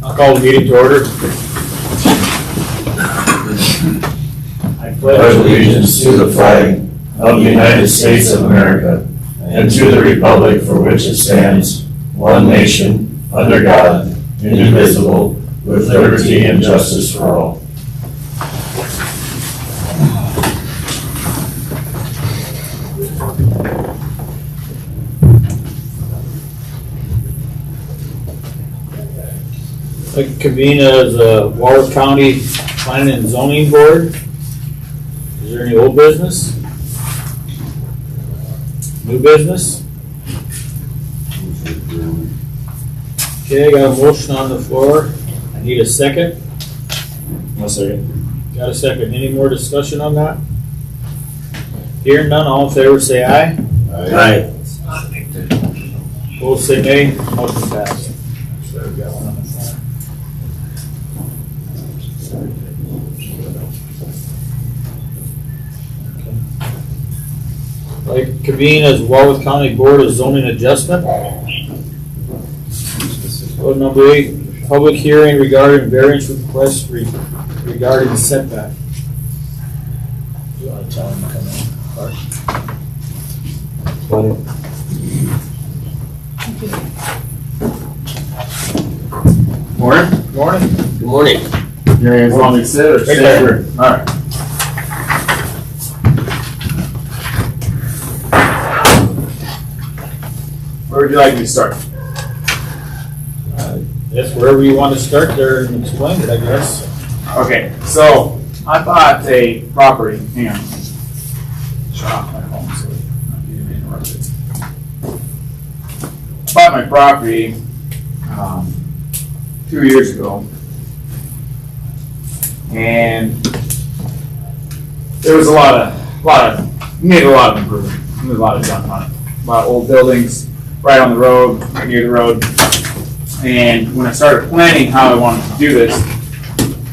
I'll call the meeting to order. I pledge allegiance to the flag of the United States of America and to the republic for which it stands, one nation, under God, indivisible, with liberty and justice for all. I'd like to convene as a Walworth County Planning and Zoning Board. Is there any old business? New business? Okay, I got a motion on the floor. I need a second. I'll second. Got a second. Any more discussion on that? Hearing none, all in favor say aye. Aye. Opposed say nay. Motion passed. So we got one on the floor. Like convene as Walworth County Board of Zoning Adjustment. Vote number 8, public hearing regarding variance request regarding setback. You want to tell them to come in? Morning. Morning. Good morning. You guys want me to sit or Right there. All right. Where would you like me to start? Yes, wherever you want to start there and explain it, I guess. Okay, so I bought a property. Hang on. Shut off my phone so I'm not getting interrupted. I bought my property 2 years ago, and there was made a lot of improvement. There was a lot of junk on it. A lot of old buildings right on the road, right near the road. And when I started planning how I wanted to do this,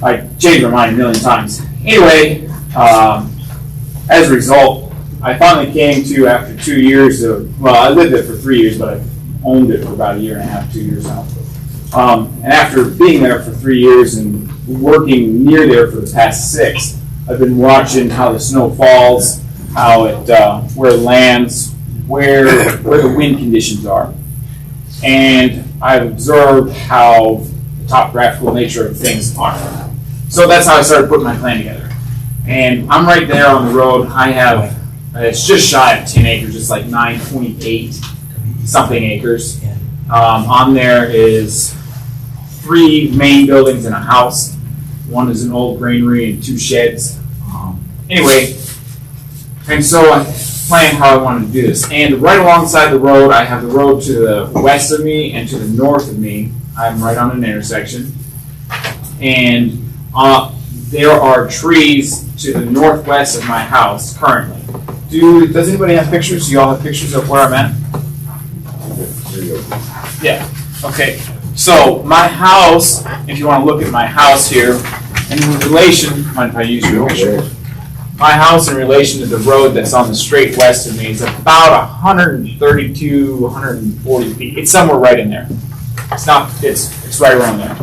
I changed my mind a million times. Anyway, as a result, I finally came to, after 2 years of, well, I lived there for 3 years, but I owned it for about 1.5 years, 2 years now. And after being there for 3 years and working near there for the past 6, I've been watching how the snow falls, how it, where it lands, where the wind conditions are. And I've observed how the topographical nature of things are. So that's how I started putting my plan together. And I'm right there on the road. I have, it's just shy of 10 acres, it's like 9.8 something acres. On there is 3 main buildings and a house. One is an old granary and 2 sheds. Anyway, and so I planned how I wanted to do this. And right alongside the road, I have the road to the west of me and to the north of me. I'm right on an intersection. And there are trees to the northwest of my house currently. Does anybody have pictures? Do you all have pictures of where I'm at? Yeah. Okay. So my house, if you want to look at my house here, in relation, mind if I use your picture? My house in relation to the road that's on the straight west of me is about 132, 140 feet. It's somewhere right in there. It's not, it's right around there.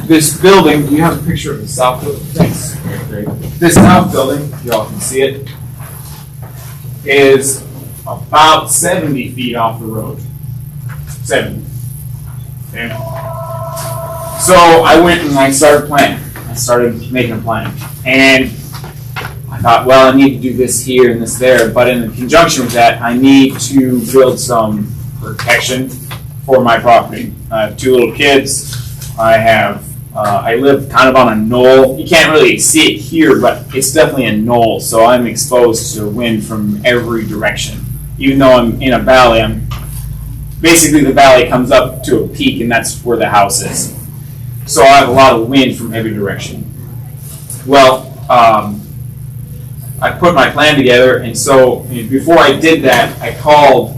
This building, do you have a picture of the south building? Thanks. Great. This south building, you all can see it, is about 70 feet off the road. 70. Okay. So I went and I started planning. I started making a plan. And I thought, well, I need to do this here and this there, but in conjunction with that, I need to build some protection for my property. I have 2 little kids. I live kind of on a knoll. You can't really see it here, but it's definitely a knoll, so I'm exposed to wind from every direction. Even though I'm in a valley, basically the valley comes up to a peak, and that's where the house is. So I have a lot of wind from every direction. Well, I put my plan together, and so before I did that, I called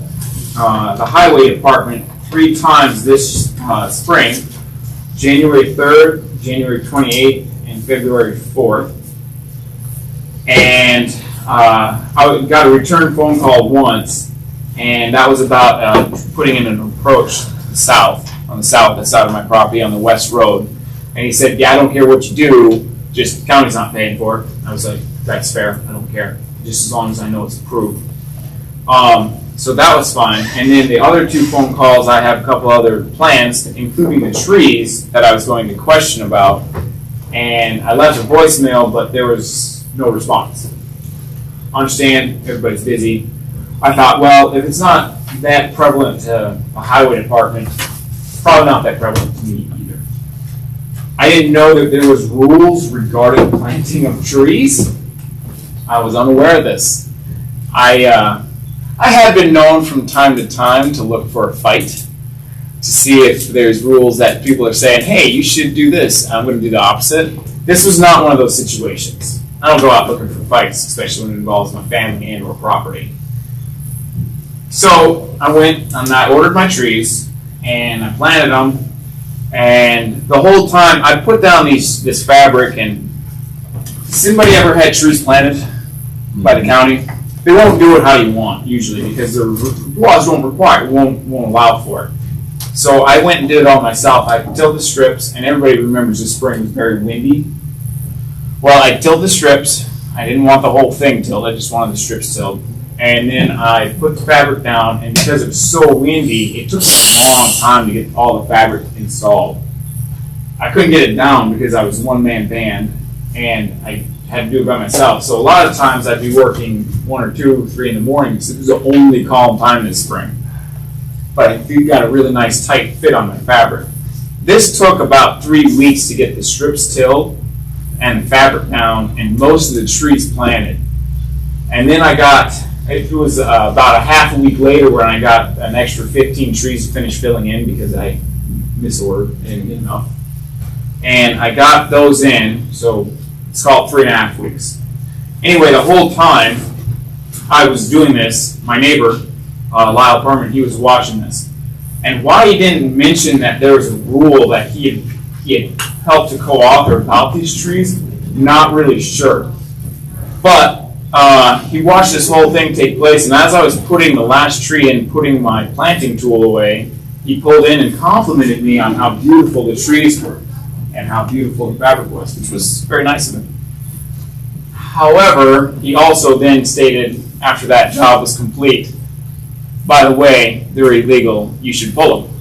the highway department 3 times this spring, January 3rd, January 28th, and February 4th. And I got a return phone call once, and that was about putting in an approach south. on the south side of my property on the west road. And he said, yeah, I don't care what you do, just the county's not paying for it. I was like, that's fair, I don't care, just as long as I know it's approved. So that was fine. And then the other 2 phone calls, I have a couple other plans, including the trees that I was going to question about. And I left a voicemail, but there was no response. Understand, everybody's busy. I thought, well, if it's not that prevalent to a highway department, it's probably not that prevalent to me either. I didn't know that there was rules regarding planting of trees. I was unaware of this. I had been known from time to time to look for a fight, to see if there's rules that people are saying, hey, you should do this. I'm going to do the opposite. This was not one of those situations. I don't go out looking for fights, especially when it involves my family and or property. So I went and I ordered my trees and I planted them. And the whole time I put down this fabric. And somebody ever had trees planted by the county? They won't do it how you want usually because the laws won't require it, won't allow for it. So I went and did it all myself. I tilled the strips, and everybody remembers this spring was very windy. Well, I tilled the strips. I didn't want the whole thing tilled. I just wanted the strips tilled. And then I put the fabric down, and because it was so windy, it took a long time to get all the fabric installed. I couldn't get it down because I was a one-man band, and I had to do it by myself. So a lot of times I'd be working 1 or 2 or 3 in the morning because it was the only calm time this spring. But I got a really nice tight fit on my fabric. This took about 3 weeks to get the strips tilled and the fabric down and most of the trees planted. And then it was about a half a week later when I got an extra 15 trees to finish filling in because I misordered and didn't get enough. And I got those in, so it's called 3.5 weeks. Anyway, the whole time I was doing this, my neighbor, Lyle Perman, he was watching this. And why he didn't mention that there was a rule that he had helped to co-author about these trees, not really sure. But he watched this whole thing take place, and as I was putting the last tree in, putting my planting tool away, he pulled in and complimented me on how beautiful the trees were and how beautiful the fabric was, which was very nice of him. However, he also then stated, after that job was complete, by the way, they're illegal, you should pull them.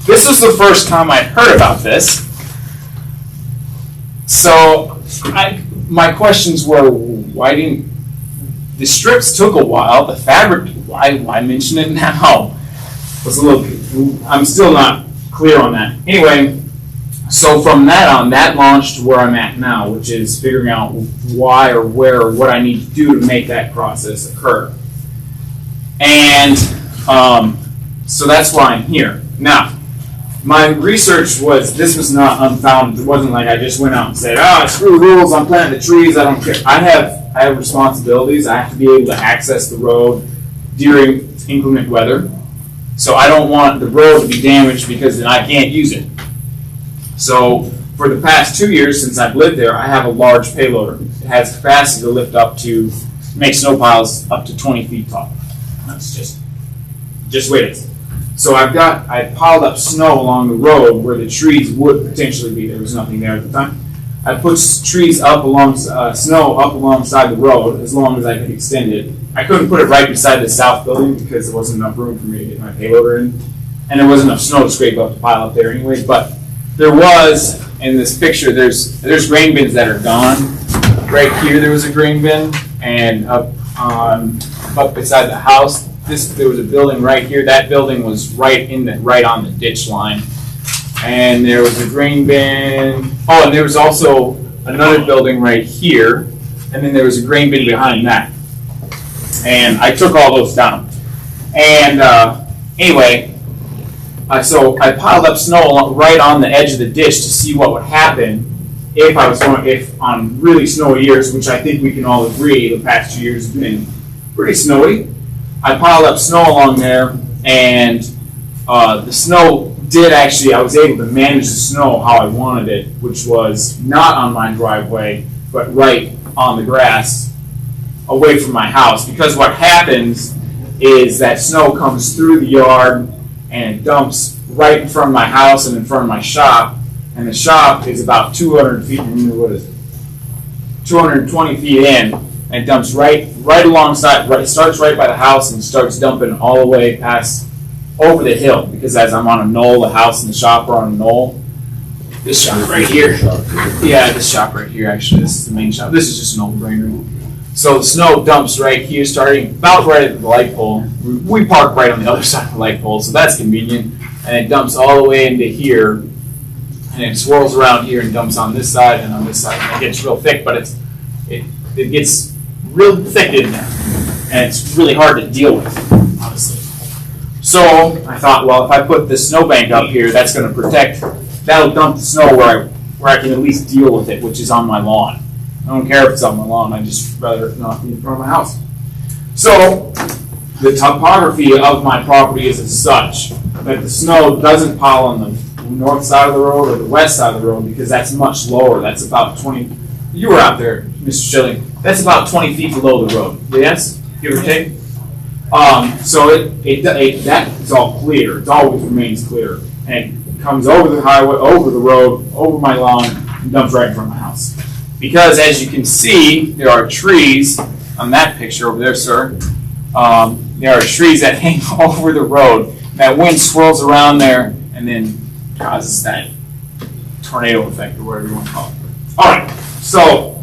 This was the first time I'd heard about this. So my questions were, why didn't, the strips took a while, the fabric, why mention it now? Was a little, I'm still not clear on that. Anyway, so from that on, that launched where I'm at now, which is figuring out why or where or what I need to do to make that process occur. And so that's why I'm here. Now, my research this was not unfounded. It wasn't like I just went out and said, screw rules, I'm planting the trees, I don't care. I have responsibilities. I have to be able to access the road during inclement weather. So I don't want the road to be damaged because then I can't use it. So for the past 2 years since I've lived there, I have a large payloader. It has capacity to lift up to, make snow piles up to 20 feet tall. That's just wait it. So I piled up snow along the road where the trees would potentially be. There was nothing there at the time. I put trees up snow up alongside the road as long as I could extend it. I couldn't put it right beside the south building because there wasn't enough room for me to get my payloader in. And there wasn't enough snow to scrape up to pile up there anyway. But there was, in this picture, there's grain bins that are gone. Right here there was a grain bin, and up beside the house, there was a building right here. That building was right on the ditch line. And there was a grain bin. Oh, and there was also another building right here, and then there was a grain bin behind that. And I took all those down. And anyway, so I piled up snow right on the edge of the ditch to see what would happen if on really snowy years, which I think we can all agree the past 2 years have been pretty snowy. I piled up snow along there, and the snow I was able to manage the snow how I wanted it, which was not on my driveway, but right on the grass away from my house. Because what happens is that snow comes through the yard and it dumps right in front of my house and in front of my shop, and the shop is about 200 feet, what is it? 220 feet in, and it dumps right alongside, it starts right by the house and starts dumping all the way past, over the hill, because as I'm on a knoll, the house and the shop are on a knoll. This shop right here, yeah, this shop right here, actually, this is the main shop, this is just an old granary. So the snow dumps right here, starting about right at the light pole. We park right on the other side of the light pole, so that's convenient. And it dumps all the way into here, and it swirls around here and dumps on this side and on this side. And it gets real thick, but it gets real thick in there, and it's really hard to deal with, honestly. So I thought, well, if I put the snowbank up here, that's going to protect. That'll dump the snow where I can at least deal with it, which is on my lawn. I don't care if it's on my lawn, I just rather it not be in front of my house. So, the topography of my property is as such that the snow doesn't pile on the north side of the road or the west side of the road, because that's much lower. That's about 20, you were out there, Mr. Schilling, that's about 20 feet below the road. Yes? Give or take? So that is all clear. It always remains clear. And it comes over the highway, over the road, over my lawn, and dumps right in front of my house. Because as you can see, there are trees on that picture over there, sir. There are trees that hang over the road. That wind swirls around there and then causes that tornado effect, or whatever you want to call it. All right, so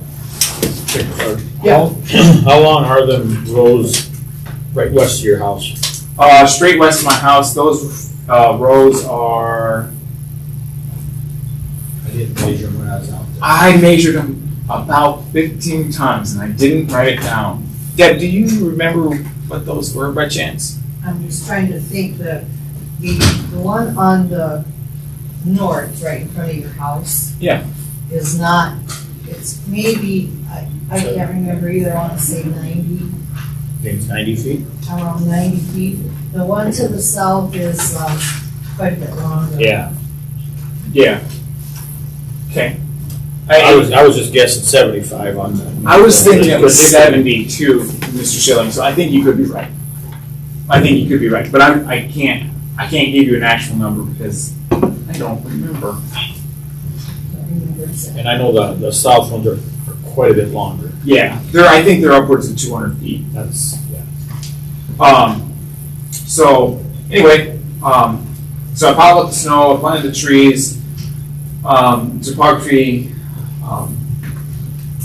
How long are them rows right west of your house? straight west of my house, those rows are. I didn't measure them when I was out there. I measured them about 15 times, and I didn't write it down. Deb, do you remember what those were by chance? I'm just trying to think that the one on the north, right in front of your house. Yeah. Is not, it's maybe, I can't remember either, I want to say 90, I think it's 90 feet? around 90 feet. The one to the south is quite a bit longer. Yeah. Yeah. Okay. I was just guessing 75 on that. I was thinking it was 72, Mr. Schilling, so I think you could be right. But I can't give you an actual number because I don't remember. And I know the south ones are quite a bit longer. Yeah, I think they're upwards of 200 feet. That's, yeah. So anyway, so I piled up the snow, I planted the trees, topography.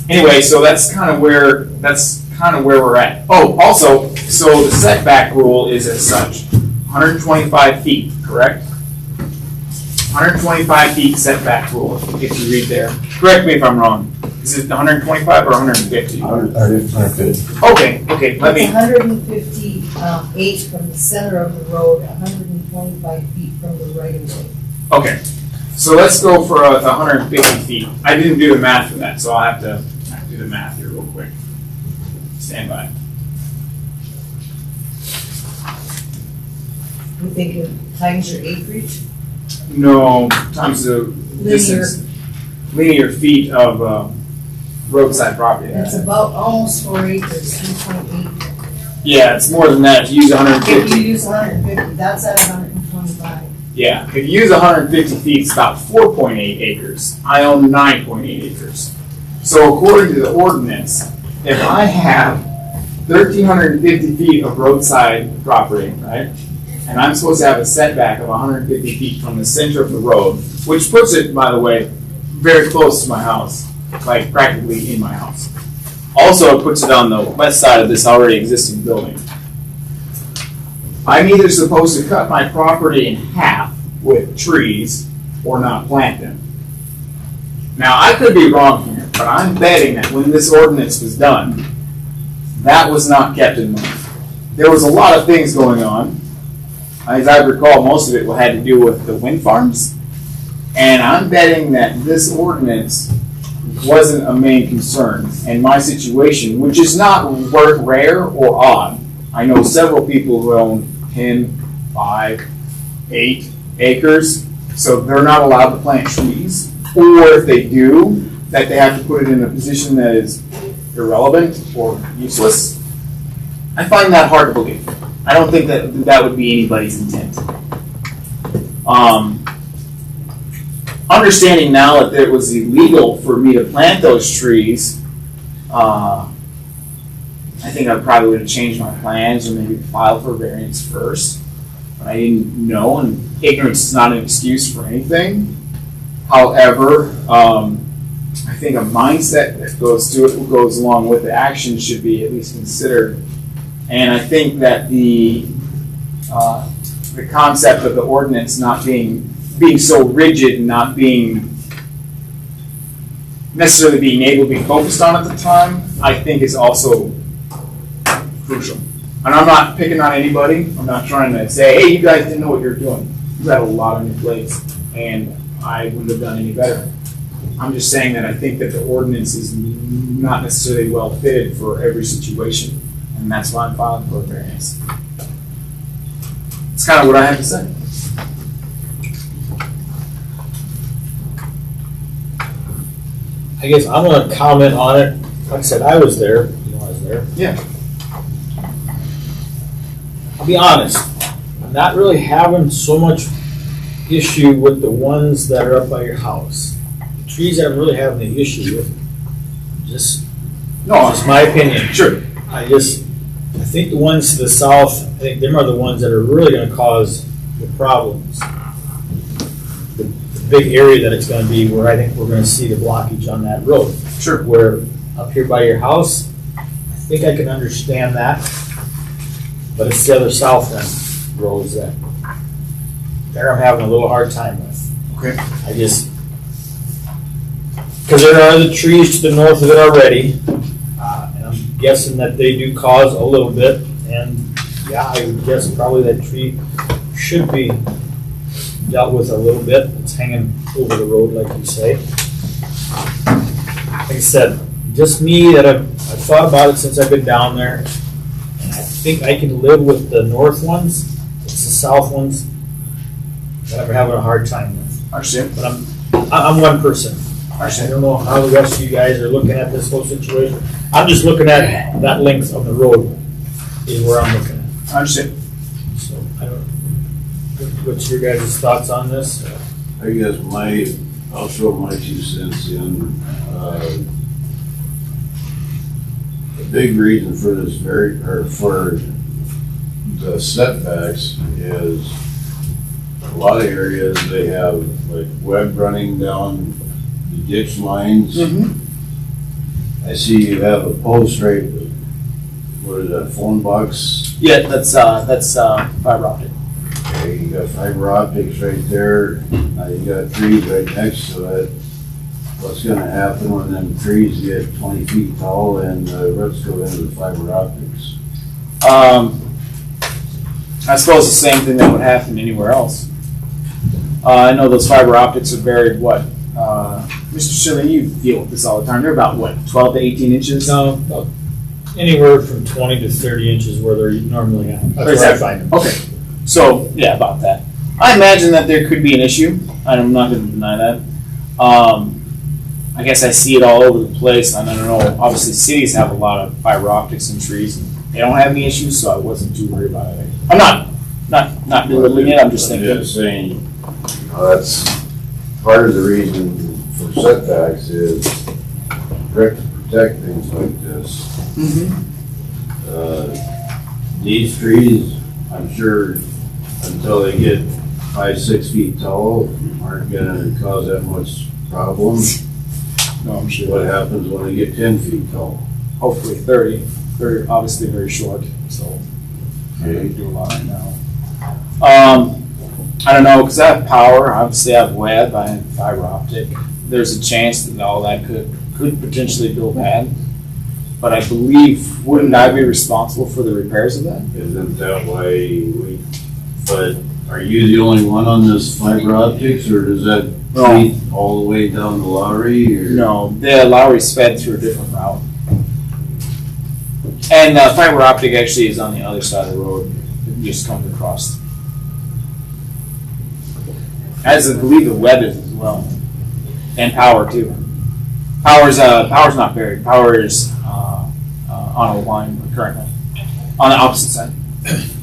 Anyway, so that's kind of where we're at. Oh, also, so the setback rule is as such: 125 feet, correct? 125 feet setback rule. If you read there, correct me if I'm wrong. Is it 125 or 150? 150. Okay. Let me. It's 150 8 from the center of the road, 125 feet from the right of way. Okay, so let's go for 150 feet. I didn't do the math for that, so I'll have to do the math here real quick. Stand by. You think it times your acreage? No, times the distance, linear feet of roadside property. It's about almost 4 acres, 3.8. Yeah, it's more than that if you use If 150. you use 150, that's at 125. Yeah, if you use 150 feet, it's about 4.8 acres. I own 9.8 acres. So according to the ordinance, if I have 1,350 feet of roadside property, right, and I'm supposed to have a setback of 150 feet from the center of the road, which puts it, by the way, very close to my house, like practically in my house. Also, it puts it on the west side of this already existing building. I'm either supposed to cut my property in half with trees or not plant them. Now, I could be wrong here, but I'm betting that when this ordinance was done, that was not kept in mind. There was a lot of things going on. As I recall, most of it had to do with the wind farms. And I'm betting that this ordinance wasn't a main concern. And my situation, which is not rare or odd, I know several people who own 10, 5, 8 acres, so they're not allowed to plant trees. Or if they do, that they have to put it in a position that is irrelevant or useless. I find that hard to believe. I don't think that would be anybody's intent. Understanding now that it was illegal for me to plant those trees, I think I probably would have changed my plans or maybe filed for variance first. But I didn't know, and ignorance is not an excuse for anything. However, I think a mindset that goes along with the action should be at least considered. And I think that the concept of the ordinance not being so rigid and not necessarily being able to be focused on at the time, I think is also crucial. And I'm not picking on anybody. I'm not trying to say, hey, you guys didn't know what you're doing. You had a lot on your plates, and I wouldn't have done any better. I'm just saying that I think that the ordinance is not necessarily well fitted for every situation, and that's why I'm filing for a variance. It's kind of what I have to say. I guess I'm gonna comment on it. Like I said, I was there, I was there. Yeah. I'll be honest, I'm not really having so much issue with the ones that are up by your house. The trees I'm really having the issue with. Just my opinion. Sure. I think the ones to the south, I think them are the ones that are really gonna cause the problems. The big area that it's gonna be where I think we're gonna see the blockage on that road. Sure. Where up here by your house, I think I can understand that. But it's the other south end roads that there I'm having a little hard time with. Okay. Because there are other trees to the north of it already, and I'm guessing that they do cause a little bit, and yeah, I would guess probably that tree should be dealt with a little bit. It's hanging over the road, like you say. Like I said, just me that I've thought about it since I've been down there, and I think I can live with the north ones. It's the south ones that I'm having a hard time with. Understand. But I'm one person. I Understand. don't know how the rest of you guys are looking at this whole situation. I'm just looking at that length of the road is where I'm looking at. I understand. So I don't. What's your guys' thoughts on this? I guess I'll throw my 2 cents in. The big reason for this for the setbacks is a lot of areas they have like web running down the ditch lines. Mm-hmm. I see you have a post right, what is that, phone box? Yeah, that's fiber optic. Okay, you got fiber optics right there, now you got trees right next to it. What's gonna happen when them trees get 20 feet tall and the roots go into the fiber optics? I suppose the same thing that would happen anywhere else. I know those fiber optics are buried, Mr. Schilling, you deal with this all the time. They're about, 12 to 18 inches? No, about anywhere from 20 to 30 inches where they're normally at. That's where I find them. Okay, so, yeah, about that. I imagine that there could be an issue. I'm not going to deny that. I guess I see it all over the place. I don't know. Obviously, cities have a lot of fiber optics and trees, and they don't have any issues, so I wasn't too worried about it. I'm not belittling it. I'm just thinking. I'm just saying, that's part of the reason for setbacks is to protect things like this. Mm-hmm. These trees, I'm sure, until they get 5-6 feet tall, aren't gonna cause that much problem. No, I'm sure. What happens when they get 10 feet tall? Hopefully 30. They're obviously very short, so Okay. they do a lot right now. I don't know, because I have power. Obviously, I have web. I have fiber optic. There's a chance that all that could potentially go bad. But I believe, wouldn't I be responsible for the repairs of that? Isn't that why but are you the only one on this fiber optics, or does that No. treat all the way down the Lowry? Or? No, the Lowry's fed through a different route. And fiber optic actually is on the other side of the road. It just comes across. As I believe the web is as well. And power too. Power's not buried. Power is on a line currently. On the opposite side.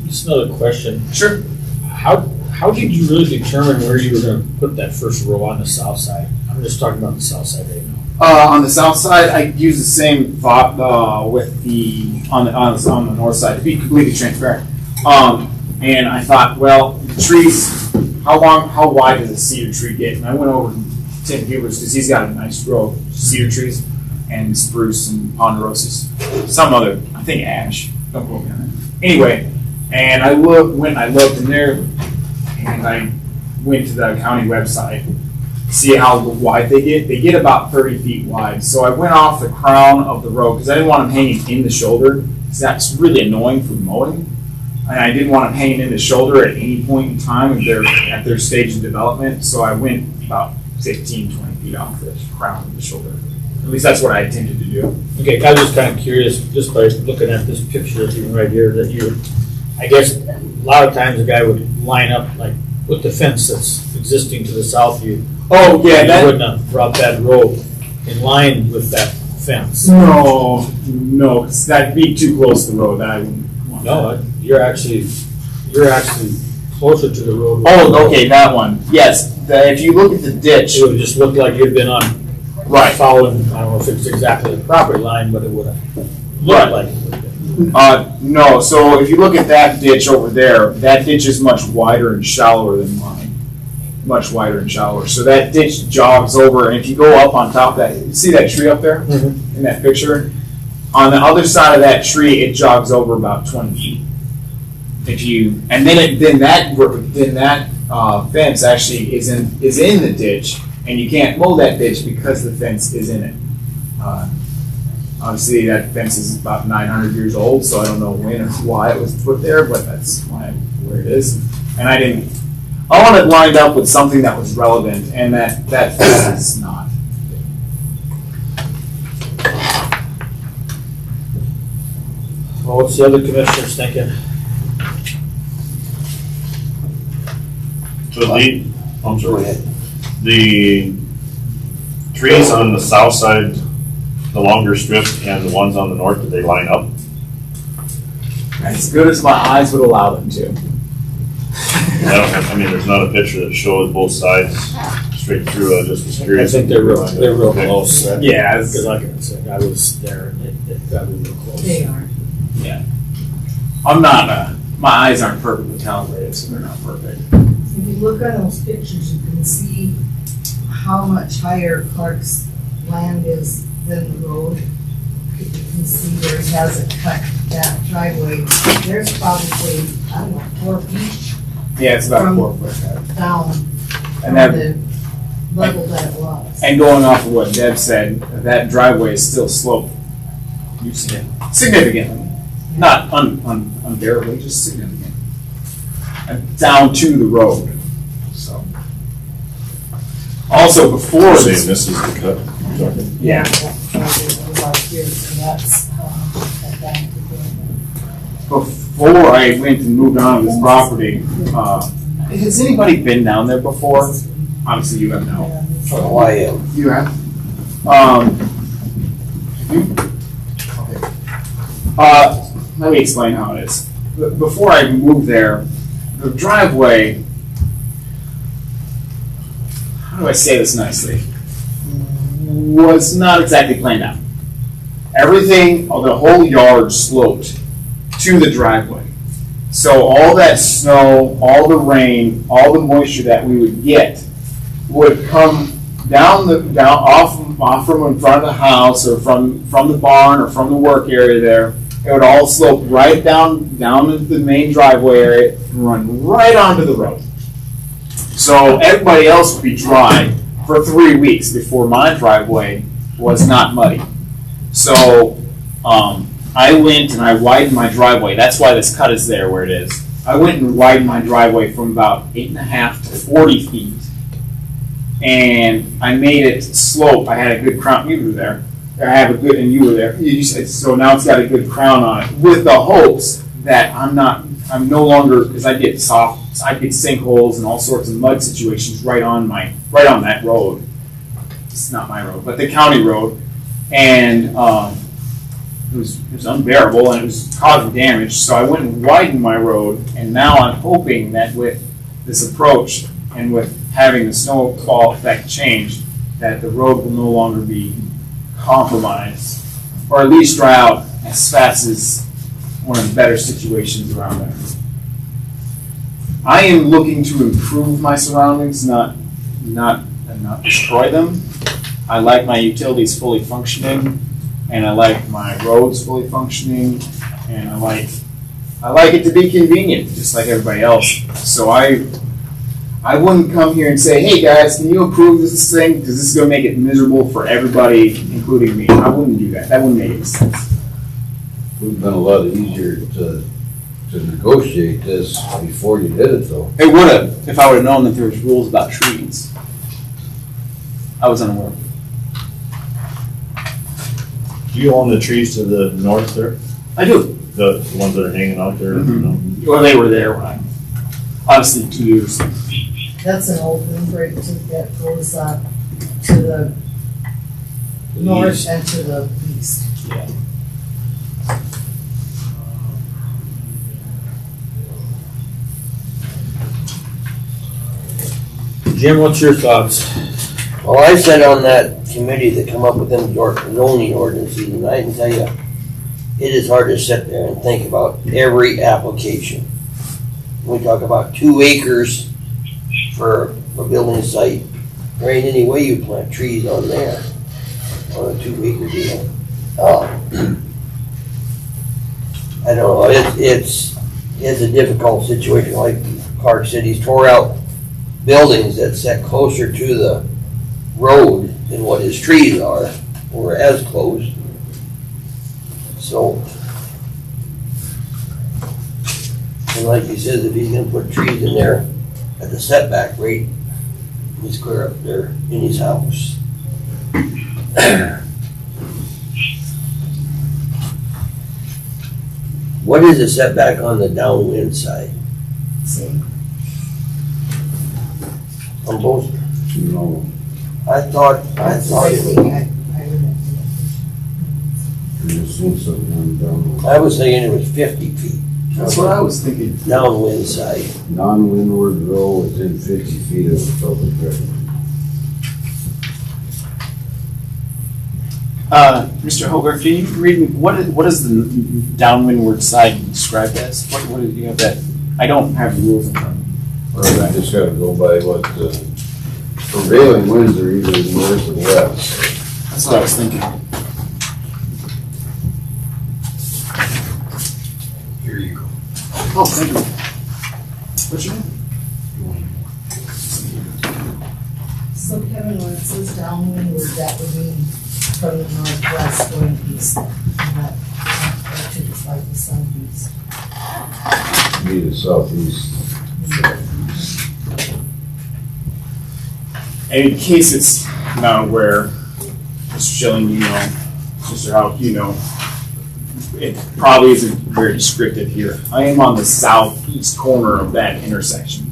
Just another question. Sure. How how did you really determine where you were gonna put that first row on the south side? I'm just talking about the south side right now. On the south side, I use the same thought with the on the north side, to be completely transparent. And I thought, well, the trees, how wide does a cedar tree get? And I went over to Tim Huber's because he's got a nice row of cedar trees and spruce and ponderosis, some other, I think ash. Don't quote me on that. Anyway, and I looked in there, and I went to the county website. See how wide they get. They get about 30 feet wide. So I went off the crown of the road because I didn't want them hanging in the shoulder, because that's really annoying for mowing. And I didn't want them hanging in the shoulder at any point in time at their stage of development. So I went about 15, 20 feet off the crown of the shoulder. At least that's what I intended to do. Okay, I was just kind of curious, just by looking at this picture even right here, that I guess a lot of times a guy would line up like with the fence that's existing to the south of you. Oh yeah, You that. wouldn't have brought that road in line with that fence. No, because that'd be too close to the road. That I wouldn't want. No, you're actually closer to the road. Oh, okay, that one. Yes, if you look at the ditch, It would just look like you'd been on, right. following, I don't know if it's exactly the property line, but it would have Right. looked like it would have been. No, so if you look at that ditch over there, that ditch is much wider and shallower than mine. Much wider and shallower. So that ditch jogs over, and if you go up on top of that, you see that tree up there in that picture? On the other side of that tree, it jogs over about 20 feet. Then that fence actually is in the ditch, and you can't mow that ditch because the fence is in it. Obviously, that fence is about 900 years old, so I don't know when or why it was put there, but that's where it is. And I want it lined up with something that was relevant, and that fence is not. Well, what's the other commissioners thinking? So the trees on the south side, the longer strip, and the ones on the north, do they line up? As good as my eyes would allow them to. I mean, there's not a picture that shows both sides straight through. I just was I curious. think they're real close. Yeah, Because like I said, I was there and they've got to be real close. They are. I'm not, my eyes aren't perfectly calibrated, so they're not perfect. If you look at those pictures, you can see how much higher Clark's land is than the road. You can see where he has it cut, that driveway. There's probably, I don't know, 4 feet Yeah, it's about From- 4 foot high. down And from that, the level that it was. and going off of what Deb said, that driveway is still sloped significantly. Not unbearably, just significant. Down to the road, so. Also, before Saying this, this is the cut. you're talking? yeah, That's probably what was out here, so that's, that down to the. before I went and moved on to this property, has anybody been down there before? Obviously you have now. Oh, I am. You have? Let me explain how it is. Before I moved there, the driveway, how do I say this nicely, was not exactly planned out. Everything, the whole yard sloped to the driveway. So all that snow, all the rain, all the moisture that we would get would come off from in front of the house or from the barn or from the work area there. It would all slope right down to the main driveway area and run right onto the road. So everybody else would be dry for 3 weeks before my driveway was not muddy. So I went and I widened my driveway. That's why this cut is there where it is. I went and widened my driveway from about 8.5 to 40 feet. And I made it slope. I had a good crown. You were there. I have a good, and you were there. You said, so now it's got a good crown on it, with the hopes that I'm no longer, because I get sinkholes and all sorts of mud situations right on that road. It's not my road, but the county road, and it was unbearable and it was causing damage. So I went and widened my road, and now I'm hoping that with this approach, and with having the snowfall effect change, that the road will no longer be compromised, or at least dry out as fast as one of the better situations around there. I am looking to improve my surroundings, not destroy them. I like my utilities fully functioning, and I like my roads fully functioning, and I like it to be convenient, just like everybody else. So I wouldn't come here and say, hey guys, can you approve this thing? Because this is going to make it miserable for everybody, including me. I wouldn't do that. That wouldn't make any sense. It would have been a lot easier to negotiate this before you did it though. It would have, if I would have known that there was rules about trees. I was unaware. Do you own the trees to the north there? I do. The ones that are hanging out there? Mhm. Well, they were there when honestly, 2 years. That's an old windbreak that goes up to the north and to the east. Yeah. Jim, what's your thoughts? Well, I sat on that committee that come up with them zoning ordinances, and I can tell you, it is hard to sit there and think about every application. We talk about 2 acres for a building site. There ain't any way you plant trees on there, on a 2-acre deal. I don't know, it's a difficult situation, like Clark City's tore out buildings that set closer to the road than what his trees are, or as close. So, and like he says, if he's gonna put trees in there at the setback rate, he's clear up there in his house. What is the setback on the downwind side? See, On both? No, I thought I it think was, I would. you just seen something down I was thinking it was 50 feet. That's what I was thinking. Downwind side. non-windward row within 50 feet of the public right. Mr. Hogarth, can you read me, what is the downwindward side described as? What do you have that? I don't have the rules in front of me. Or I just gotta go by what the prevailing winds are either north or west. That's what I was thinking. Here you go. Oh, thank you. What's your name? So Kevin, when it says downwindward, that would mean from the northwest going east, and that direction is like the southeast. Be the southeast. And in case it's not aware, Mr. Schilling, you know, Mr. Houck, you know, it probably isn't very descriptive here. I am on the southeast corner of that intersection.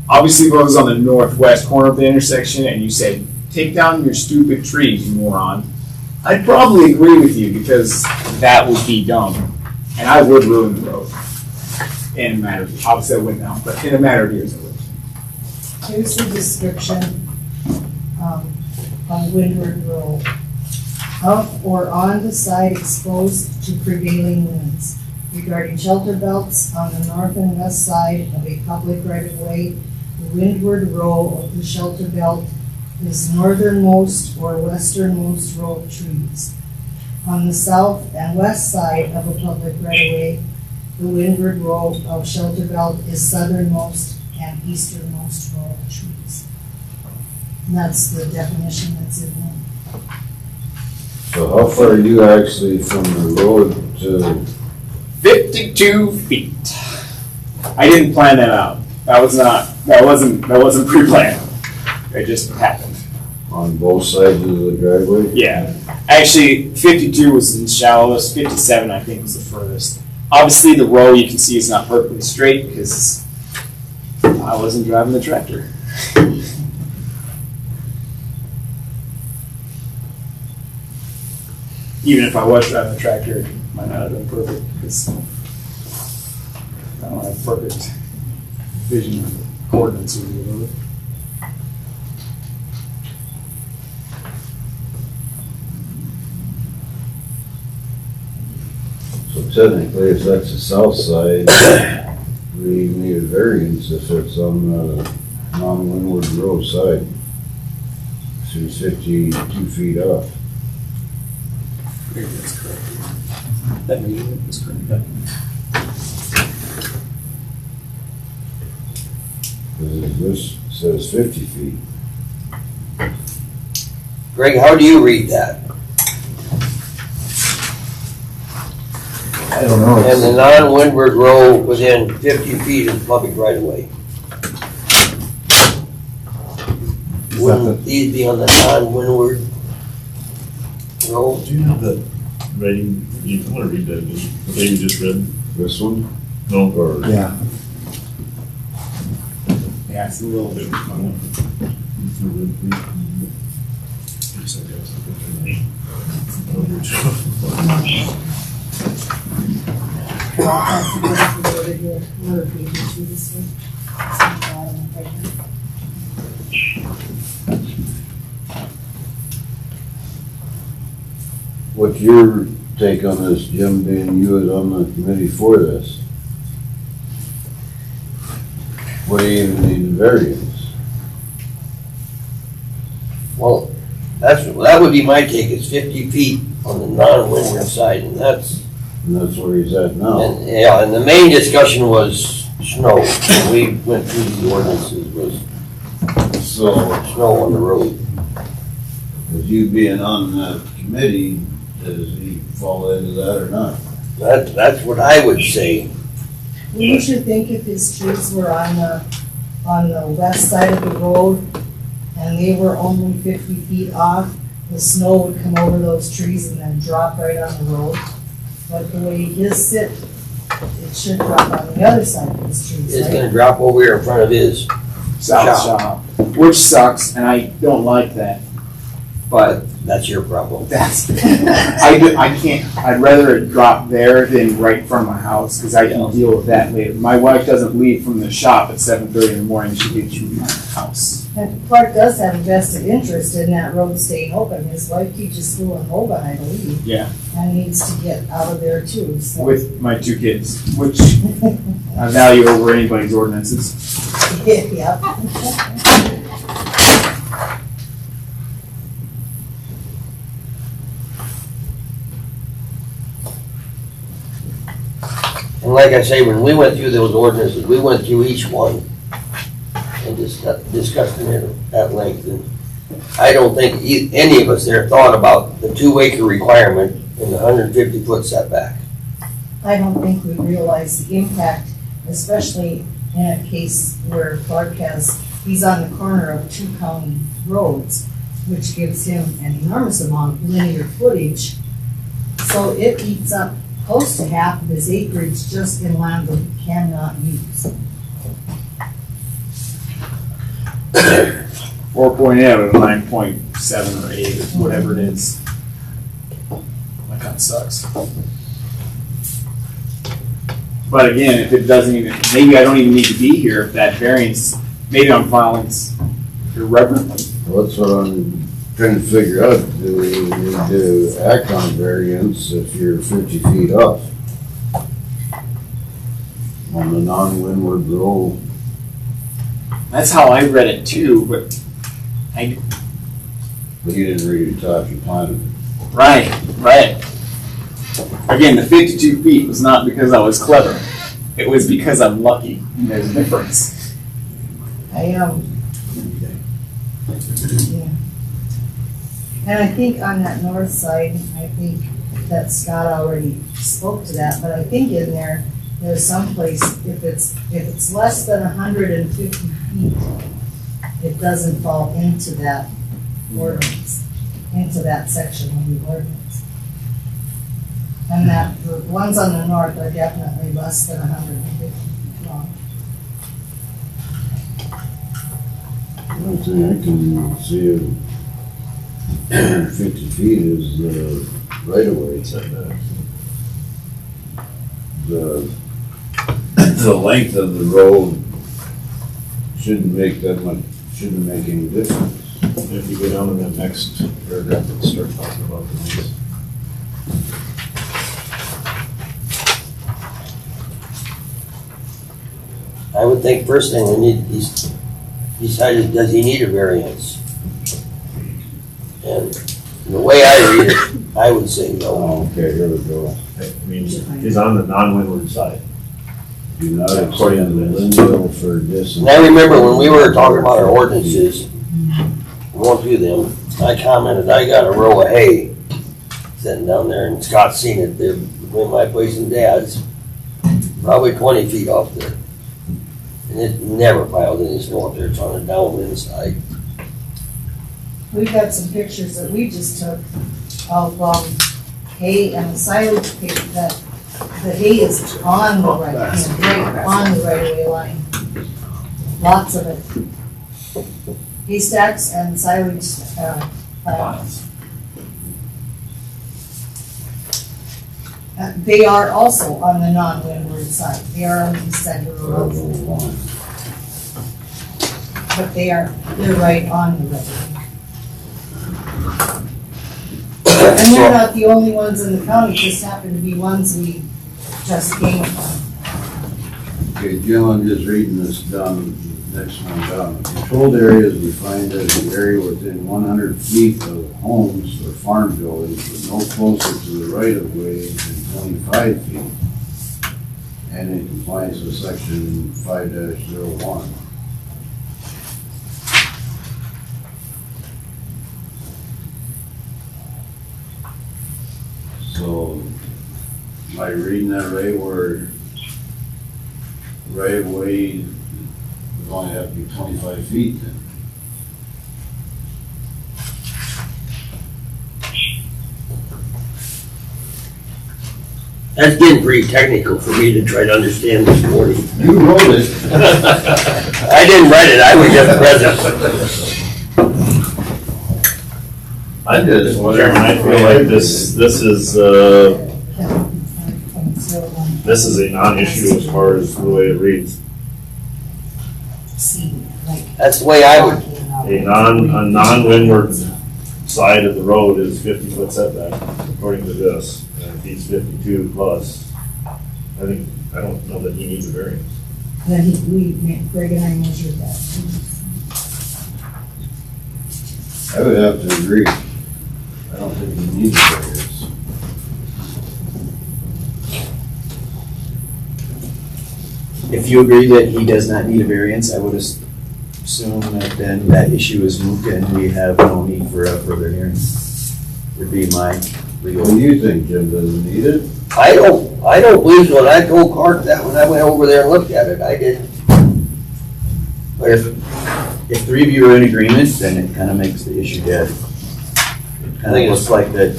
Obviously, if I was on the northwest corner of the intersection and you said, take down your stupid trees, you moron, I'd probably agree with you because that would be dumb. And I would ruin the road. In a matter of, obviously I wouldn't now, but in a matter of years I would. Here's the description on Windward Road. Up or on the side exposed to prevailing winds. Regarding shelter belts on the north and west side of a public right-of-way, the windward row of the shelter belt is northernmost or westernmost row of trees. On the south and west side of a public right-of-way, the windward row of shelter belt is southernmost and easternmost row of trees. And that's the definition that's in there. So how far are you actually from the road to, 52 feet. I didn't plan that out. That wasn't pre-planned. It just happened. on both sides of the driveway? Yeah. Actually, 52 was the shallowest, 57 I think was the furthest. Obviously the row you can see is not perfectly straight because I wasn't driving the tractor. Even if I was driving the tractor, it might not have been perfect because I don't have perfect vision. ordinance review of it. So technically, if that's the south side, we need a variance if it's on the non-windward road side. She's 52 feet off. Maybe that's correct. That meeting is correct. Because this says 50 feet. Greg, how do you read that? I don't know. And the non-windward road within 50 feet of public right of way. Wouldn't these be on the non-windward road? Do you have that writing, you wanna read that, the thing you just read? This one? No. Or Yeah. Yeah, it's a little bit. Another page or two this way. It's on the bottom right here. what's your take on this, Jim, being you was on the committee for this? What do you even need a variance? Well, that would be my take, is 50 feet on the non-windward side, and that's, And that's where he's at now. and, yeah, and the main discussion was snow. We went through the ordinances, was So, snow on the road. with you being on that committee, does he fall into that or not? That's what I would say. You should think if his trees were on the west side of the road and they were only 50 feet off, the snow would come over those trees and then drop right on the road. But the way his sit, it should drop on the other side of his trees, It's right? gonna drop over here in front of his, South shop, which sucks, and I don't like that. But that's your problem. that's, I can't, I'd rather it drop there than right in front of my house, because I can deal with that later. My wife doesn't leave from the shop at 7:30 in the morning, she leaves from my house. And Clark does have a vested interest in that road staying open. His wife teaches school in Holden, I believe. Yeah. And needs to get out of there too, so. With my two kids, which I value over anybody's ordinances. Yeah. And like I say, when we went through those ordinances, we went through each one and discussed them at length. And I don't think any of us there thought about the 2-acre requirement and the 150-foot setback. I don't think we realize the impact, especially in a case where Clark he's on the corner of 2 county roads, which gives him an enormous amount of linear footage. So it eats up close to half of his acreage just in land that he cannot use. 4.8 out of 9.7 or 8, or whatever it is. That kind of sucks. But again, if it doesn't even, maybe I don't even need to be here if that variance, maybe I'm filing irreverently. Well, that's what I'm trying to figure out. Do we need to act on variance if you're 50 feet off on the non-windward road? That's how I read it too, but But you didn't read it top, you planted it. right. Again, the 52 feet was not because I was clever. It was because I'm lucky, and there's a difference. I am. Yeah. And I think on that north side, I think that Scott already spoke to that, but I think in there's some place, if it's less than 150 feet, it doesn't fall into that ordinance, into that section of the ordinance. And that, the ones on the north are definitely less than 150 feet long. I don't think I can see it. 50 feet is the right of way setback. The length of the road shouldn't make that much, shouldn't make any difference. If you go down to the next paragraph and start talking about the needs. I would think first thing we need, he's decided, does he need a variance? And the way I read it, I would say no. Oh, okay, here we go. I mean, he's on the non-windward side. Do not According extend to the this. window for distance. And I remember when we were talking about our ordinances, going through them, I commented, I got a row of hay sitting down there, and Scott's seen it there between my place and Dad's, probably 20 feet off there. And it never piled any snow up there, it's on the downwind side. We've got some pictures that we just took of, hay and the silage pit, that the hay is on the right, right on the right of way line. Lots of it. Haystacks and silage, piles. They are also on the non-windward side. They are on the east side of the road, but they're right on the right. And they're not the only ones in the county, just happen to be ones we just came from. Okay, Jim, I'm just reading this down, next one down. Controlled areas defined as the area within 100 feet of homes or farm buildings, but no closer to the right of way than 25 feet. And in compliance with section 5-01. So, am I reading that right, where right of way would only have to be 25 feet then? That's getting pretty technical for me to try to understand this morning. You wrote it. I didn't write it, I was just present. I did. Chairman, I feel like this is a non-issue as far as the way it reads. That's the way I would, A non-windward side of the road is 50-foot setback, according to this. And if he's 52 plus, I don't know that he needs a variance. Then Greg and I measured that. I would have to agree. I don't think he needs variance. If you agree that he does not need a variance, I would assume that then that issue is moot and we have no need for a further hearing. Would be my legal. What do you think, Jim? Does he need it? I don't believe so, and I told Clark that when I went over there and looked at it, I didn't. But If three of you are in agreement, then it kind of makes the issue dead. It kind of looks like that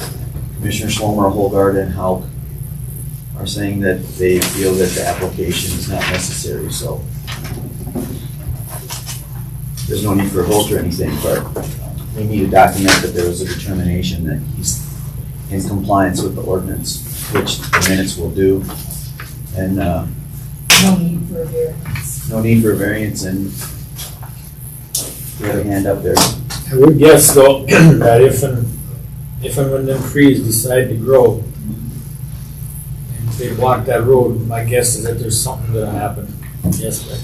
Commissioner Slomer, Holgard, and Hauk are saying that they feel that the application is not necessary, so there's no need for a vote or anything, but we need to document that there was a determination that he's in compliance with the ordinance, which the minutes will do. And No need for a variance. no need for a variance, and we have a hand up there. I would guess though, that if and when them trees decide to grow, and if they block that road, my guess is that there's something gonna happen. Yes, Rick?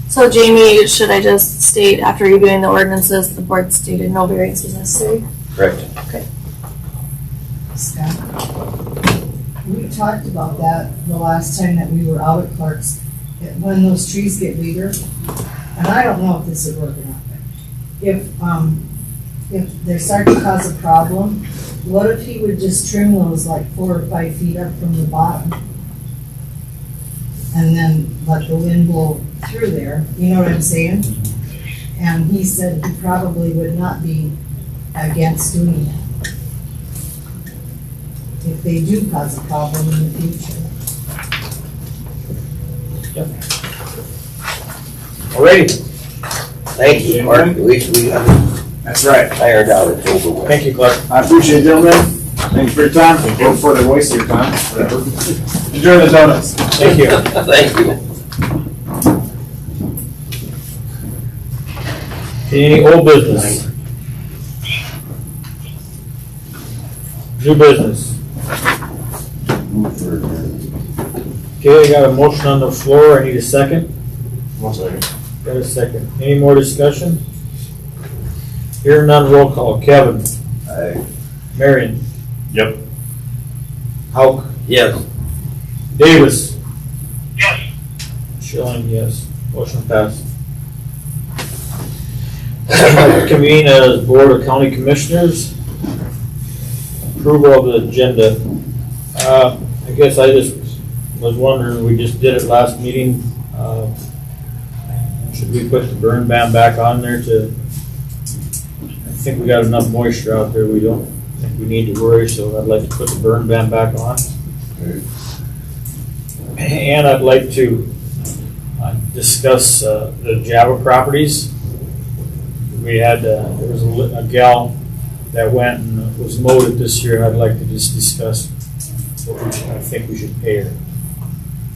So Jamie, should I just state after reviewing the ordinances, the board stated no variance was necessary? Correct. Scott? We talked about that the last time that we were out at Clark's, that when those trees get bigger, and I don't know if this would work or not, but if they start to cause a problem, what if he would just trim those like 4 or 5 feet up from the bottom? And then let the wind blow through there, you know what I'm saying? And he said he probably would not be against doing that if they do cause a problem in the future. Alrighty, thank you, Clark, at least we got it That's right. ironed out, it's over with. thank you, Clark. I appreciate it, gentlemen. Thanks for your time. Or for the waste of your time. Whatever. Enjoy the donuts. Thank you. Thank you. Any old business? New business? Move for adjournment. Okay, I got a motion on the floor, I need a second. 1 second. Got a second. Any more discussion? Hearing none, roll call. Kevin? Aye. Marion? Yep. Hauk? Yes. Davis? Yes. Schilling, yes. Motion passed. Convene as Board of County Commissioners. Approval of the agenda. I guess I just was wondering, we just did it last meeting. Should we put the burn ban back on there to, I think we got enough moisture out there, we don't think we need to worry, so I'd like to put the burn ban back on. Okay. And I'd like to discuss the Java properties. We had, there was a gal that went and was mowed this year, and I'd like to just discuss what I think we should pay her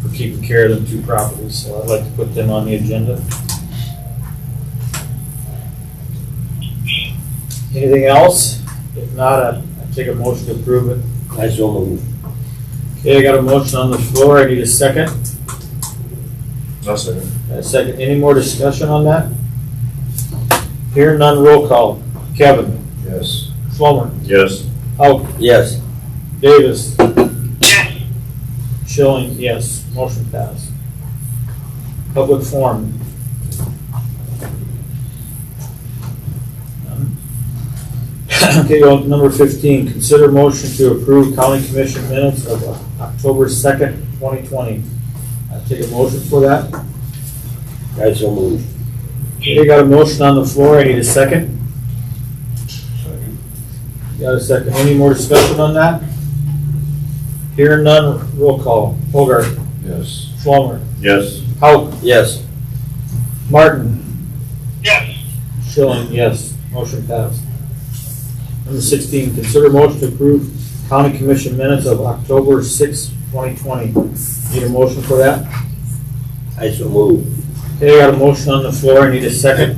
for keeping care of them 2 properties, so I'd like to put them on the agenda. Anything else? If not, I'd take a motion to approve it. I so move. Okay, I got a motion on the floor, I need a second. I'll second. A second, any more discussion on that? Hearing none, roll call. Kevin? Yes. Fulmer? Yes. Hauk? Yes. Davis? Yes. Schilling, yes. Motion passed. Public forum. Okay, well, number 15, consider motion to approve county commission minutes of October 2nd, 2020. I take a motion for that. I so move. Okay, got a motion on the floor, I need a second. Second. Got a second, any more discussion on that? Hearing none, roll call. Hogarth, Yes. Fulmer, Yes. Hauk, Yes. Martin, Yes. Schilling, yes. Motion passed. Number 16, consider motion to approve county commission minutes of October 6th, 2020. Need a motion for that? I so move. Okay, got a motion on the floor, I need a second.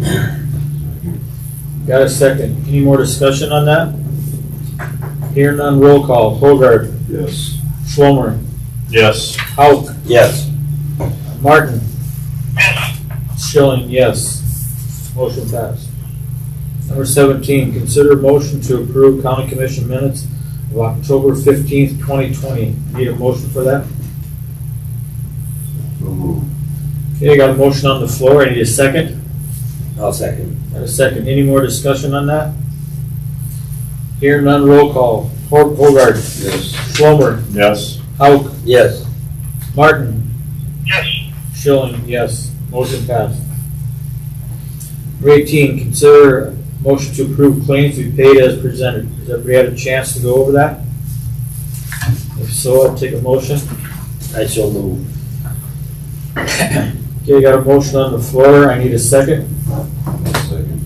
Got a second, any more discussion on that? Hearing none, roll call. Hogarth, Yes. Schlomer, Yes. Hauk, Yes. Martin, Yes. Schilling, yes. Motion passed. Number 17, consider motion to approve county commission minutes of October 15th, 2020. Need a motion for that? So move. Okay, got a motion on the floor, I need a second. I'll second. Got a second, any more discussion on that? Hearing none, roll call. Hogarth, Yes. Schlomer, Yes. Hauk, Yes. Martin, Yes. Schilling, yes. Motion passed. Number 18, consider motion to approve claims to be paid as presented. Has everybody had a chance to go over that? If so, I'll take a motion. I so move. Okay, got a motion on the floor, I need a second. Second.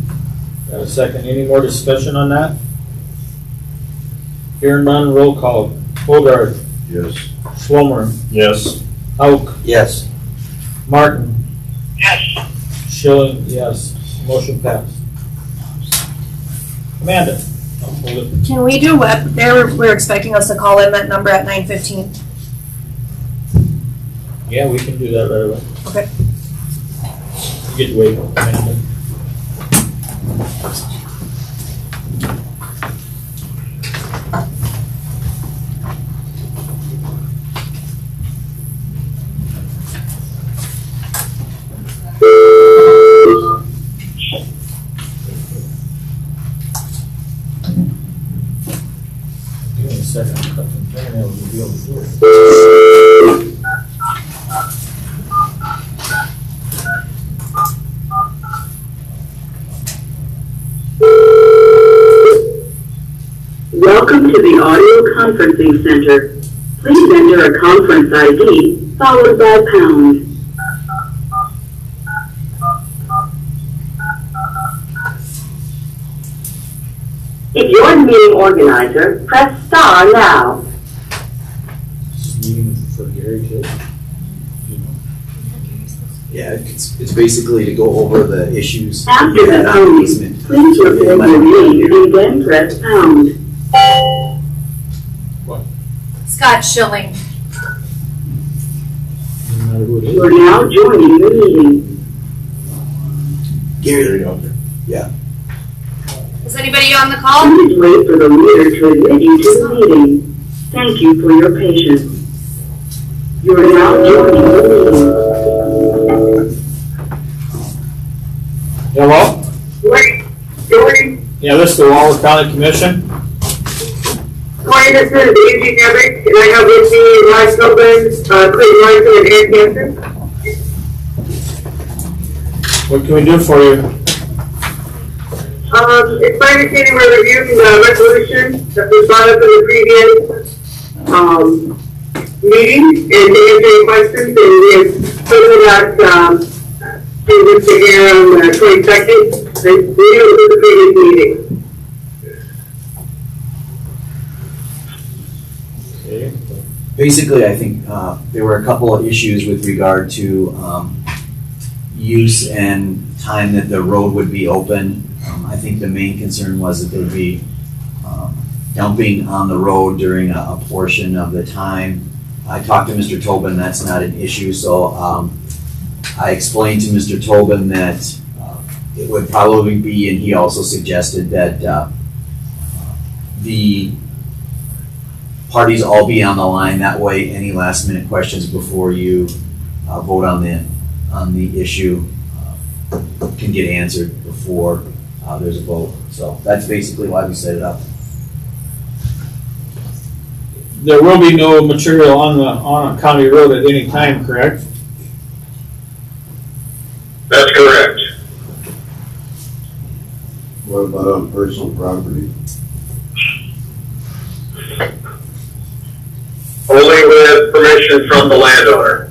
Got a second, any more discussion on that? Hearing none, roll call. Hogarth, Yes. Schlomer, Yes. Hauk, Yes. Martin, Yes. Schilling, yes. Motion passed. Amanda? I'll hold it. Can we do web, we're expecting us to call in that number at 9:15. Yeah, we can do that right away. Okay. You get to wait, Amanda. Give me a second, I'll cut some fingernails and be able to do it. Welcome to the audio conferencing center. Please enter a conference ID followed by pound. If you're the meeting organizer, press star now. This is meeting for Gary too. Yeah, it's basically to go over the issues. After we the had on tone, the easement. please record your name and then press pound. Scott Schilling. You are now joining the meeting. Gary, Is anybody on the call? Please wait for the leader to admit you to the meeting. Thank you for your patience. You are now joining the meeting. Hello? Morning, Yeah, this is the Walworth County Commission. morning, this is Angie Nevick, and I have with me Ryan Copeland, Clayton Larson, and Aaron Hanson. What can we do for you? It's my understanding we're reviewing the resolution that was brought up in the previous, meeting, and to answer any questions, and we have certainly got, things to hear on the 22nd, the the previous meeting. Okay. basically, I think there were a couple of issues with regard to use and time that the road would be open. I think the main concern was that there'd be dumping on the road during a portion of the time. I talked to Mr. Tobin, that's not an issue, so I explained to Mr. Tobin that it would probably be, and he also suggested that the parties all be on the line, that way any last minute questions before you vote on the issue can get answered before there's a vote. So that's basically why we set it up. There will be no material on a county road at any time, correct? That's correct. What about on personal property? Only with permission from the landowner.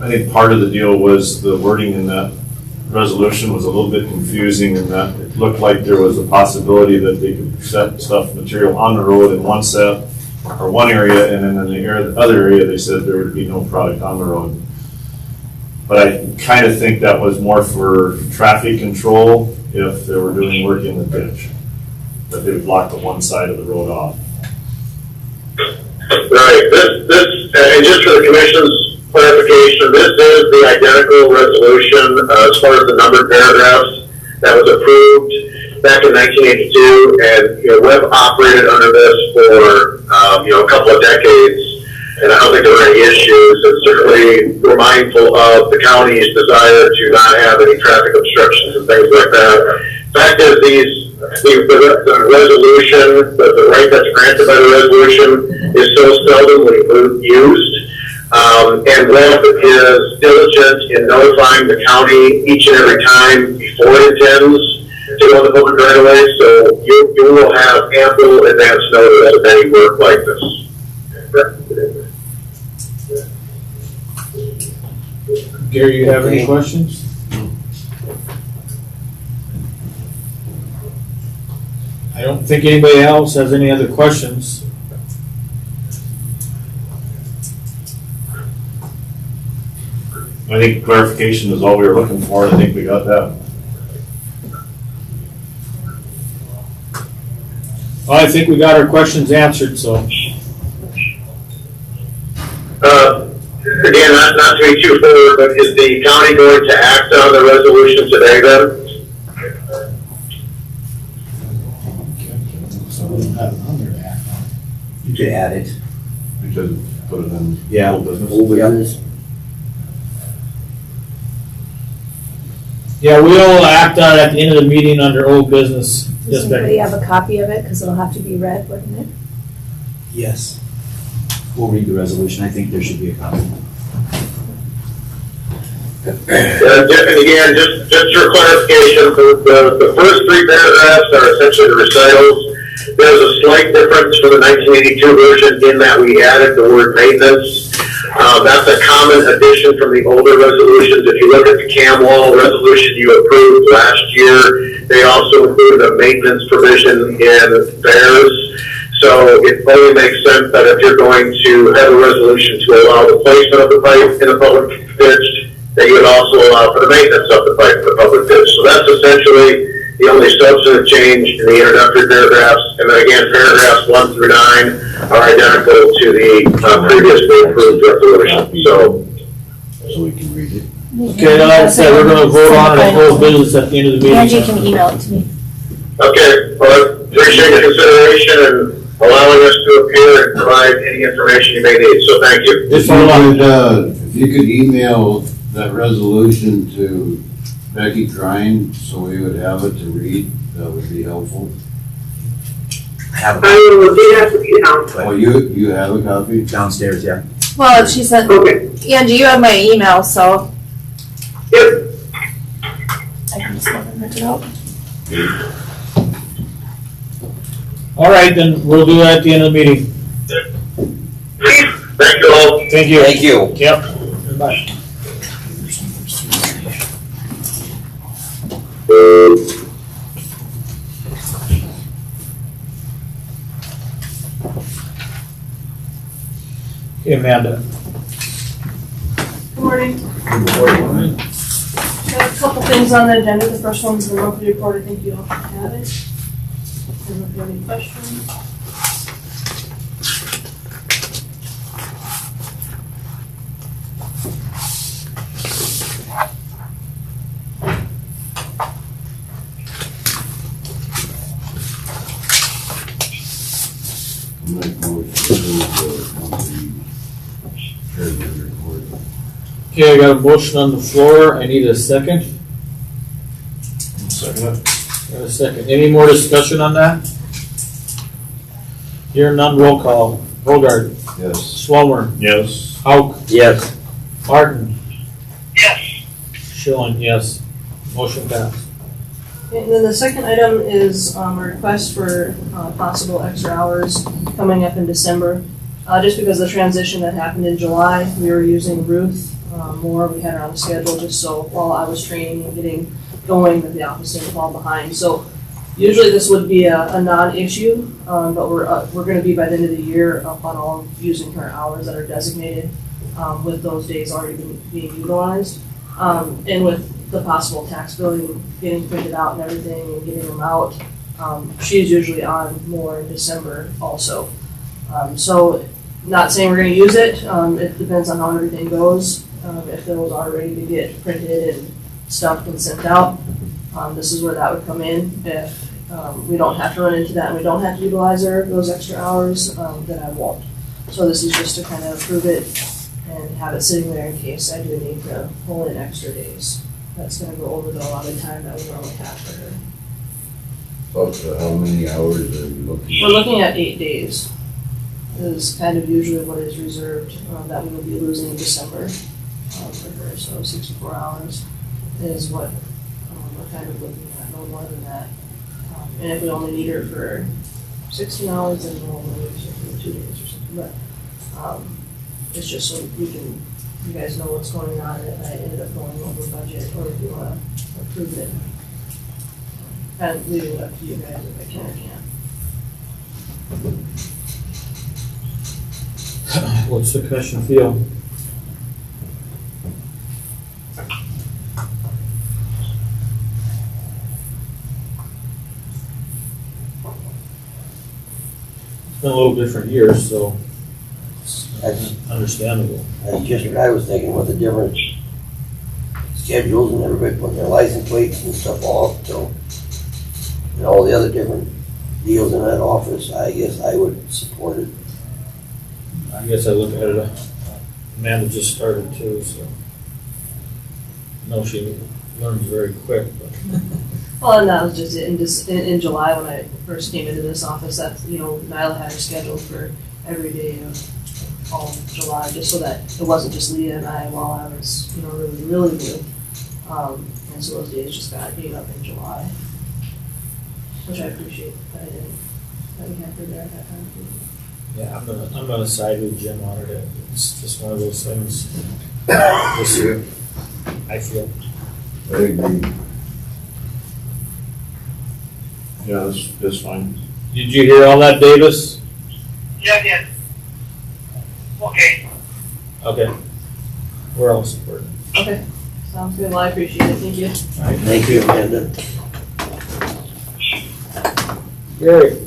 I think part of the deal was the wording in that resolution was a little bit confusing in that it looked like there was a possibility that they could set stuff, material on the road in one set or one area, and then in the other area, they said there would be no product on the road. But I kind of think that was more for traffic control if they were doing work in the ditch, that they would block the one side of the road off. Right, and just for the commission's clarification, this is the identical resolution as far as the numbered paragraphs that was approved back in 1982, and we've operated under this for a couple of decades, and I don't think there were any issues. And certainly, we're mindful of the county's desire to not have any traffic obstructions and things like that. Fact is, the resolution, the right that's granted by the resolution, is so seldomly used. And Webb is diligent in notifying the county each and every time before it intends to go to the public right away, so you will have ample advance notice of any work like this. Gary, you have any questions? I don't think anybody else has any other questions. I think clarification is all we were looking for. I think we got that. Well, I think we got our questions answered, so. Again, not to be too forward, but is the county going to act on the resolution today then? You could add it. Because put it in Yeah. old business. Old business. Yeah, we'll act on it at the end of the meeting under old business. Does anybody have a copy of it? Because it'll have to be read, wouldn't it? Yes. We'll read the resolution. I think there should be a copy. And again, just for clarification, the first three paragraphs are essentially the recitals. There's a slight difference from the 1982 version in that we added the word maintenance. That's a common addition from the older resolutions. If you look at the CAMWall resolution you approved last year, They also include a maintenance provision in theirs. So it only makes sense that if you're going to have a resolution to allow the placement of the pipe in a public ditch, that you would also allow for the maintenance of the pipe in the public ditch. So that's essentially the only substantive change in the introductory paragraphs. And then again, paragraphs 1 through 9 are identical to the previously approved resolution. So we can read it. Okay, like I said, we're gonna vote on it at closed business at the end of the meeting. Angie can email it to me. Okay, well, I appreciate your consideration and allowing us to appear and provide any information you may need. So thank you. Just hold on. If you could email that resolution to Becky Crine, so we would have it to read, that would be helpful. I will get that for you now. Oh, you have a copy? Downstairs, yeah. Well, if she said, Okay. Angie, you have my email, so Yep. I can just let her print it out. All right, then we'll do that at the end of the meeting. Thank you all. Thank you. Thank you. Yep. Bye. Okay, Amanda. Good morning. Got a couple things on the agenda. The first one's the monthly report. I think you all have it. Don't know if you have any questions. Make motion to the monthly treasury report. Okay, I got a motion on the floor. I need a second. Second. Got a second. Any more discussion on that? Hearing none, roll call. Bogart. Yes. Swalmer. Yes. Hauk. Yes. Martin. Yes. Schilling, yes. Motion passed. And then the second item is a request for possible extra hours coming up in December. Just because of the transition that happened in July, we were using Ruth more. We had her on the schedule just so while I was training and getting going that the office didn't fall behind. So usually this would be a non-issue, but we're going to be by the end of the year up on all using her hours that are designated with those days already being utilized. And with the possible tax billing getting printed out and everything and getting them out, she's usually on more in December also. So not saying we're gonna use it, it depends on how everything goes. If those are ready to get printed and stuffed and sent out, this is where that would come in. If we don't have to run into that and we don't have to utilize those extra hours, then I won't. So this is just to kind of approve it and have it sitting there in case I do need to pull in extra days. That's gonna go over the allotted time that we normally have for her. Up to how many hours are you looking? We're looking at 8 days is kind of usually what is reserved, that we will be losing in December for her. So 64 hours is what we're kind of looking at, no more than that. And if we only need her for 16 hours, then we'll only use her for 2 days or something. But it's just so you guys know what's going on and if I ended up going over budget or if you want to approve it. Kind of leaving it up to you guys if I can or can't. What's the commission feel? It's been a little different years, so That's, understandable. that's just what I was thinking, with the different schedules and everybody putting their license plates and stuff off, so. And all the other different deals in that office, I guess I would support it. I guess I look at it, Amanda just started too, so. No, she learns very quick, but. Well, and that was just in July when I first came into this office, that, Nyla had her scheduled for every day of all of July, just so that it wasn't just Leah and I while I was, really new. And so those days just got ate up in July, which I appreciate that we had her there at that time too. Yeah, I'm gonna side with Jim on it. It's just one of those things this year, I feel. I agree. Yeah, that's fine. Did you hear all that, Davis? Yeah, yeah. Okay. Okay. We're all supporting. Okay, sounds good. Well, I appreciate it. Thank you. Thank you, Amanda. Gary?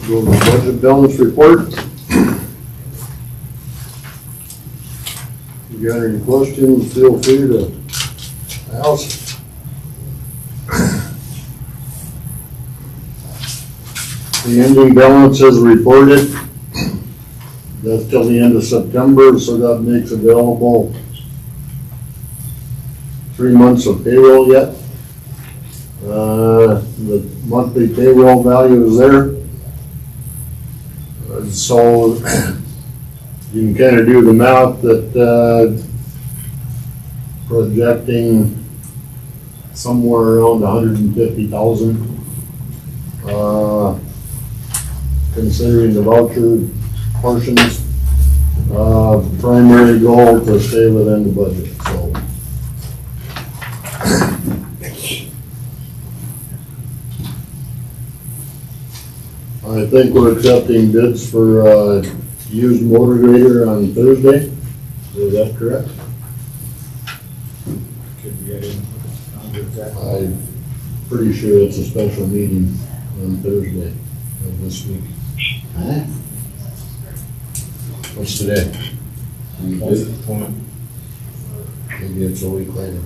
Go to the budget balance report. If you got any questions, feel free to ask. The ending balance is reported. That's till the end of September, so that makes available 3 months of payroll yet. The monthly payroll value is there. So you can kind of do the math that projecting somewhere around 150,000. Considering the voucher portions, primary goal to stay within the budget, so. I think we're accepting bids for used motor grader on Thursday. Is that correct? Could be, I don't know exactly. I'm pretty sure it's a special meeting on Thursday of this week. What's today? Maybe it's a week later.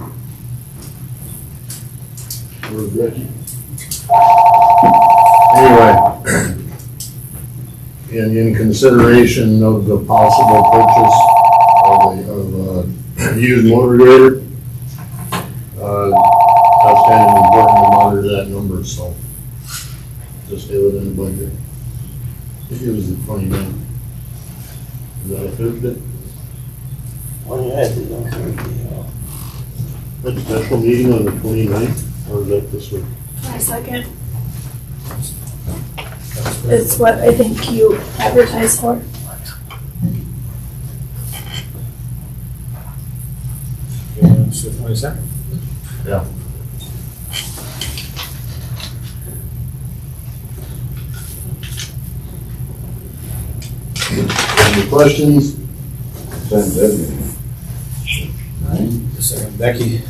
Where's Becky? Anyway, in consideration of the possible purchase of a used motor grader, that's kind of important to monitor that number, so just stay within the budget. I think it was the 29th. Is that a Thursday? When you had it on Thursday, That special meeting on the 29th, or is that this week? My second. It's what I think you advertised for. Okay, so 22nd. Yeah. Any questions? Send Debbie. Second, Becky.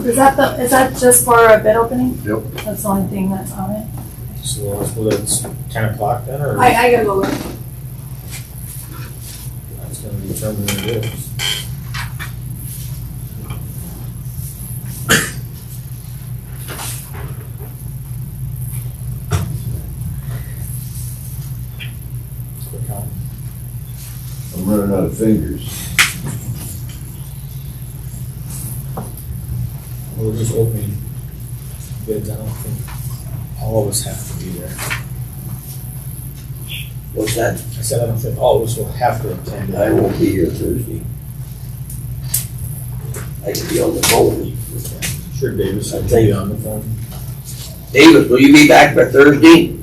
Is that just for a bid opening? Yep. That's the only thing that's on it? So it's 10 o'clock then, or? I gotta go look. That's gonna determine what it is. Quick count. I'm running out of fingers. We're just opening bids, I don't think all of us have to be there. What's that? I said I don't think all of us will have to attend it. I won't be here Thursday. I can be on the phone. Sure, Davis, I I can think- be on the phone. David, will you be back by Thursday?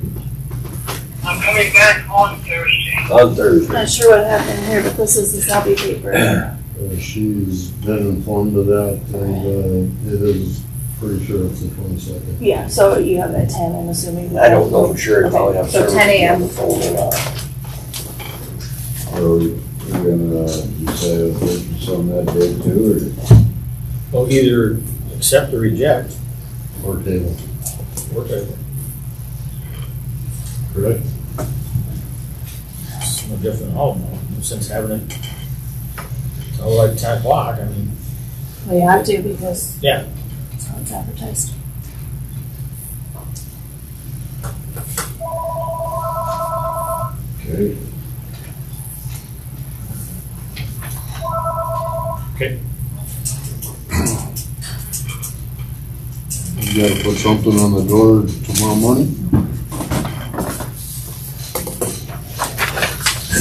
I'm coming back on Thursday. On Thursday. Not sure what happened here, but this is the Selby paper. She's been informed of that, and it is pretty sure it's the 22nd. Yeah, so you have at 10, I'm assuming. I don't know for sure if I'll have Okay, so service 10 a.m. on the phone or not. Are we gonna decide if it's on that day too, Well, either accept or reject, Or table, or whatever. correct? It's no different at all, no sense having it till like 10 o'clock, I mean, Well, you have to because. Yeah. That's how it's advertised. or? Okay. You gotta put something on the door tomorrow morning.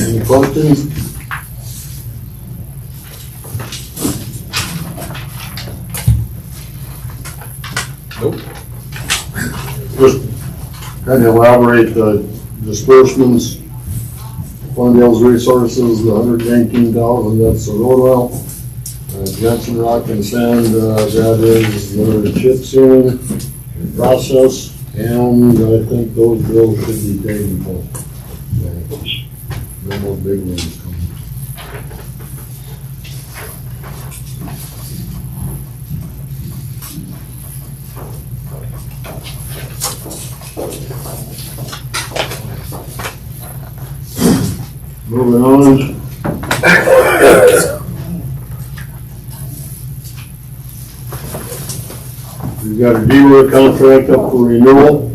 Any questions? Nope. Just kind of elaborate the disbursements, Glendale's resources, the 119,000, that's the road oil. Jensen Rock and Sand, that is the chip sealing process, and I think those bills should be paid in full. No more big ones coming. Moving on. We've got a dealer contract up for renewal.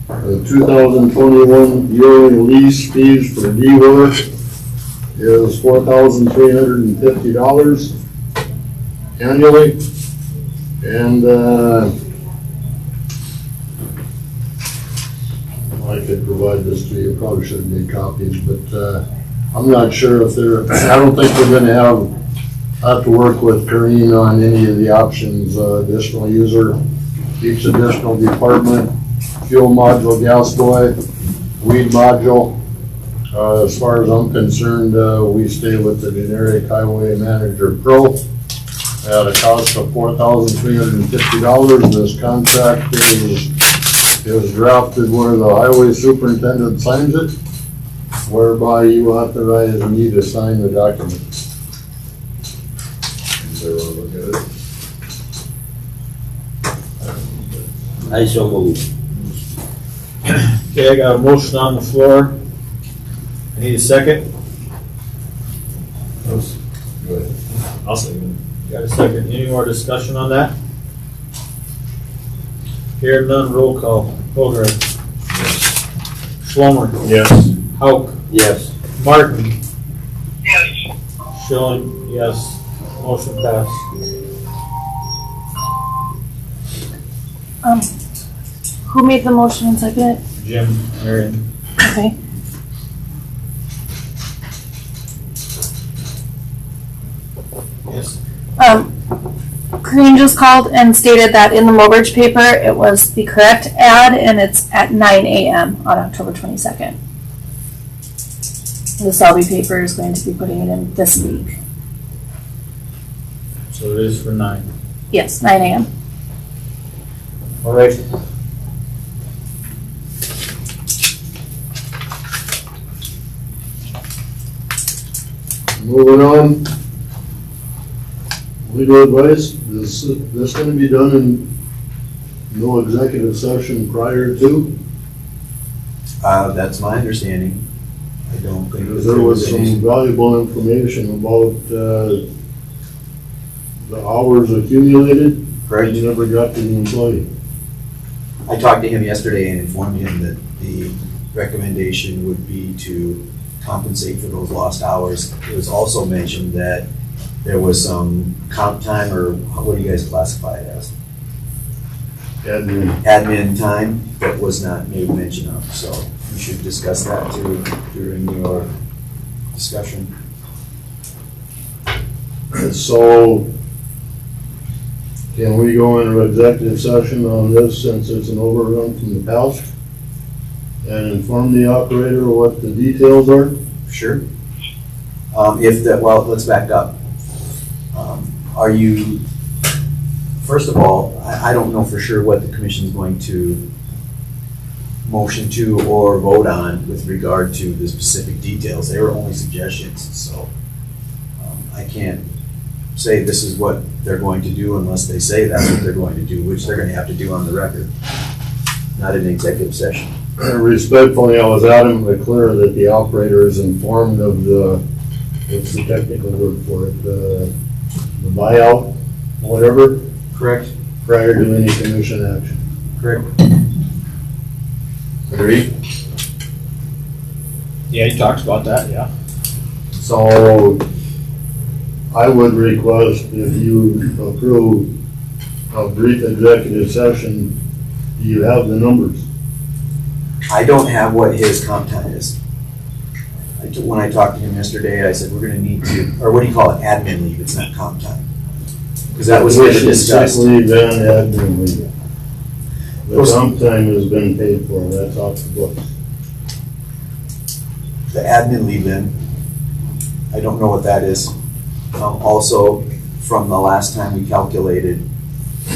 The 2021 yearly lease fees for dealer is $4,350 annually. And I could provide this to you, probably should have made copies, but I'm not sure if I don't think we're gonna have to work with Karine on any of the options, additional user, each additional department, fuel module, gas boy, weed module. As far as I'm concerned, we stay with the generic highway manager pro at a cost of $4,350. This contract is drafted where the highway superintendent signs it, whereby you authorize me to sign the document. Everyone look at it. I so move. Okay, I got a motion on the floor. I need a second. Go ahead. I'll say, Got a second. Any more discussion on that? Here none, roll call. Bogart. Schlomer. yes. Hauk. Yes. Martin. Yes. Schilling, yes. Motion passed. Who made the motion and seconded it? Jim, Marion. Okay. Yes. Green just called and stated that in the Mobridge paper, it was the correct ad and it's at 9 a.m. on October 22nd. The Selby paper is going to be putting it in this week. So it is for 9. Yes, 9 a.m. All right. Moving on. Legal advice, is this gonna be done in no executive session prior to? That's my understanding. I don't think. Because there was some valuable information about, the hours accumulated, Correct. and you never got to the employee. I talked to him yesterday and informed him that the recommendation would be to compensate for those lost hours. It was also mentioned that there was some comp time, or what do you guys classify it as? Admin. Admin time that was not made mention of, so you should discuss that too during your discussion. So, can we go into executive session on this since it's an overrun from the past? And inform the operator what the details are? Sure. Let's back up. Are you, first of all, I don't know for sure what the commission's going to motion to or vote on with regard to the specific details. They were only suggestions, so I can't say this is what they're going to do unless they say that's what they're going to do, which they're going to have to do on the record, not in executive session. Respectfully, I was adamantly clear that the operator is informed of what's the technical word for it, the buyout, whatever, Correct. prior to any commission action. Correct. Agreed? Yeah, you talked about that, yeah. So I would request if you approve a brief executive session, do you have the numbers? I don't have what his comp time is. When I talked to him yesterday, I said, we're gonna need to, or what do you call it, admin leave, it's not comp time. Because that was never discussed. Sick leave and admin leave. The comp time has been paid for, that's off the books. The admin leave then, I don't know what that is. Also, from the last time we calculated,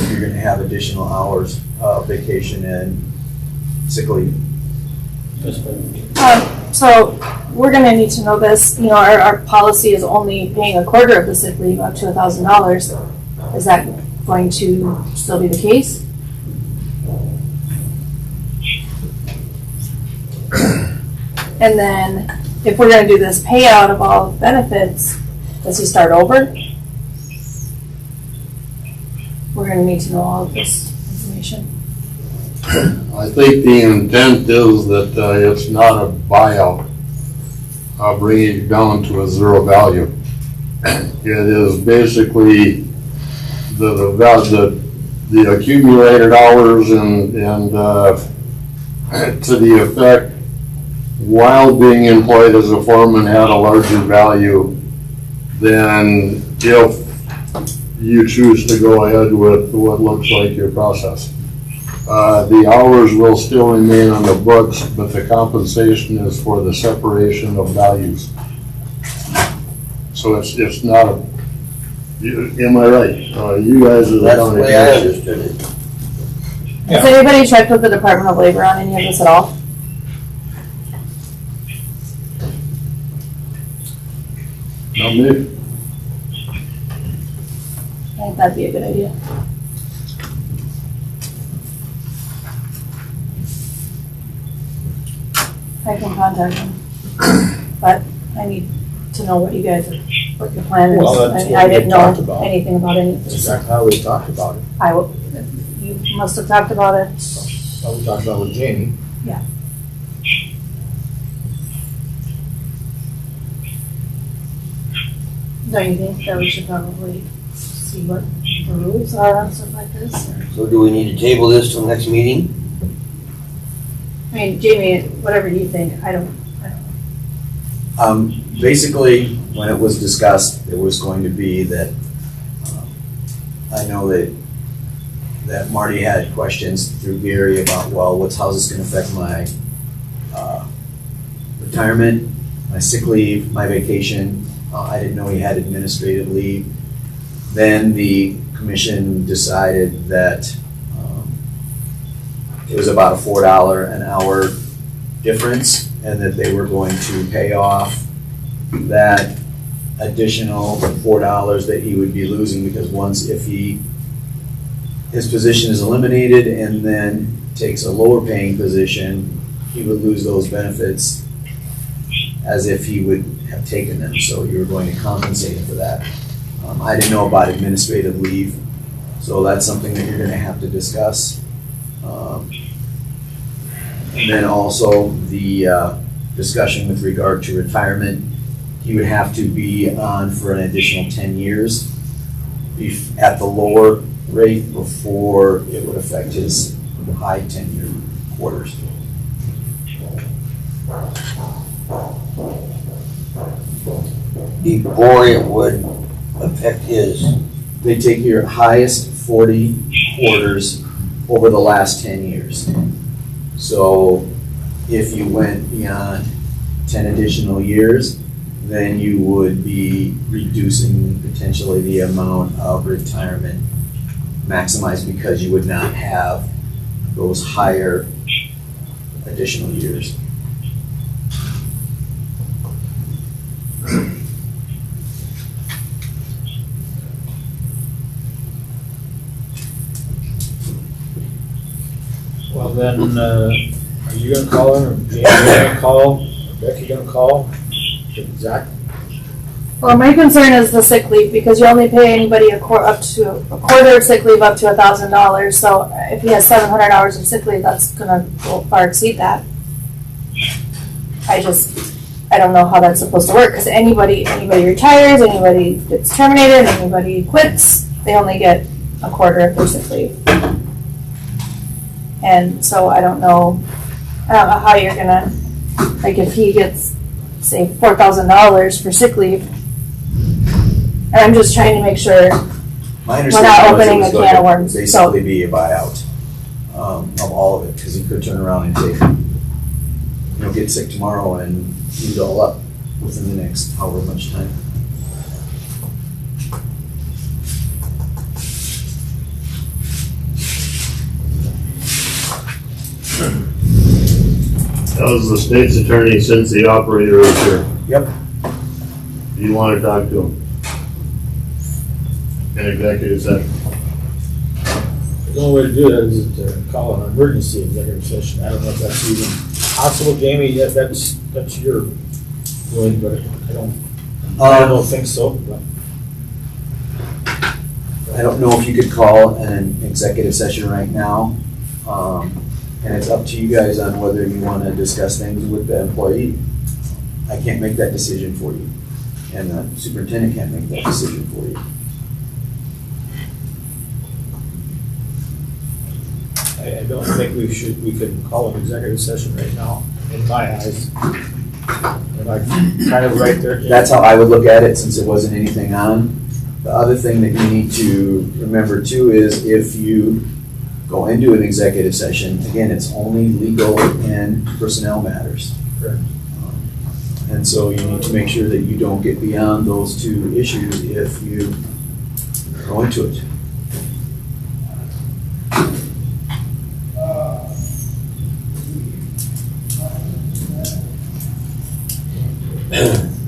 you're gonna have additional hours, vacation and sick leave. So we're gonna need to know this, our policy is only paying a quarter of the sick leave up to $1,000. Is that going to still be the case? And then if we're gonna do this payout of all benefits, does he start over? We're gonna need to know all of this information. I think the intent is that it's not a buyout, bringing it down to a zero value. It is basically the accumulated hours and to the effect, while being employed as a foreman had a larger value than if you choose to go ahead with what looks like your process. The hours will still remain on the books, but the compensation is for the separation of values. So it's not am I right? You guys are the That's the county way I commission. understood it. Has anybody checked with the Department of Labor on any of this at all? Not me. I think that'd be a good idea. I can contact them, but I need to know what what your plan is. Well, that's I what we didn't talked know about. anything about any of That's this. exactly how we talked about it. You must have talked about it. How we talked about it with Jamie. Don't you think that we should probably see what the rules are on stuff like this? Or- So do we need to table this till next meeting? I mean, Jamie, whatever you think, I don't know. Basically, when it was discussed, it was going to be that, I know that Marty had questions through Gary about, well, how's this gonna affect my, retirement, my sick leave, my vacation? I didn't know he had administrative leave. Then the commission decided that, it was about a $4 an hour difference, and that they were going to pay off that additional $4 that he would be losing, because his position is eliminated and then takes a lower paying position, he would lose those benefits as if he would have taken them, so you were going to compensate him for that. I didn't know about administrative leave, so that's something that you're gonna have to discuss. And then also the discussion with regard to retirement, he would have to be on for an additional 10 years at the lower rate before it would affect his high tenure quarters. before it would affect his. They take your highest 40 quarters over the last 10 years. So if you went beyond 10 additional years, then you would be reducing potentially the amount of retirement maximized because you would not have those higher additional years. Well, then, are you gonna call him, or Jamie gonna call, or Becky gonna call? Zach? Well, my concern is the sick leave, because you only pay anybody up to a quarter of sick leave up to $1,000. So if he has 700 hours of sick leave, that's gonna go far exceed that. I don't know how that's supposed to work, because anybody retires, anybody gets terminated, anybody quits, they only get a quarter of their sick leave. And so I don't know how you're gonna, like, if he gets, say, $4,000 for sick leave, and I'm just trying to make sure My we're not understanding opening was a it was can of going to worms. So basically be a buyout of all of it, because he could turn around and say, get sick tomorrow and use it all up within the next however much time. That was the state's attorney since the operator is here. Yep. Do you want to talk to him? In executive session. The only way to do that is to call an emergency executive session. I don't know if that's even possible, Jamie. Yeah, that's your willing, but I don't think so. But I don't know if you could call an executive session right now. And it's up to you guys on whether you want to discuss things with the employee. I can't make that decision for you. And the superintendent can't make that decision for you. I don't think we could call an executive session right now, in my eyes. Am I kind of right there, Jamie? That's how I would look at it, since it wasn't anything on. The other thing that you need to remember too is if you go into an executive session, again, it's only legal and personnel matters. Correct. And so you need to make sure that you don't get beyond those two issues if you go into it.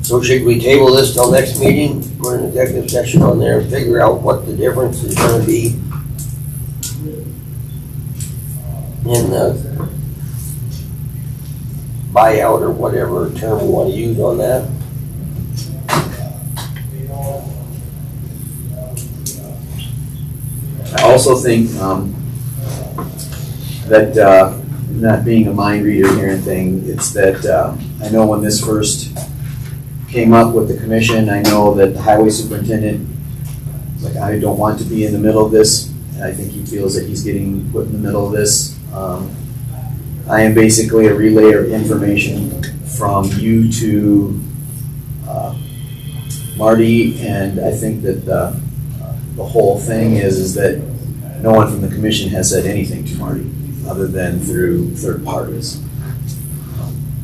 So should we table this till next meeting, for an executive session on there, figure out what the difference is gonna be in the buyout or whatever term we wanna use on that? I also think that, not being a mind reader here and thing, it's that I know when this first came up with the commission, I know that the highway superintendent was like, I don't want to be in the middle of this. And I think he feels that he's getting put in the middle of this. I am basically a relay of information from you to Marty, and I think that the whole thing is that no one from the commission has said anything to Marty other than through third parties,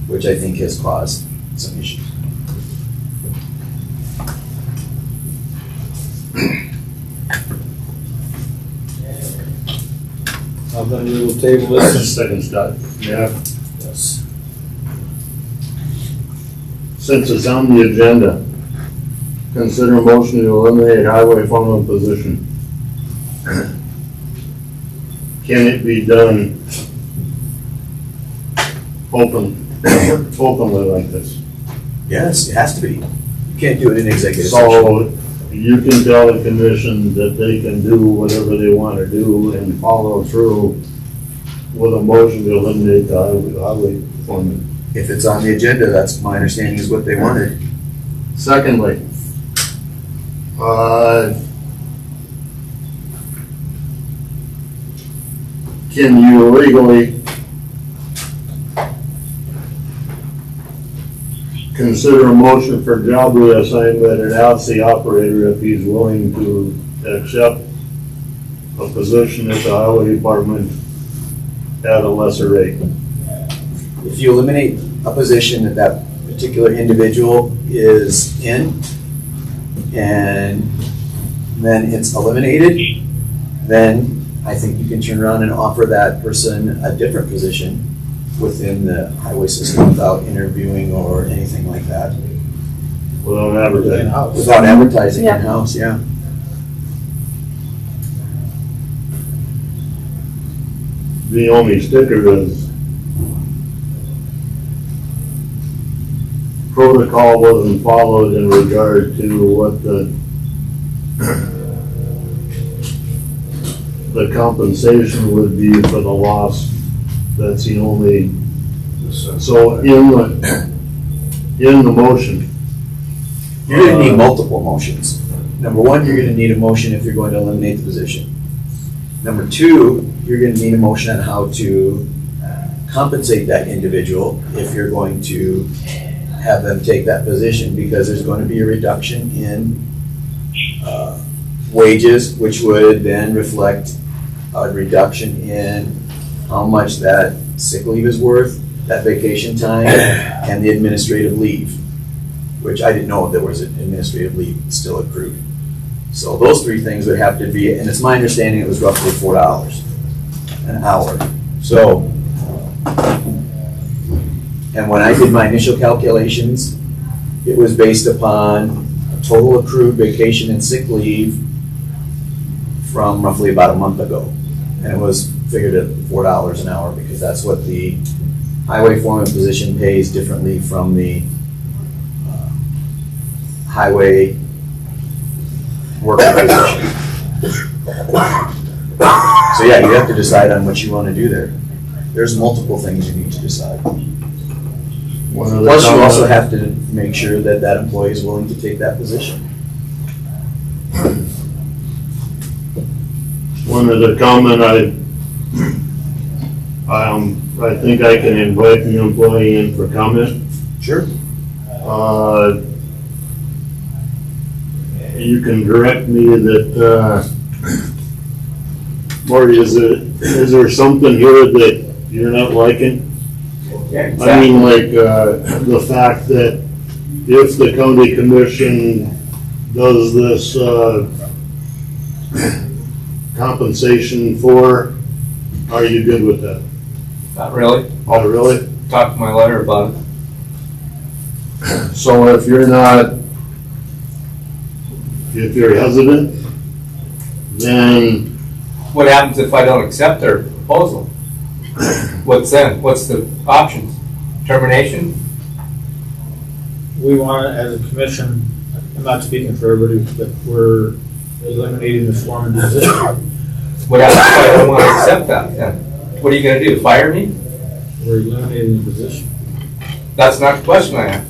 which I think has caused some issues. Then we will table this. Second, Scott. Yeah. Yes. Since it's on the agenda, consider a motion to eliminate highway foreman position. Can it be done openly like this? Yes, it has to be. You can't do it in executive session. So you can tell the commission that they can do whatever they want to do and follow through with a motion to eliminate the highway foreman. If it's on the agenda, that's my understanding is what they wanted. Secondly, can you legally consider a motion for job reassignment and ask the operator if he's willing to accept a position at the highway department at a lesser rate. If you eliminate a position that that particular individual is in, and then it's eliminated, then I think you can turn around and offer that person a different position within the highway system without interviewing or anything like that. Without advertising. In-house. Without advertising Yeah. in-house, yeah. The only sticker is protocol wasn't followed in regard to what the compensation would be for the loss. That's the only, so in the motion. You're gonna need multiple motions. Number one, you're gonna need a motion if you're going to eliminate the position. Number two, you're gonna need a motion on how to compensate that individual if you're going to have them take that position, because there's going to be a reduction in wages, which would then reflect a reduction in how much that sick leave is worth, that vacation time, and the administrative leave, which I didn't know if there was an administrative leave still accrued. So those three things would have to be, and it's my understanding it was roughly $4 an hour. So, and when I did my initial calculations, it was based upon a total accrued vacation and sick leave from roughly about a month ago. And it was figured at $4 an hour, because that's what the highway foreman position pays differently from the highway worker position. So yeah, you have to decide on what you want to do there. There's multiple things you need to decide. Plus, you also have to make sure that that employee is willing to take that position. One of the comment I think I can invite the employee in for comment. Sure. You can direct me that, Marty, is there something here that you're not liking? Yeah, I mean, like, the fact that if the county commission does this, compensation for, are you good with that? Not really. Oh, really? Talked to my lawyer about it. So if you're hesitant, then What happens if I don't accept their proposal? What's then? What's the options? Termination? We want, as a commission, I'm not speaking for everybody, but we're eliminating the foreman position. What happens if I don't want to accept that then? What are you gonna do, fire me? We're eliminating the position. That's not the question I have.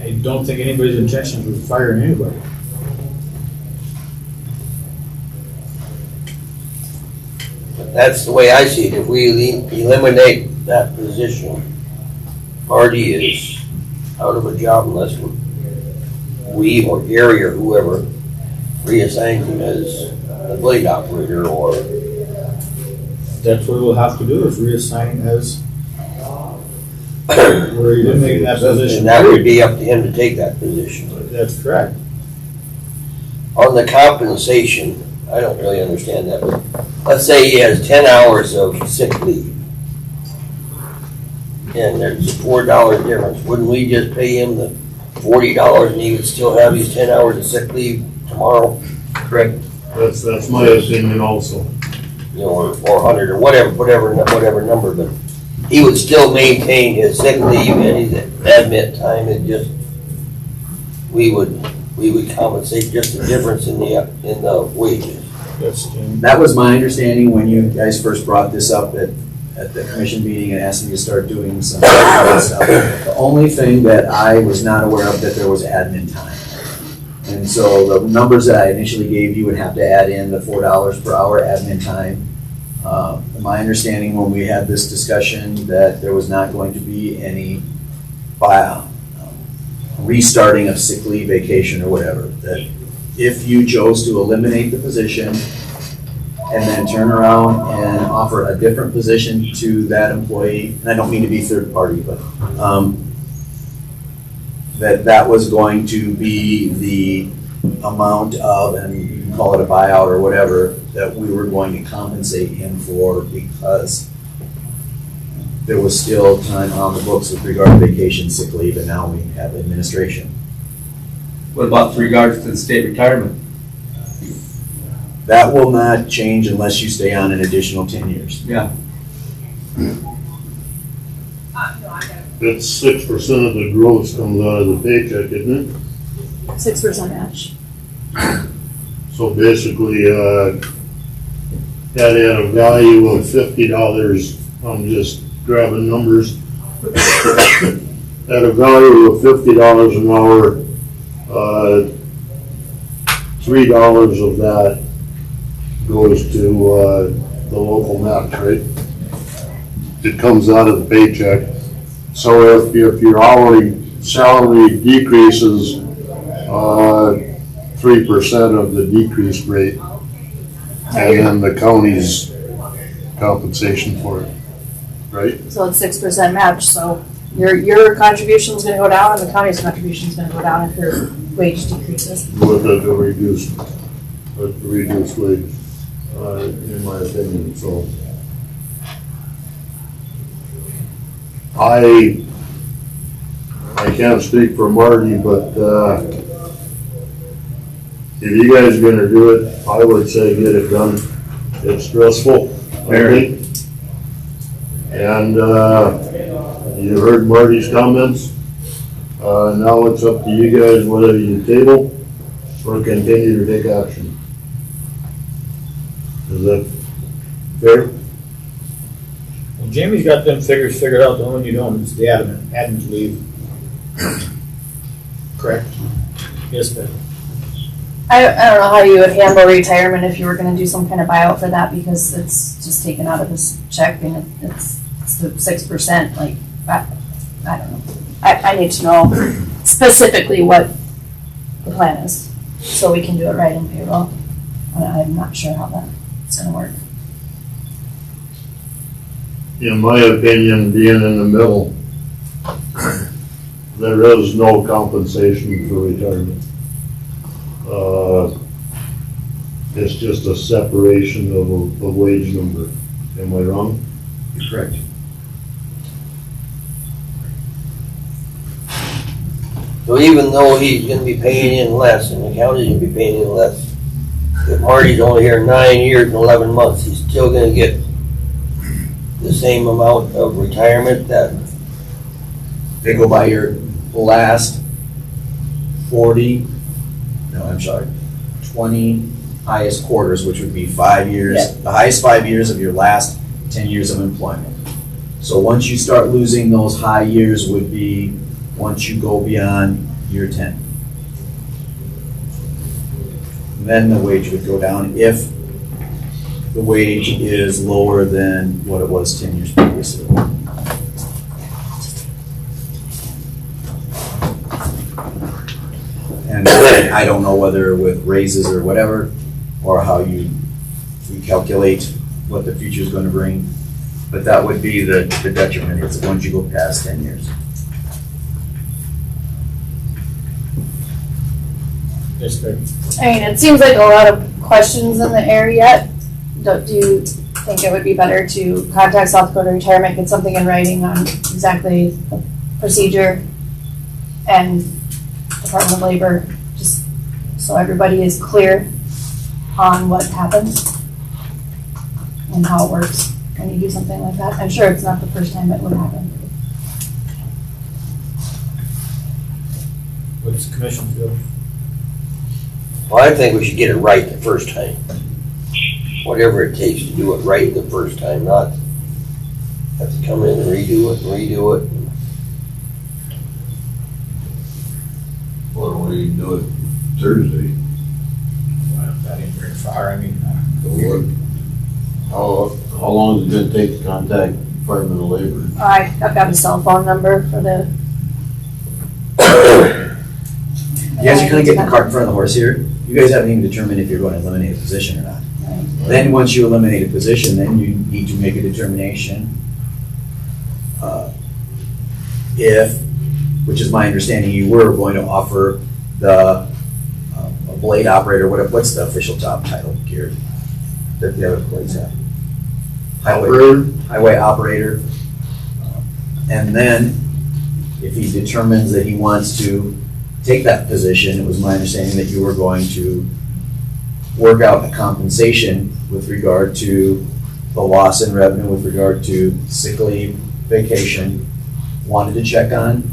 I don't think anybody's intentions was firing anybody. That's the way I see it. If we eliminate that position, Marty is out of a job unless we or Gary or whoever reassigns him as a blade operator, or That's what we'll have to do, is reassign as, we're eliminating that position. and that would be up to him to take that position. That's correct. On the compensation, I don't really understand that, but let's say he has 10 hours of sick leave. And there's a $4 difference. Wouldn't we just pay him the $40 and he would still have his 10 hours of sick leave tomorrow? Correct. that's my opinion also. You know, or 400 or whatever number, but he would still maintain his sick leave and his admit time. It just, we would compensate just the difference in the wages. That was my understanding when you guys first brought this up at the commission meeting and asked me to start doing some stuff. The only thing that I was not aware of, that there was admin time. And so the numbers that I initially gave you would have to add in the $4 per hour admin time My understanding when we had this discussion that there was not going to be any restarting of sick leave, vacation, or whatever. That if you chose to eliminate the position and then turn around and offer a different position to that employee, and I don't mean to be third party, but that was going to be the amount of, and you can call it a buyout or whatever, that we were going to compensate him for because there was still time on the books with regard to vacation, sick leave, and now we have administration. What about with regards to the state retirement? That will not change unless you stay on an additional 10 years. Yeah. It's 6% of the gross comes out of the paycheck, isn't it? 6% match. So basically, at a value of $50, I'm just grabbing numbers. At a value of $50 an hour, $3 of that goes to the local match, right? It comes out of the paycheck. So if your hourly salary decreases 3% of the decreased rate, and then the county's compensation for it, right? So it's 6% match, so your contribution's gonna go down and the county's contribution's gonna go down if your wage decreases. With a reduced wage, in my opinion, so. I can't speak for Marty, but, if you guys are gonna do it, I would say get it done. It's stressful, I think. And, you heard Marty's comments. Now it's up to you guys whether you table or continue to take action. Is that fair? Well, Jamie's got them figures figured out. The only one you don't is the admin's leave. Correct? Yes, Ben. I don't know how you would handle retirement if you were gonna do some kind of buyout for that, because it's just taken out of his check and it's the 6%, like, I don't know. I need to know specifically what the plan is, so we can do it right in payroll. I'm not sure how that's gonna work. In my opinion, being in the middle, there is no compensation for retirement. It's just a separation of a wage number. Am I wrong? You're correct. So even though he's gonna be paying in less and the county's gonna be paying in less, if Marty's only here 9 years and 11 months, he's still gonna get the same amount of retirement that, They go by your last 20 highest quarters, which would be 5 years, Yeah. the highest 5 years of your last 10 years of employment. So once you start losing those high years would be once you go beyond year 10. Then the wage would go down if the wage is lower than what it was 10 years previously. And I don't know whether with raises or whatever, or how you calculate what the future is going to bring, but that would be the detriment, is once you go past 10 years. Yes, Ben. I mean, it seems like a lot of questions in the air yet. Do you think it would be better to contact South Dakota Retirement, get something in writing on exactly the procedure and Department of Labor, just so everybody is clear on what happens and how it works? Can you do something like that? I'm sure it's not the first time it would happen. What's the commission feel? well, I think we should get it right the first time. Whatever it takes to do it right the first time, not have to come in and redo it. What do we do it Thursday? Well, that ain't very far. I mean, How How long is it gonna take to contact Department of Labor? I've got his cell phone number for the. You guys are gonna get the cart in front of the horse here. You guys haven't even determined if you're going to eliminate a position or not. Then, once you eliminate a position, then you need to make a determination if, which is my understanding, you were going to offer the a blade operator, what's the official job title, Gary, that the other employees have? Highway operator. And then, if he determines that he wants to take that position, it was my understanding that you were going to work out a compensation with regard to the loss in revenue, with regard to sick leave, vacation, wanted to check on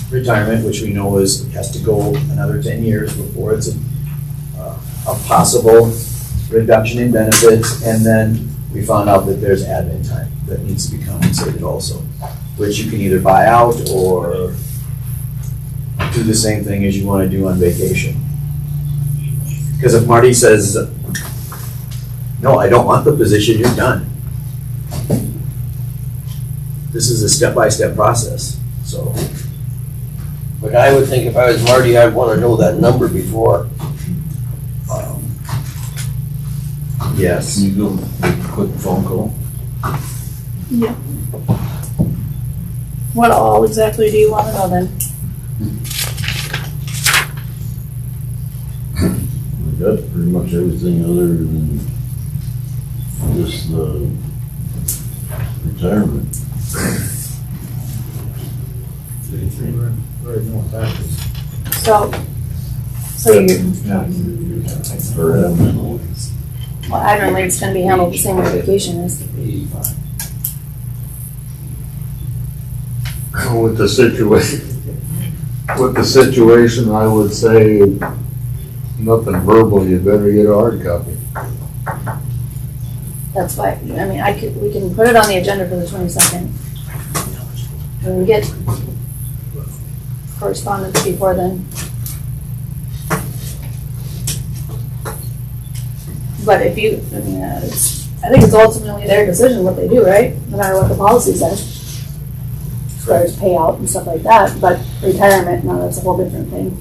retirement, which we know has to go another 10 years before it's a possible reduction in benefits, and then we found out that there's admin time that needs to be compensated also, which you can either buy out or do the same thing as you want to do on vacation. Because if Marty says, no, I don't want the position, you're done. This is a step-by-step process, so. But I would think if I was Marty, I'd want to know that number before. Yes. Can you do a quick phone call? Yeah. What all exactly do you want to know then? That's pretty much everything other than just the retirement. So you, For admin. well, admin leave's gonna be handled the same way vacation is. With the situation, I would say nothing verbal, you better get a hard copy. That's why, I mean, we can put it on the agenda for the 22nd. And we get correspondence before then. But if you, I mean, I think it's ultimately their decision what they do, right? No matter what the policy says. As far as payout and stuff like that, but retirement, no, that's a whole different thing.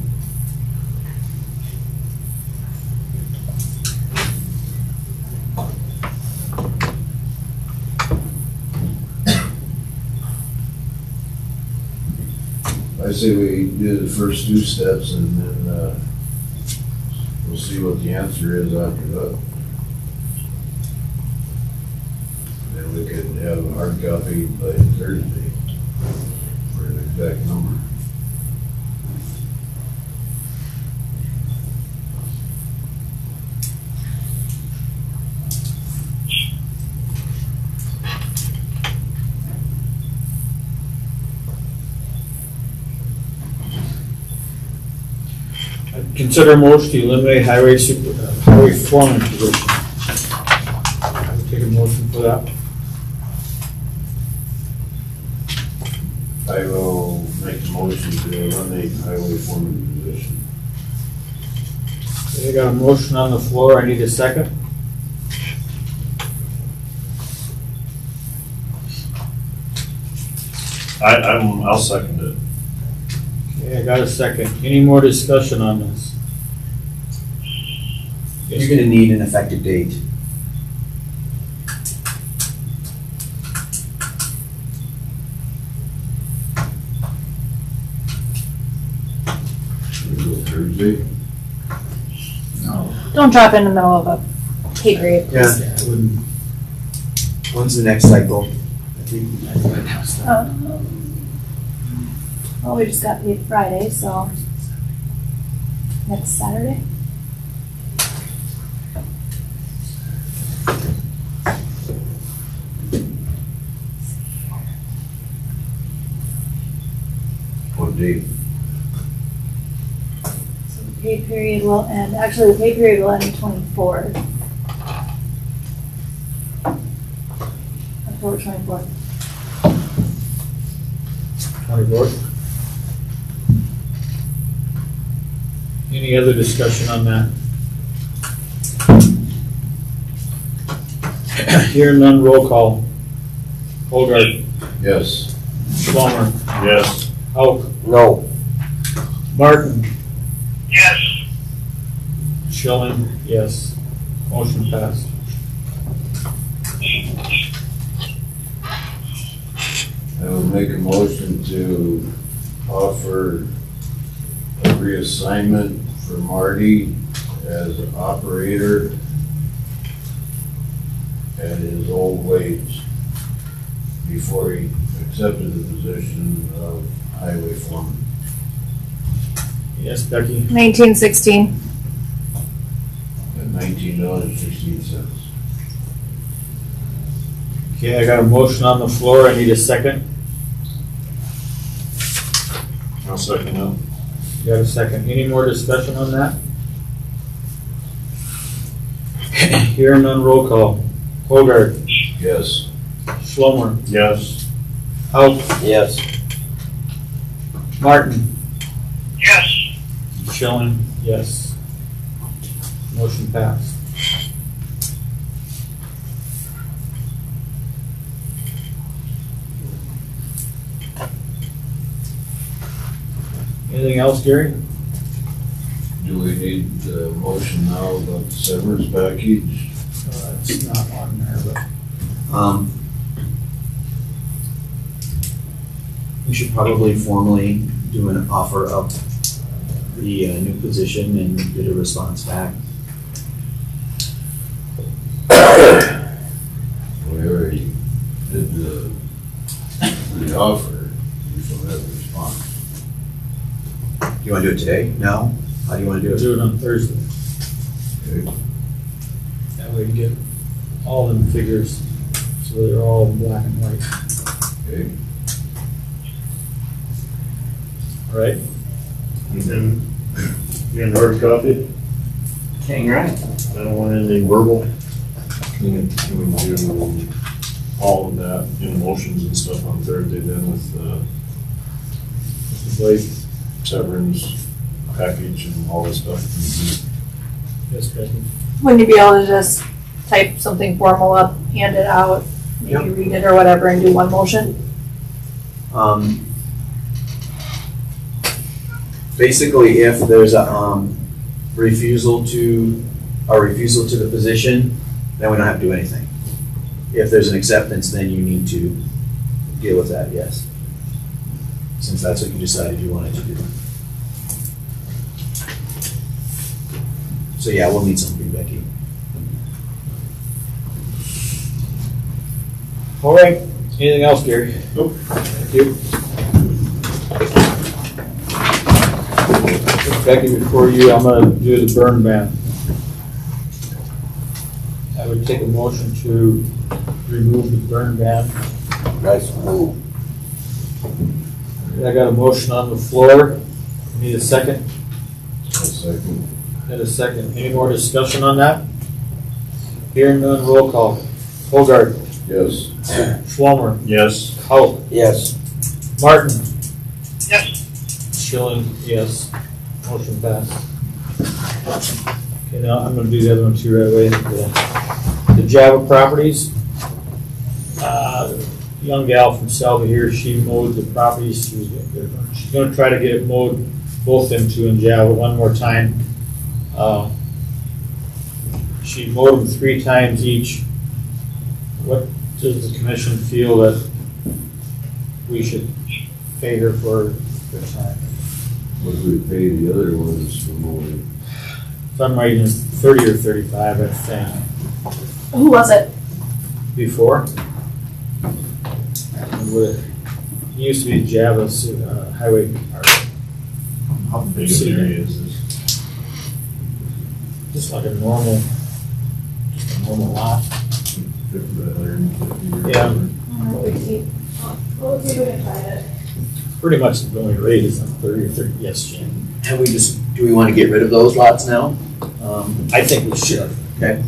I say we do the first two steps and then, we'll see what the answer is after that. Then we could have a hard copy by Thursday for the exact number. Consider a motion to eliminate highway foreman position. Take a motion for that. I will make the motion to eliminate highway foreman position. I got a motion on the floor, I need a second. I'll second it. Okay, I got a second. Any more discussion on this? You're gonna need an effective date. Should we go Thursday? Don't drop in the middle of a pay grade. Yeah. When's the next cycle? Well, we just got paid Friday, so next Saturday. What date? So the pay period will end, actually the pay period will end the 24th. October 24th. 24th. Any other discussion on that? Hearing none, roll call. Hogard, Yes. Schlummer, Yes. Hauk, No. Martin, Yes. Schilling, yes. Motion passed. I would make a motion to offer a reassignment for Marty as an operator at his old wage before he accepted the position of highway foreman Yes, Becky? 1916. at $19.16. Okay, I got a motion on the floor. I need a second. I'll second that. You got a second. Any more discussion on that? Hearing none, roll call. Hogard, Yes. Schlummer, Yes. Hauk, Yes. Martin, Yes. Schilling, yes. Motion passed. Anything else, Gary? Do we need a motion now about the severance package? It's not on there, but. We should probably formally do an offer of the new position and get a response back. We already did the offer, we still have a response. You wanna do it today? No? How do you wanna do it? Do it on Thursday. Okay. That way you get all them figures, so they're all black and white. Okay. All right? And hard copy? Dang right. I don't want anything verbal. Can we do all of that in motions and stuff on Thursday then with the Blake? severance package and all this stuff? Yes, Becky? Wouldn't you be able to just type something formal up, hand it out, maybe read it or whatever and do one motion? Basically, if there's a refusal to the position, then we don't have to do anything. If there's an acceptance, then you need to deal with that, yes. Since that's what you decided you wanted to do. So yeah, we'll need something, Becky. All right, anything else, Gary? Nope. Thank you. Becky, before you, I'm gonna do the burn ban. I would take a motion to remove the burn ban. Nice move. I got a motion on the floor. Need a second? A second. Need a second. Any more discussion on that? Hearing none, roll call. Hogard, Yes. Schwalmer, Yes. Hauk, Yes. Martin, Yes. Schilling, yes. Motion passed. Okay, now I'm gonna do the other one too right away. The Java properties. Young gal from Selby here, she mowed the properties. She's gonna try to get it mowed, both them two in Java, one more time. She mowed them 3 times each. What does the commission feel that we should pay her for the time? What do we pay the other ones for mowing? If I'm right, it's 30 or 35, I think. Who was it? Before? It used to be Java's highway. How big of an area is this? Just like a normal lot. 50 by 150 or Yeah. whatever. Pretty much the going rate is on 30 or 30. Yes, Jim. And do we want to get rid of those lots now? I think we should. Okay.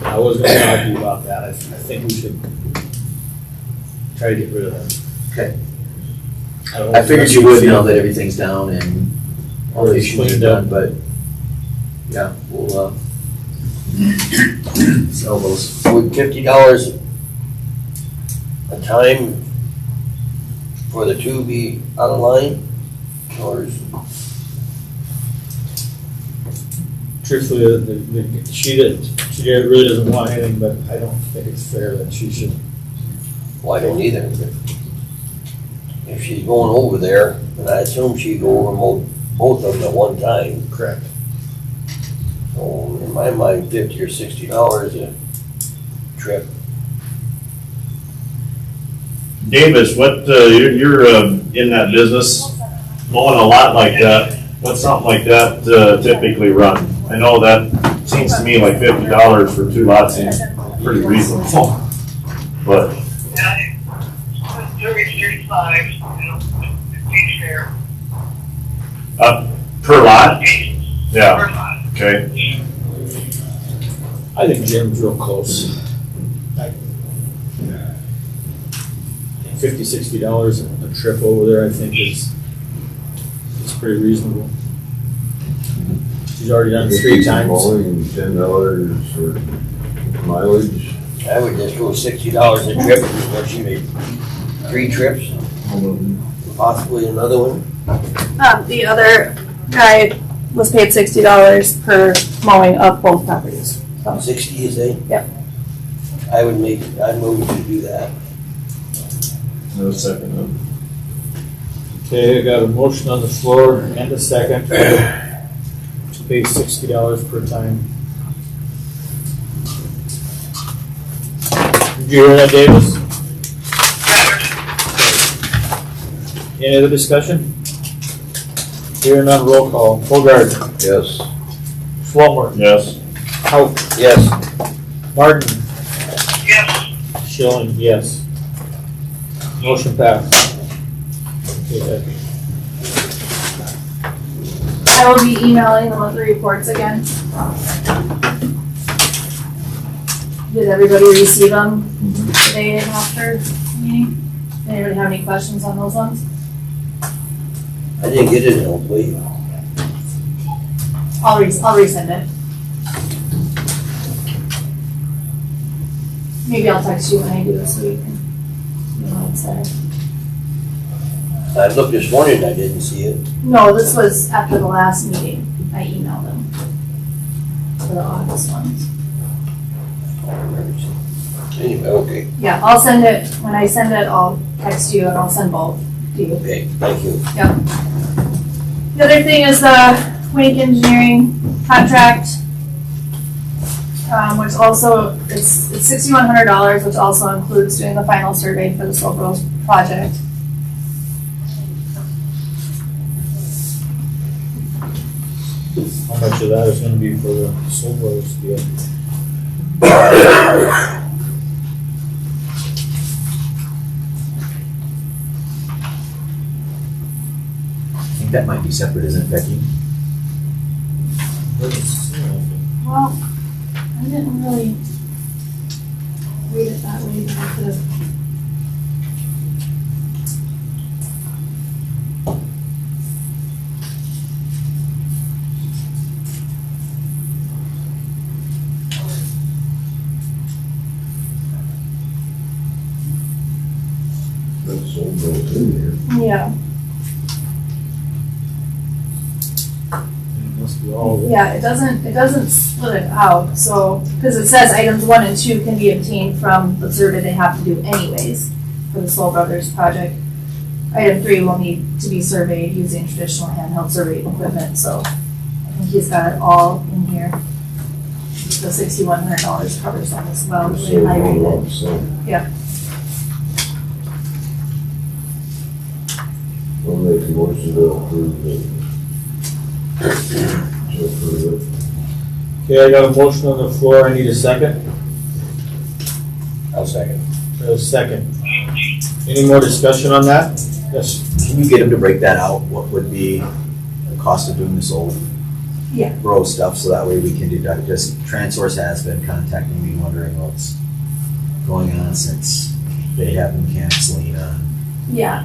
I was going to argue about that. I think we should try to get rid of them. Okay. don't know I if figured that's you would feel- now that everything's down and all the Everything's issues are cleaned up. done, but yeah, we'll Sell those. Would $50 a time for the two be out of line? Or is, Truthfully, she really doesn't want anything, but I don't think it's fair that she should. well, I don't either, but if she's going over there, then I assume she'd go over both of them at one time. Correct. So in my mind, $50 or $60 a trip. Davis, what, you're in that business, mowing a lot like that, what's something like that typically run? I know that seems to me like $50 for 2 lots seems pretty reasonable, but. 35, each fair. Per lot? Yeah, Per lot. okay. I think Jim's real close. $50, $60 a trip over there, I think is pretty reasonable. She's already done it 3 times. Mowing, $10 for mileage. I would just go $60 a trip, because she made 3 trips, possibly another one. The other guy was paid $60 per mowing of both properties. So, 60, you say? Yep. I'd move to do that. No second. Okay, I got a motion on the floor and a second to pay $60 per time. Did you hear that, Davis? Any other discussion? Hearing none, roll call. Hogard. Yes. Walworth. Yes. Hauk. Yes. Martin. Yes. Schilling, yes. Motion passed. Okay, I will be emailing the monthly reports again. Did everybody receive them the day after the meeting? Anybody have any questions on those ones? I didn't get it, hopefully. I'll resend it. Maybe I'll text you when I do this week. You know, it's there. I looked this morning, I didn't see it. No, this was after the last meeting. I emailed them for the August ones. I don't remember seeing it. Anyway, okay, Yeah, I'll send it, when I send it, I'll text you and I'll send both to you. okay, thank you. Yep. The other thing is the Wink Engineering contract, which also, it's $6,100, which also includes doing the final survey for the Slope Road project. how much of that is gonna be for the Soul Brothers deal? I think that might be separate, isn't it, Becky? Well, I didn't really read it that way, but I could have. That's all built in here. Yeah, It must be all. yeah, it doesn't split it out, so, because it says items 1 and 2 can be obtained from the survey they have to do anyways for the Slow Brothers project. Item 3 will need to be surveyed using traditional handheld surveying equipment, so I think he's got it all in here. The $6,100 covers that as well, the way I read it. So. Yeah. I'll make a motion to approve it. To approve it. Okay, I got a motion on the floor, I need a second. I'll second. A second. Any more discussion on that? Yes. Can you get them to break that out? What would be the cost of doing this old Yeah. row stuff, so that way we can deduct this? Transsource has been contacting me, wondering what's going on since they have been canceling on. Yeah,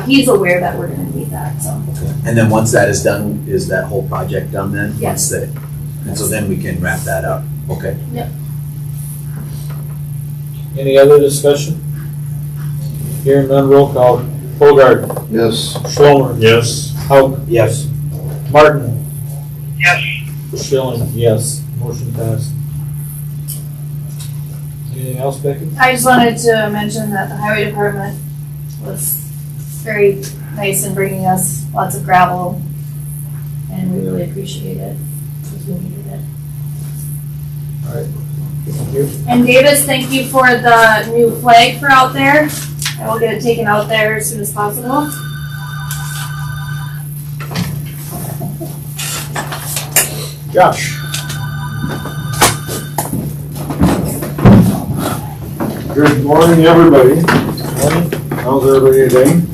he's aware that we're gonna need that, so. And then once that is done, is that whole project done then? Yes. And so then we can wrap that up. Okay. Any other discussion? Hearing none, roll call. Hogard. Yes. Schlomer. Yes. Hauk. Yes. Martin. Yes. Schilling, yes. Motion passed. Anything else, Becky? I just wanted to mention that the highway department was very nice in bringing us lots of gravel, and we really appreciate it, because we needed it. Thank you. And Davis, thank you for the new flag for out there. I will get it taken out there as soon as possible. Josh. Good morning, everybody. Morning. How's everybody today?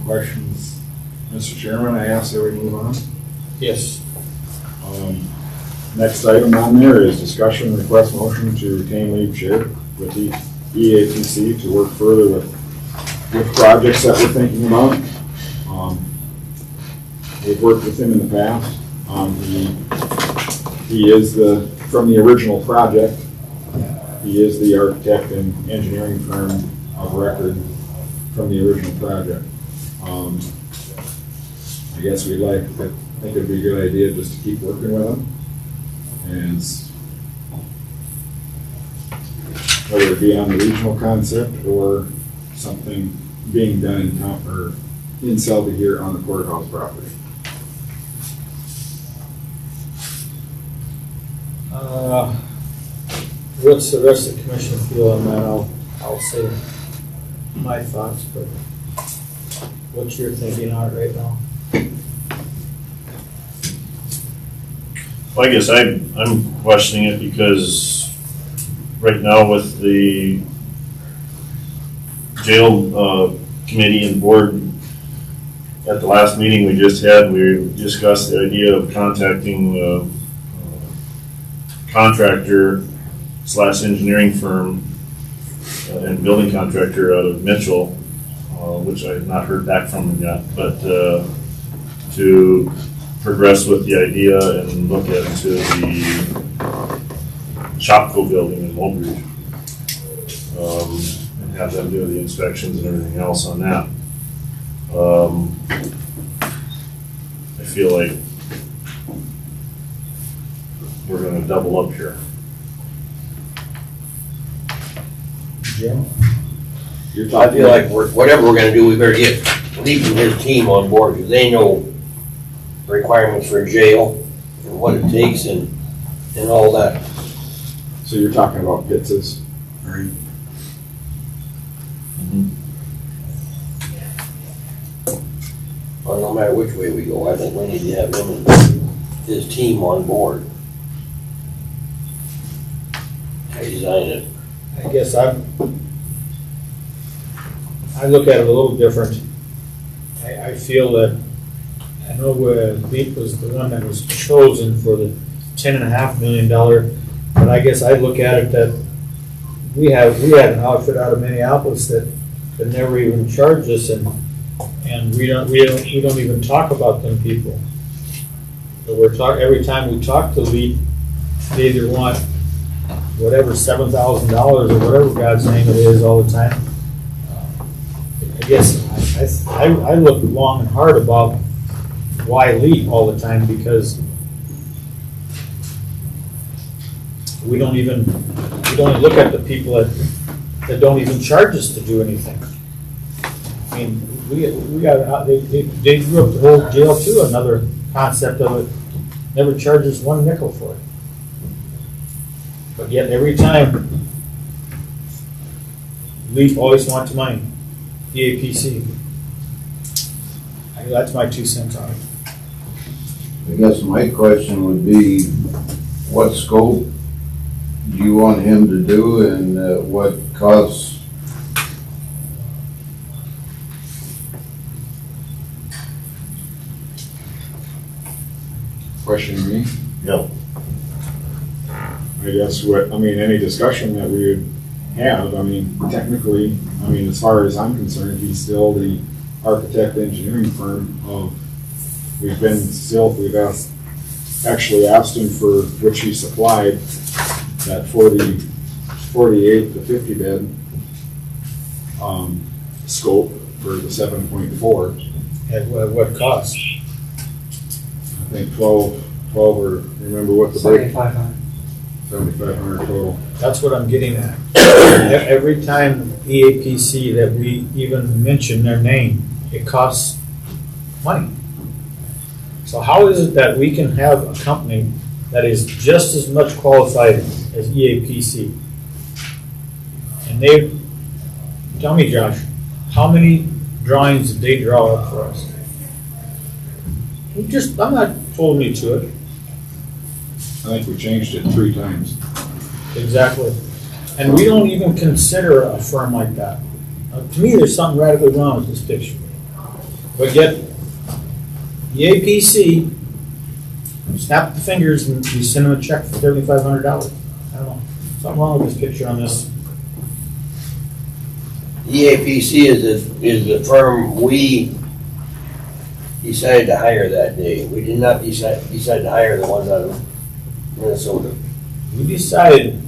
Questions? Mr. Chairman, I ask that we move on. Yes. Next item on there is discussion request motion to retain lead share with the EAPC to work further with projects that we're thinking about. We've worked with him in the past. He is from the original project, he is the architect and engineering firm of record from the original project. I guess I think it'd be a good idea just to keep working with them. And whether it be on the regional concept or something being done in town or in Selby here on the courthouse property. What's the rest of the commission feel on that? I'll say my thoughts, but what's your thinking on it right now? Well, I guess I'm questioning it because right now with the jail committee and board, at the last meeting we just had, we discussed the idea of contacting contractor / engineering firm and building contractor out of Mitchell, which I have not heard back from them yet, but to progress with the idea and look into the Shopco building in Mulberry, and have them do the inspections and everything else on that. I feel like we're going to double up here. Jim? You're I talking, feel like whatever we're gonna do, we better get Lee and his team on board, because they know requirements for jail and what it takes and all that. so you're talking about pizzas? Well, no matter which way we go, I think we need to have him and his team on board. Design it. I guess I look at it a little different. I feel that, I know Leap was the one that was chosen for the $10.5 million, but I guess I look at it that we had an outfit out of Minneapolis that never even charged us, and we don't even talk about them people. But every time we talk to Leap, they either want whatever, $7,000 or whatever God's name it is all the time. I guess I look long and hard about why Leap all the time, because we don't look at the people that don't even charge us to do anything. I mean, they drew up the whole jail too, another concept of it, never charges one nickel for it. But yet every time, Leap always wants money, EAPC. That's my 2 cents on it. I guess my question would be, what scope do you want him to do, and what costs? Question me? Yeah. I guess any discussion that we would have, technically, as far as I'm concerned, he's still the architect engineering firm we've actually asked him for, which he supplied, that 48 to 50 bed scope for the 7.4. At what cost? I think 12 or remember what the break? 7,500 total. That's what I'm getting at. Every time EAPC that we even mention their name, it costs money. So how is it that we can have a company that is just as much qualified as EAPC? And tell me, Josh, how many drawings did they draw up for us? I'm not holding you to it. I think we changed it 3 times. Exactly. And we don't even consider a firm like that. To me, there's something radically wrong with this picture. But yet, the APC snapped the fingers and we sent them a check for $3,500. I don't know. Something wrong with this picture on this. EAPC is the firm we decided to hire that day. We did not decide to hire the ones out of Minnesota. We decided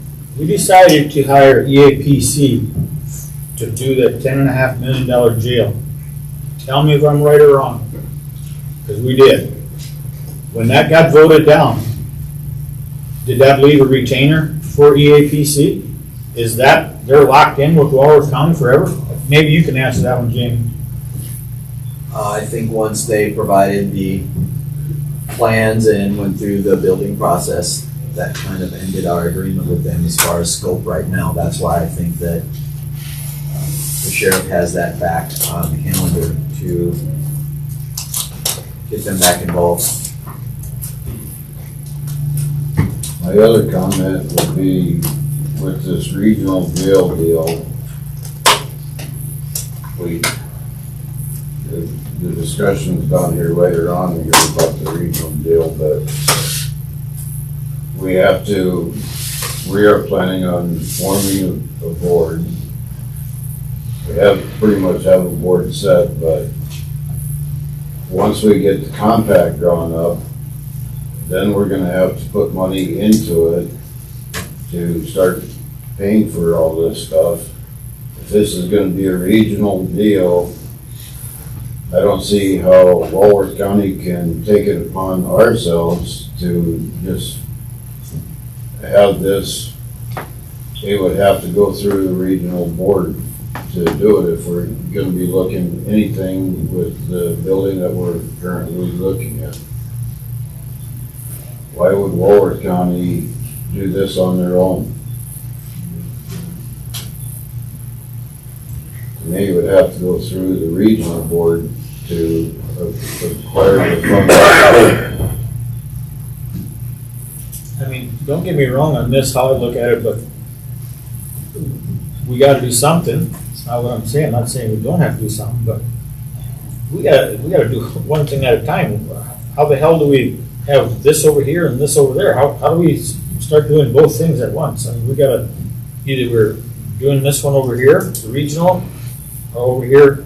to hire EAPC to do that $10.5 million jail. Tell me if I'm right or wrong, because we did. When that got voted down, did that leave a retainer for EAPC? Is that they're locked in with Walworth County forever? Maybe you can answer that one, Jamie. I think once they provided the plans and went through the building process, that kind of ended our agreement with them as far as scope right now. That's why I think that the sheriff has that back on the calendar to get them back involved. My other comment would be with this regional jail deal, the discussion's down here later on here about the regional deal, but we are planning on forming a board. We pretty much have a board set, but once we get the compact drawn up, then we're gonna have to put money into it to start paying for all this stuff. If this is gonna be a regional deal, I don't see how Walworth County can take it upon ourselves to just have this they would have to go through the regional board to do it if we're gonna be looking anything with the building that we're currently looking at. Why would Walworth County do this on their own? They would have to go through the regional board to acquire the funds. I mean, don't get me wrong on this, how I look at it, but we gotta do something. It's not what I'm saying. I'm not saying we don't have to do something, but we gotta do one thing at a time. How the hell do we have this over here and this over there? How do we start doing both things at once? I mean, we gotta, either we're doing this one over here, the regional, or over here,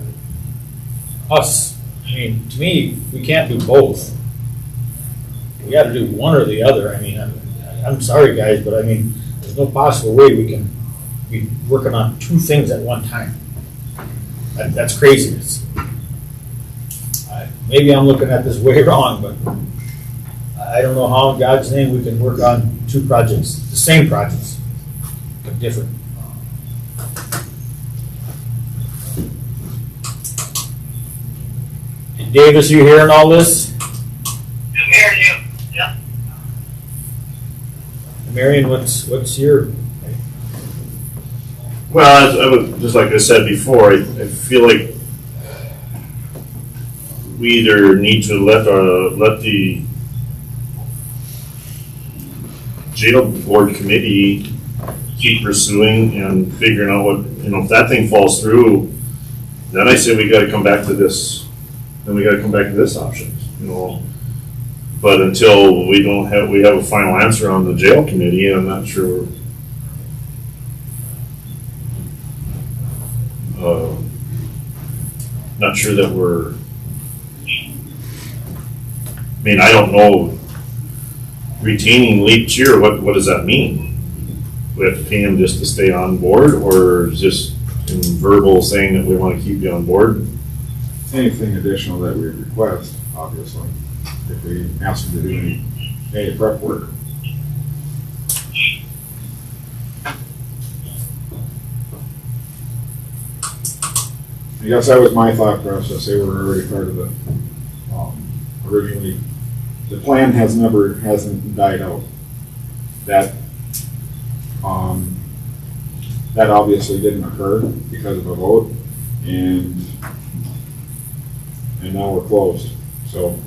us. I mean, to me, we can't do both. We gotta do one or the other. I mean, I'm sorry, guys, but I mean, there's no possible way we can be working on two things at one time. That's craziness. Maybe I'm looking at this way wrong, but I don't know how in God's name we can work on two projects, the same projects, but different. And Davis, you hearing all this? I'm hearing you. Yep. Marion, what's your? Well, I would, just like I said before, I feel like we either need to let the jail board committee keep pursuing and figuring out what, if that thing falls through, then I say we gotta come back to this, then we gotta come back to this option, But until we have a final answer on the jail committee, I'm not sure. Not sure that we're, I don't know, retaining Leap Cheer, what does that mean? We have to pay him just to stay on board, or just in verbal saying that we want to keep you on board? Anything additional that we request, obviously, if we ask them to do any prep work. I guess that was my thought process. They were already part of the, originally, the plan hasn't died out. That obviously didn't occur because of a vote, and now we're closed. So,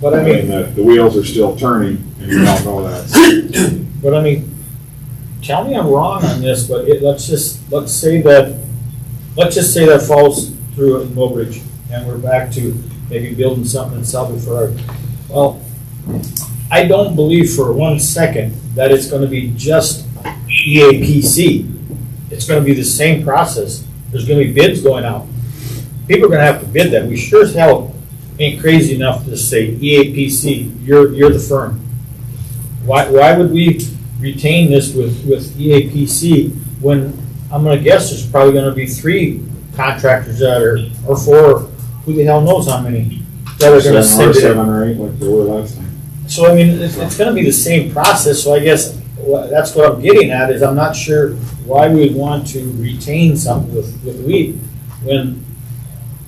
But I mean, the wheels are still turning, and we all know that. but I mean, tell me I'm wrong on this, but let's say that falls through in Mobridge, and we're back to maybe building something in Selby for our. Well, I don't believe for 1 second that it's going to be just EAPC. It's going to be the same process. There's going to be bids going out. People are going to have to bid that. We sure as hell ain't crazy enough to say EAPC, you're the firm. Why would we retain this with EAPC when I'm going to guess there's probably going to be 3 contractors that are, or 4, who the hell knows how many, that are going to send it. 7 or 8 like they were last time. So I mean, it's going to be the same process, so I guess that's what I'm getting at, is I'm not sure why we want to retain something with WEEP when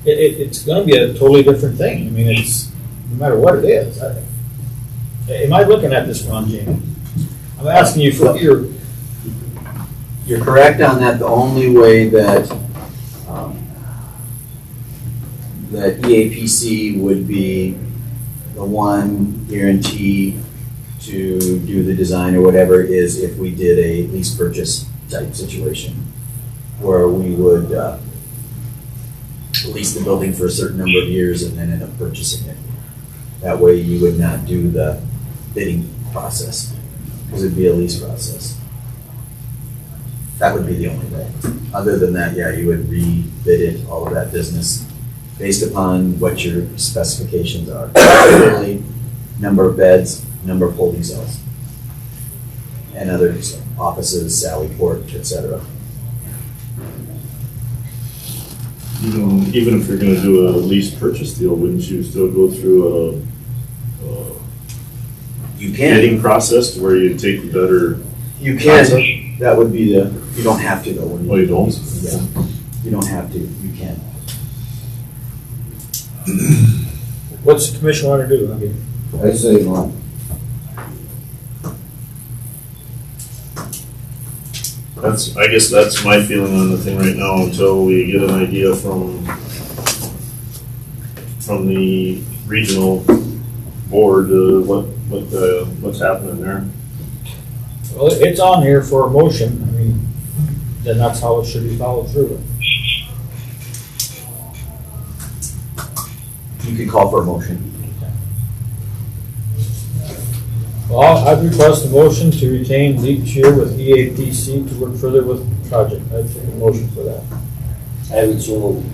it's going to be a totally different thing. I mean, it's, no matter what it is. Am I looking at this wrong, Jamie? I'm asking you for your... You're correct on that. The only way that that EAPC would be the one guarantee to do the design or whatever is if we did a lease purchase type situation where we would lease the building for a certain number of years and then end up purchasing it. That way you would not do the bidding process because it'd be a lease process. That would be the only way. Other than that, yeah, you would rebid it, all of that business, based upon what your specifications are. Particularly number of beds, number of holding cells, and other offices, Sally Port, etc. Even if you're going to do a lease purchase deal, wouldn't you still go through a you can bidding process where you take the better? You can. concept? That would be you don't have to though. when Oh, you don't? Yeah, you don't have to, you can. What's the commission want to do? I mean, I say no. I guess that's my feeling on the thing right now until we get an idea from the regional board, what's happening there. well, it's on here for a motion. I mean, then that's how it should be followed through. You can call for a motion. Well, I'd request a motion to retain Leap Cheer with EAPC to work further with the project. I'd take a motion for that. I would so move.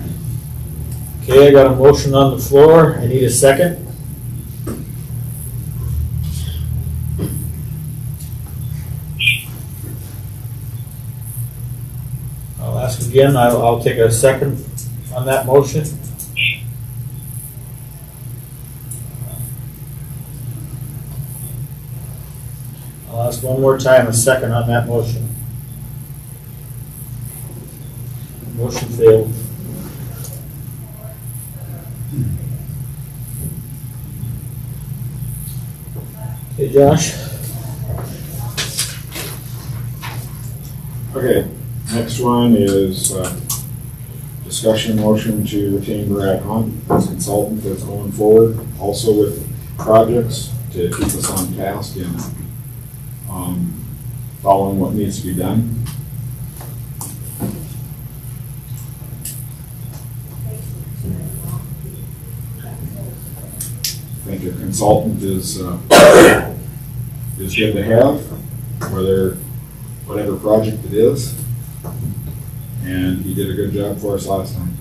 Okay, I got a motion on the floor. I need a second. I'll ask again. I'll take a second on that motion. I'll ask one more time, a second on that motion. Motion failed. Hey, Josh? Okay, next one is discussion motion to retain Brad Hunt as consultant that's going forward, also with projects to keep us on task and following what needs to be done. I think a consultant is good to have, whatever project it is. And he did a good job for us last time.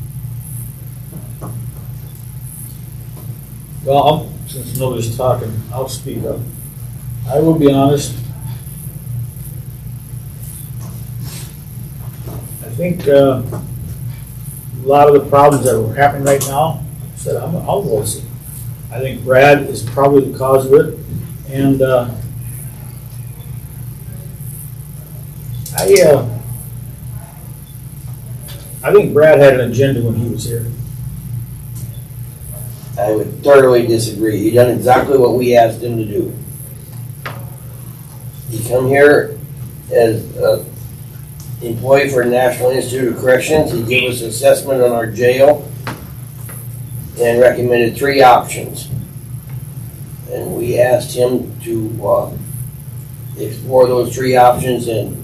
Well, since nobody's talking, I'll speak up. I will be honest. I think a lot of the problems that are happening right now, I'll voice it. I think Brad is probably the cause of it, and I think Brad had an agenda when he was here. I would thoroughly disagree. He done exactly what we asked him to do. He come here as an employee for National Institute of Corrections. He gave us assessment on our jail and recommended 3 options. And we asked him to explore those 3 options and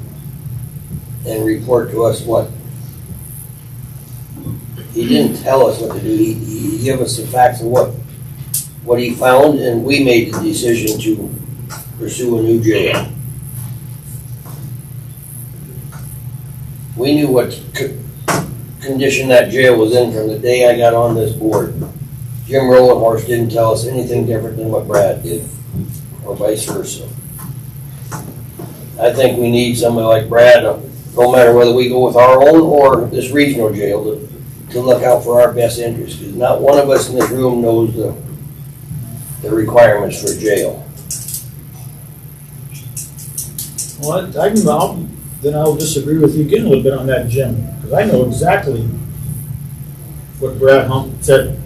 report to us what. He didn't tell us what to do. He gave us the facts of what he found, and we made the decision to pursue a new jail. We knew what condition that jail was in from the day I got on this board. Jim Rollenhorst didn't tell us anything different than what Brad did, or vice versa. I think we need somebody like Brad, no matter whether we go with our own or this regional jail, to look out for our best interests, because not one of us in this room knows the requirements for jail. Well, then I'll disagree with you again a little bit on that, Jim, because I know exactly what Brad Hunt said.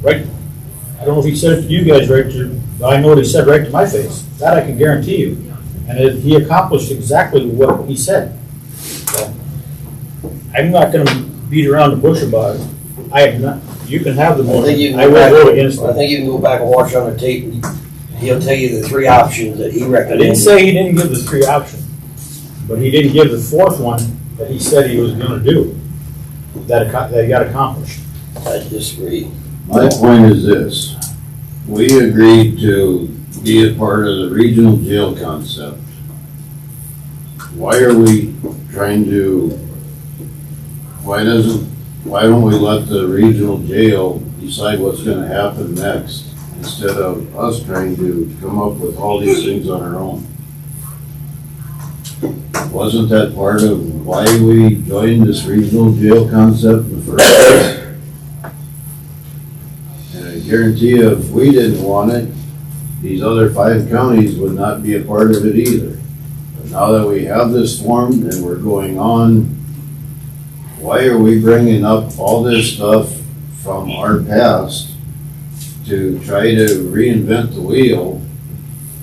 Right? I don't know if he said it to you guys right, but I know what he said right to my face. That I can guarantee you. And he accomplished exactly what he said. So, I'm not going to beat around the bush about it. I am not. You can have the motion. I will vote against it. I think you can go back and watch on the tape. He'll tell you the 3 options that he recommended. I didn't say he didn't give the 3 options, but he didn't give the 4th one that he said he was going to do, that he got accomplished. I disagree. My point is this, we agreed to be a part of the regional jail concept. Why are we trying to, why don't we let the regional jail decide what's gonna happen next, instead of us trying to come up with all these things on our own? Wasn't that part of why we joined this regional jail concept in the first place? And I guarantee you, if we didn't want it, these other 5 counties would not be a part of it either. now that we have this formed and we're going on, why are we bringing up all this stuff from our past to try to reinvent the wheel?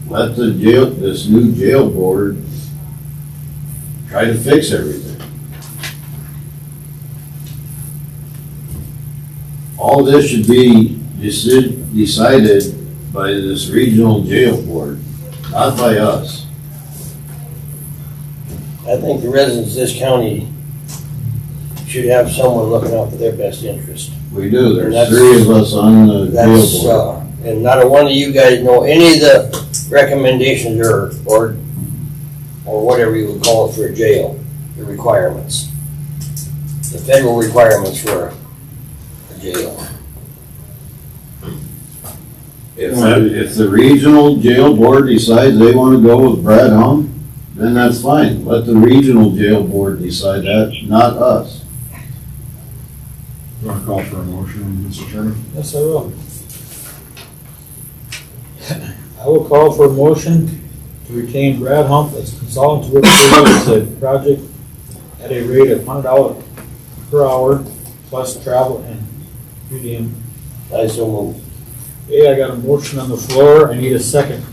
Let the jail, this new jail board, try to fix everything. All this should be decided by this regional jail board, not by us. I think the residents of this county should have someone looking out for their best interest. We do, there's That's- 3 of us on the That's, jail board. and not a one of you guys know any of the recommendations or whatever you would call it for a jail, the requirements. The federal requirements for a jail. If the regional jail board decides they want to go with Brad Hum, then that's fine. Let the regional jail board decide that, not us. You want to call for a motion, Mr. Chairman? Yes, I will. I will call for a motion to retain Brad Hump as consultant to work for the project at a rate of $100 per hour plus travel and per diem. I so move. Okay, I got a motion on the floor. I need a second.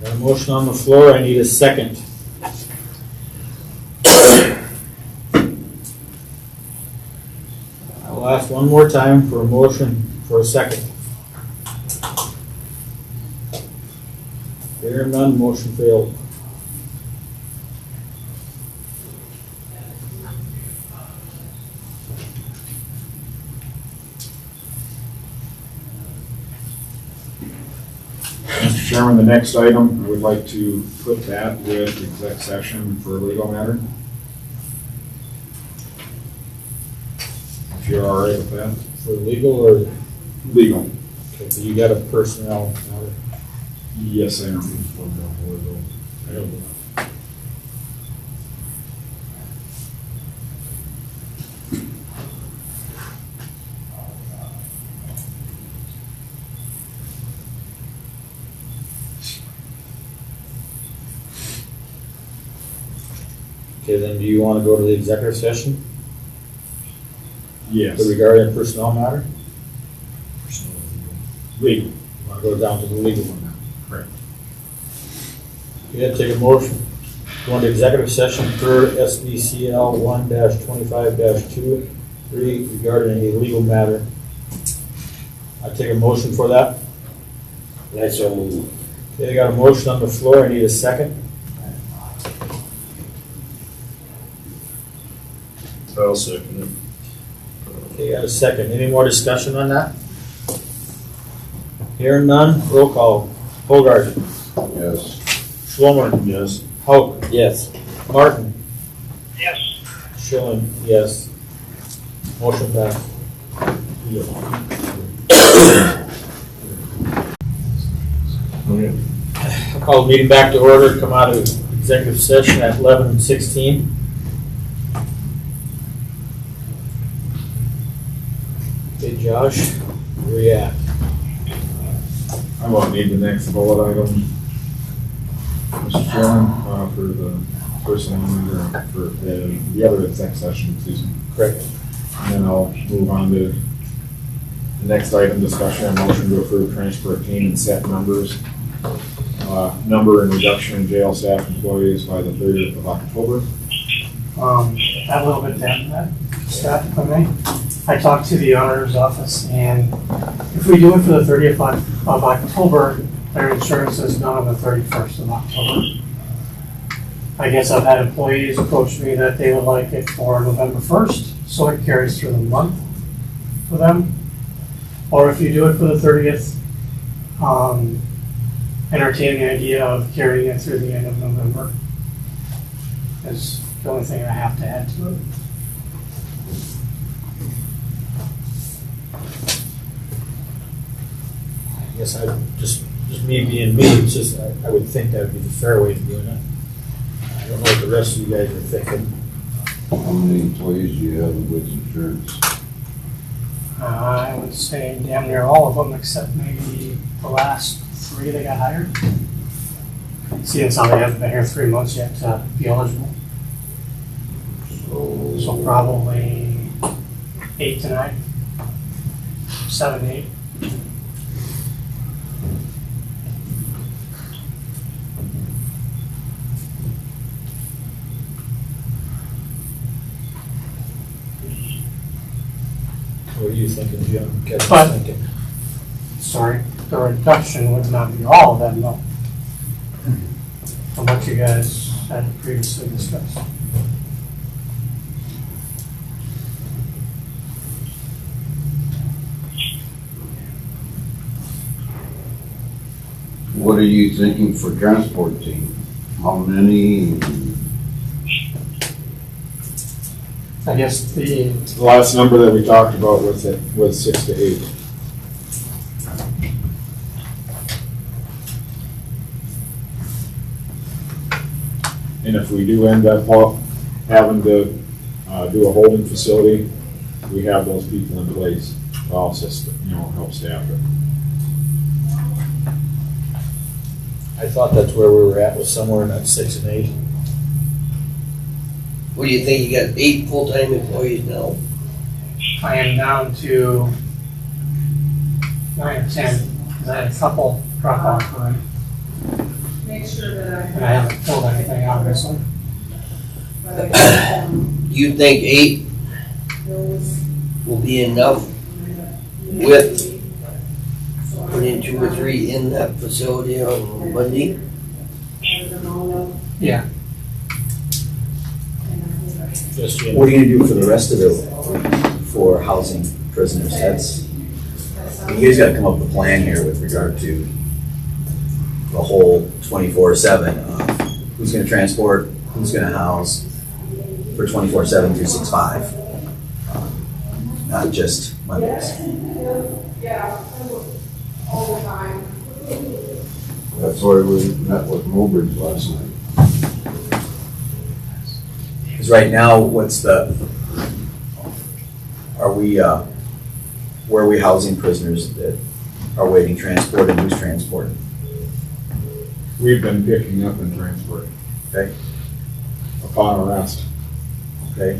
Got a motion on the floor. I need a second. I will ask one more time for a motion for a second. Hearing none, motion failed. Mr. Chairman, the next item, I would like to put that with exec session for legal matter. If you're all right with that. For legal or, Legal. okay, so you got a personnel matter? Yes, I am. I don't know. Okay, then do you want to go to the executive session Yes. regarding personnel matter? Legal. You want to go down to the legal one now? Correct. Okay, take a motion. Go into executive session per SBCL 1-25-2, 3 regarding a legal matter. I take a motion for that. I so move. Okay, I got a motion on the floor. I need a second. I'll second it. Okay, got a second. Any more discussion on that? Hearing none, roll call. Hogard. Yes. Schlomer. Yes. Hauk. Yes. Martin. Yes. Schilling, yes. Motion passed. Okay. I'll call the meeting back to order. Come out of executive session at 11:16. Okay, Josh, where you at? I won't need the next bullet item, Mr. Chairman, for the personnel matter, for the other exec session, excuse me. Correct. And then I'll move on to the next item, discussion and motion to approve transfer of team and set numbers. Number and reduction in jail staff employees by the 30th of October. Add a little bit to add to that, staff, if I may. I talked to the auditor's office, and if we do it for the 30th of October, their insurance is done on the 31st of October. I guess I've had employees approach me that they would like it for November 1st, so it carries through the month for them. Or if you do it for the 30th, entertain the idea of carrying it through the end of November. Is the only thing I have to add to it. I guess I, just me being me, it's just, I would think that would be the fair way of doing it. I don't know what the rest of you guys are thinking. How many employees do you have with insurance? I would say damn near all of them, except maybe the last 3 that got hired. Seeing some they haven't been here 3 months yet to be eligible. So probably 8 to 9, 7 to 8. What are you thinking, Jim? Kevin's But- thinking. Sorry, the reduction would not be all of them though. From what you guys had previously discussed. What are you thinking for transport team? How many? I guess the, The last number that we talked about was 6 to 8. And if we do end up having to do a holding facility, we have those people in place to also, help staff it. I thought that's where we were at, was somewhere in that 6 and 8. What do you think? You got 8 full-time employees now. I am down to 9 or 10, because I had a couple drop off already. And I haven't filled anything obviously. You think 8 will be enough with putting 2 or 3 in that facility on Monday? Yeah, Yes, Jim. What are you gonna do for the rest of it for housing prisoners? That's, you guys gotta come up with a plan here with regard to the whole 24/7 of who's gonna transport, who's gonna house for 24/7, 365. Not just Mondays. That's why we met with Mobridge last night. Because right now, where are we housing prisoners that are waiting transport, and who's transporting? We've been picking up and transporting. Okay. Upon arrest. Okay.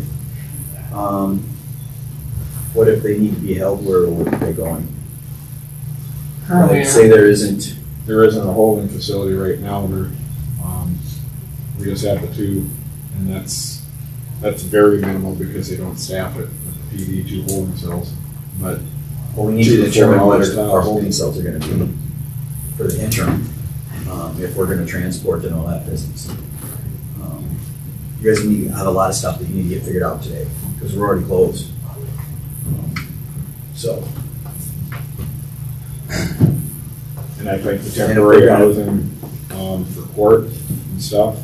What if they need to be held, where are they going? currently, Like, say there isn't, There isn't a holding facility right now. We just have the 2, and that's very minimal because they don't staff it with the PD 2 holding cells. But well, we need to 2 to 4 determine what hours our tops. holding cells are gonna be for the interim, if we're gonna transport and all that business. You guys have a lot of stuff that you need to get figured out today, because we're already closed. So, And I think the temporary housing for court and stuff,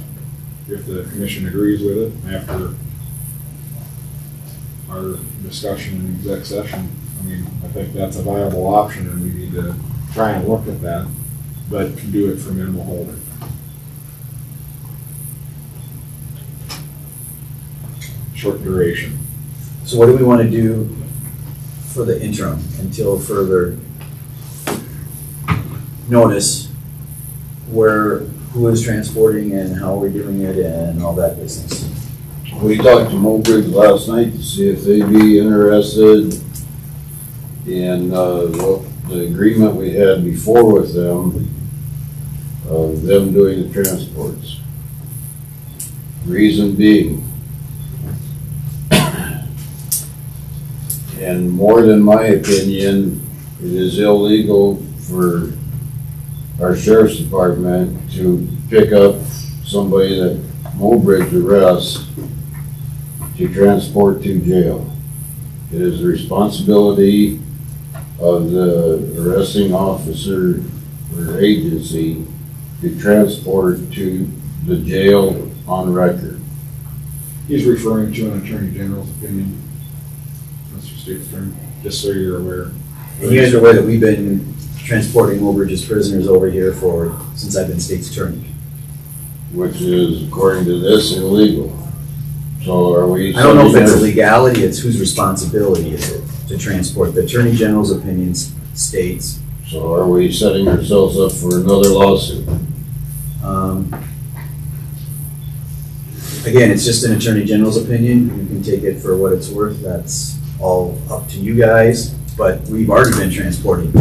if the commission agrees with it after our discussion in exec session, I mean, I think that's a viable option and we need to try and look at that, but can do it for minimal holding. Short duration. so what do we wanna do for the interim until further notice who is transporting and how we're doing it and all that business? We talked to Mobridge last night to see if they'd be interested in, the agreement we had before with them, of them doing the transports. Reason being, and more than my opinion, it is illegal for our sheriff's department to pick up somebody that Mobridge arrests to transport to jail. It is the responsibility of the arresting officer or agency to transport to the jail on record. He's referring to an attorney general's opinion. Mr. State's attorney, just so you're aware. And you guys are aware that we've been transporting Mobridge's prisoners over here since I've been state's attorney. Which is, according to this, illegal. So are we? I don't know if it's a sending legality, it's whose responsibility is it to transport. The Attorney General's opinions states, So are we setting ourselves up for another lawsuit? Again, it's just an Attorney General's opinion. You can take it for what it's worth. That's all up to you guys. But we've already been transporting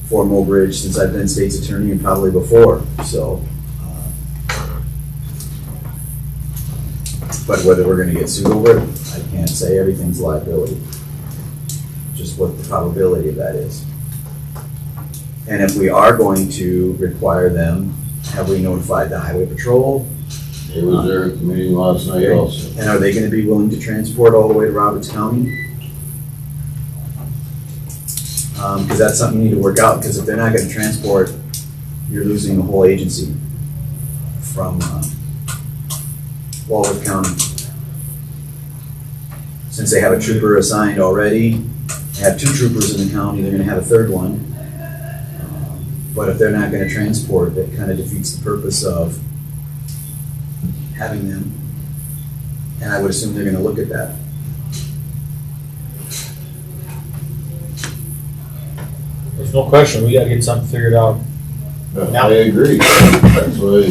for Mobridge since I've been state's attorney and probably before, so. But whether we're gonna get sued over it, I can't say. Everything's liability. Just what the probability of that is. And if we are going to require them, have we notified the highway patrol? It was there at the meeting last night also. And are they gonna be willing to transport all the way to Roberts County? Because that's something you need to work out, because if they're not gonna transport, you're losing the whole agency from Walworth County. Since they have a trooper assigned already, they have 2 troopers in the county, they're gonna have a 3rd one. But if they're not gonna transport, that kind of defeats the purpose of having them. And I would assume they're gonna look at that. There's no question, we gotta get something figured out. I agree. That's why,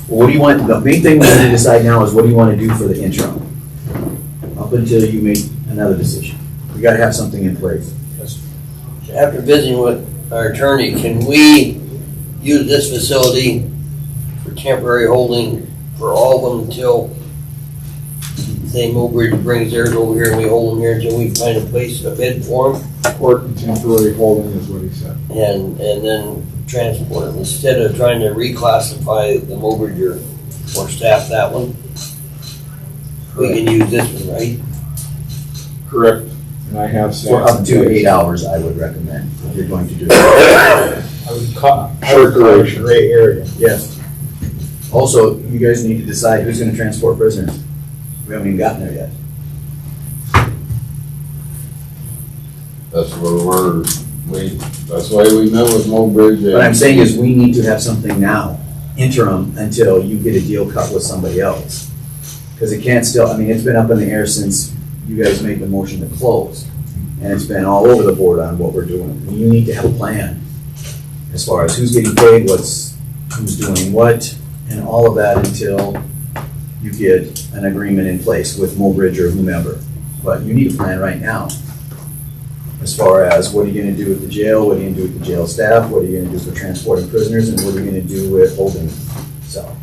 What do you want, the main thing we need to decide now is what do you want to do for the interim? Up until you make another decision. We gotta have something in place. After visiting with our attorney, can we use this facility for temporary holding for all of them until, say, Mobridge brings theirs over here and we hold them here until we find a place, a bed for them? Or temporary holding is what he said. And then transport them, instead of trying to reclassify the Mobridge or staff that one? We can use this one, right? Correct. And I have For up to 8 hours, I would recommend, if you're going to do it. I would call it a gray area. Yes. Also, you guys need to decide who's gonna transport prisoners. We haven't even gotten there yet. that's where that's why we met with Mobridge. What I'm saying is we need to have something now, interim, until you get a deal cut with somebody else. Because it can't still, I mean, it's been up in the air since you guys made the motion to close. And it's been all over the board on what we're doing. You need to have a plan as far as who's getting paid, who's doing what, and all of that until you get an agreement in place with Mobridge or whomever. But you need a plan right now. As far as what are you gonna do with the jail, what are you gonna do with the jail staff, what are you gonna do for transporting prisoners, and what are you gonna do with holding them? So,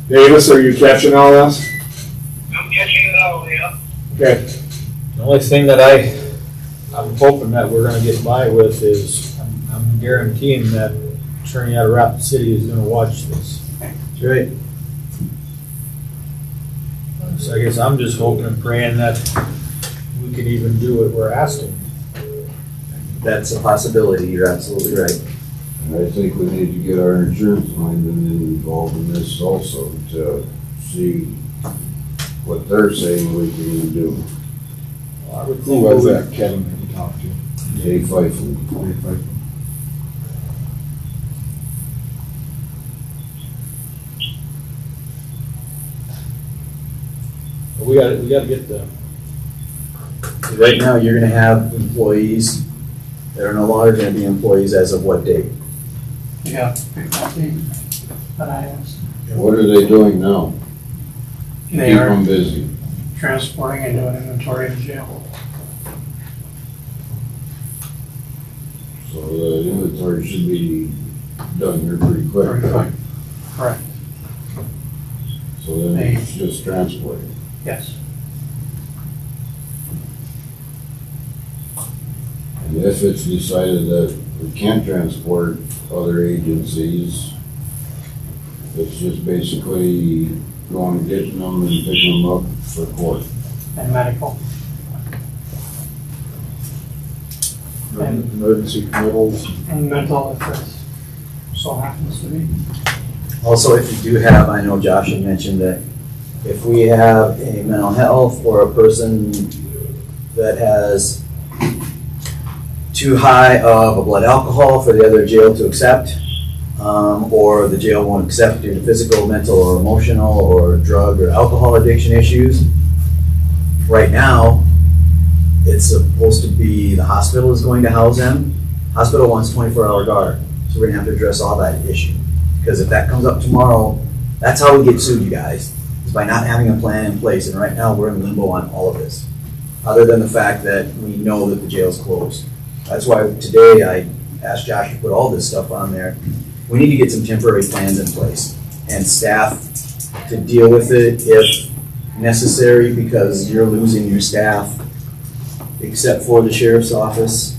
Davis, are you catching all this? I'm catching it all, yeah. Okay. The only thing that I'm hoping that we're gonna get by with is, I'm guaranteeing that attorney out of Rapid City is gonna watch this. that's right. So I guess I'm just hoping and praying that we could even do what we're asking. That's a possibility, you're absolutely right. And I think we need to get our insurance linemen involved in this also to see what they're saying we can do. Who was that, Kevin, that you talked to? Jay Feifel. But we gotta get the, Right now, you're gonna have employees that are no longer gonna be employees as of what date? Yeah, that I asked. What are they doing now? They Keep are them busy. transporting and doing inventory in jail. So the inventory should be done here pretty quick. Very quick. Correct, So then it's just transporting. yes. And if it's decided that we can't transport other agencies, it's just basically going and getting them and picking them up for court. And medical. And- Emergency committals. And mental if it so happens to be. Also, if you do have, I know Josh had mentioned that if we have a mental health or a person that has too high of a blood alcohol for the other jail to accept, or the jail won't accept due to physical, mental, or emotional, or drug or alcohol addiction issues. Right now, it's supposed to be the hospital is going to house them. Hospital wants 24-hour guard, so we're gonna have to address all that issue. Because if that comes up tomorrow, that's how we get sued, you guys, is by not having a plan in place. And right now, we're in limbo on all of this, other than the fact that we know that the jail's closed. That's why today I asked Josh to put all this stuff on there. We need to get some temporary plans in place and staff to deal with it if necessary, because you're losing your staff, except for the sheriff's office,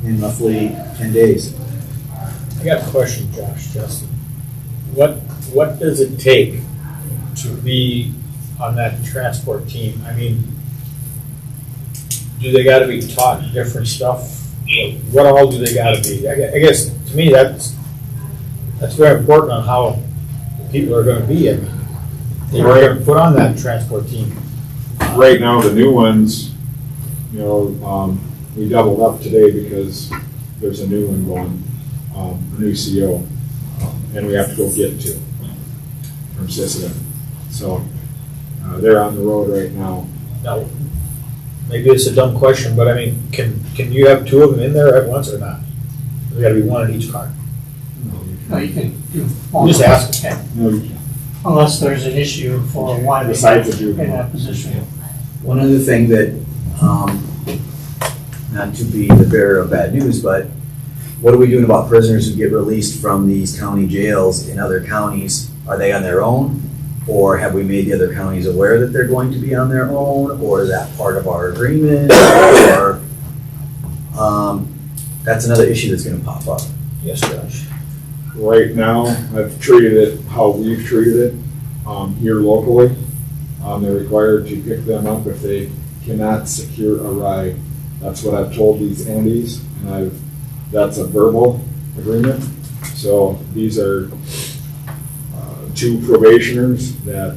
in roughly 10 days. I got a question, Josh, Justin. What does it take to be on that transport team? I mean, do they gotta be taught different stuff? What all do they gotta be? I guess, to me, that's very important on how people are gonna be. I mean, they were gonna put on that transport team. Right now, the new ones, you know, we doubled up today because there's a new one going, a new CO, and we have to go get two from Sisseton. So, they're on the road right now. Now, maybe it's a dumb question, but I mean, can you have two of them in there at once or not? There gotta be one in each car. No, you can do. Just ask. Okay. No, you can't. Unless there's an issue for why they Besides are the juvenile. in that position. One other thing that, not to be the bearer of bad news, but what are we doing about prisoners who get released from these county jails in other counties? Are they on their own? Or have we made the other counties aware that they're going to be on their own? Or is that part of our agreement? Or, that's another issue that's gonna pop up. Yes, Josh. Right now, I've treated it how we've treated it, here locally. They're required to pick them up if they cannot secure a ride. That's what I've told these entities, and that's a verbal agreement. So these are two probationers that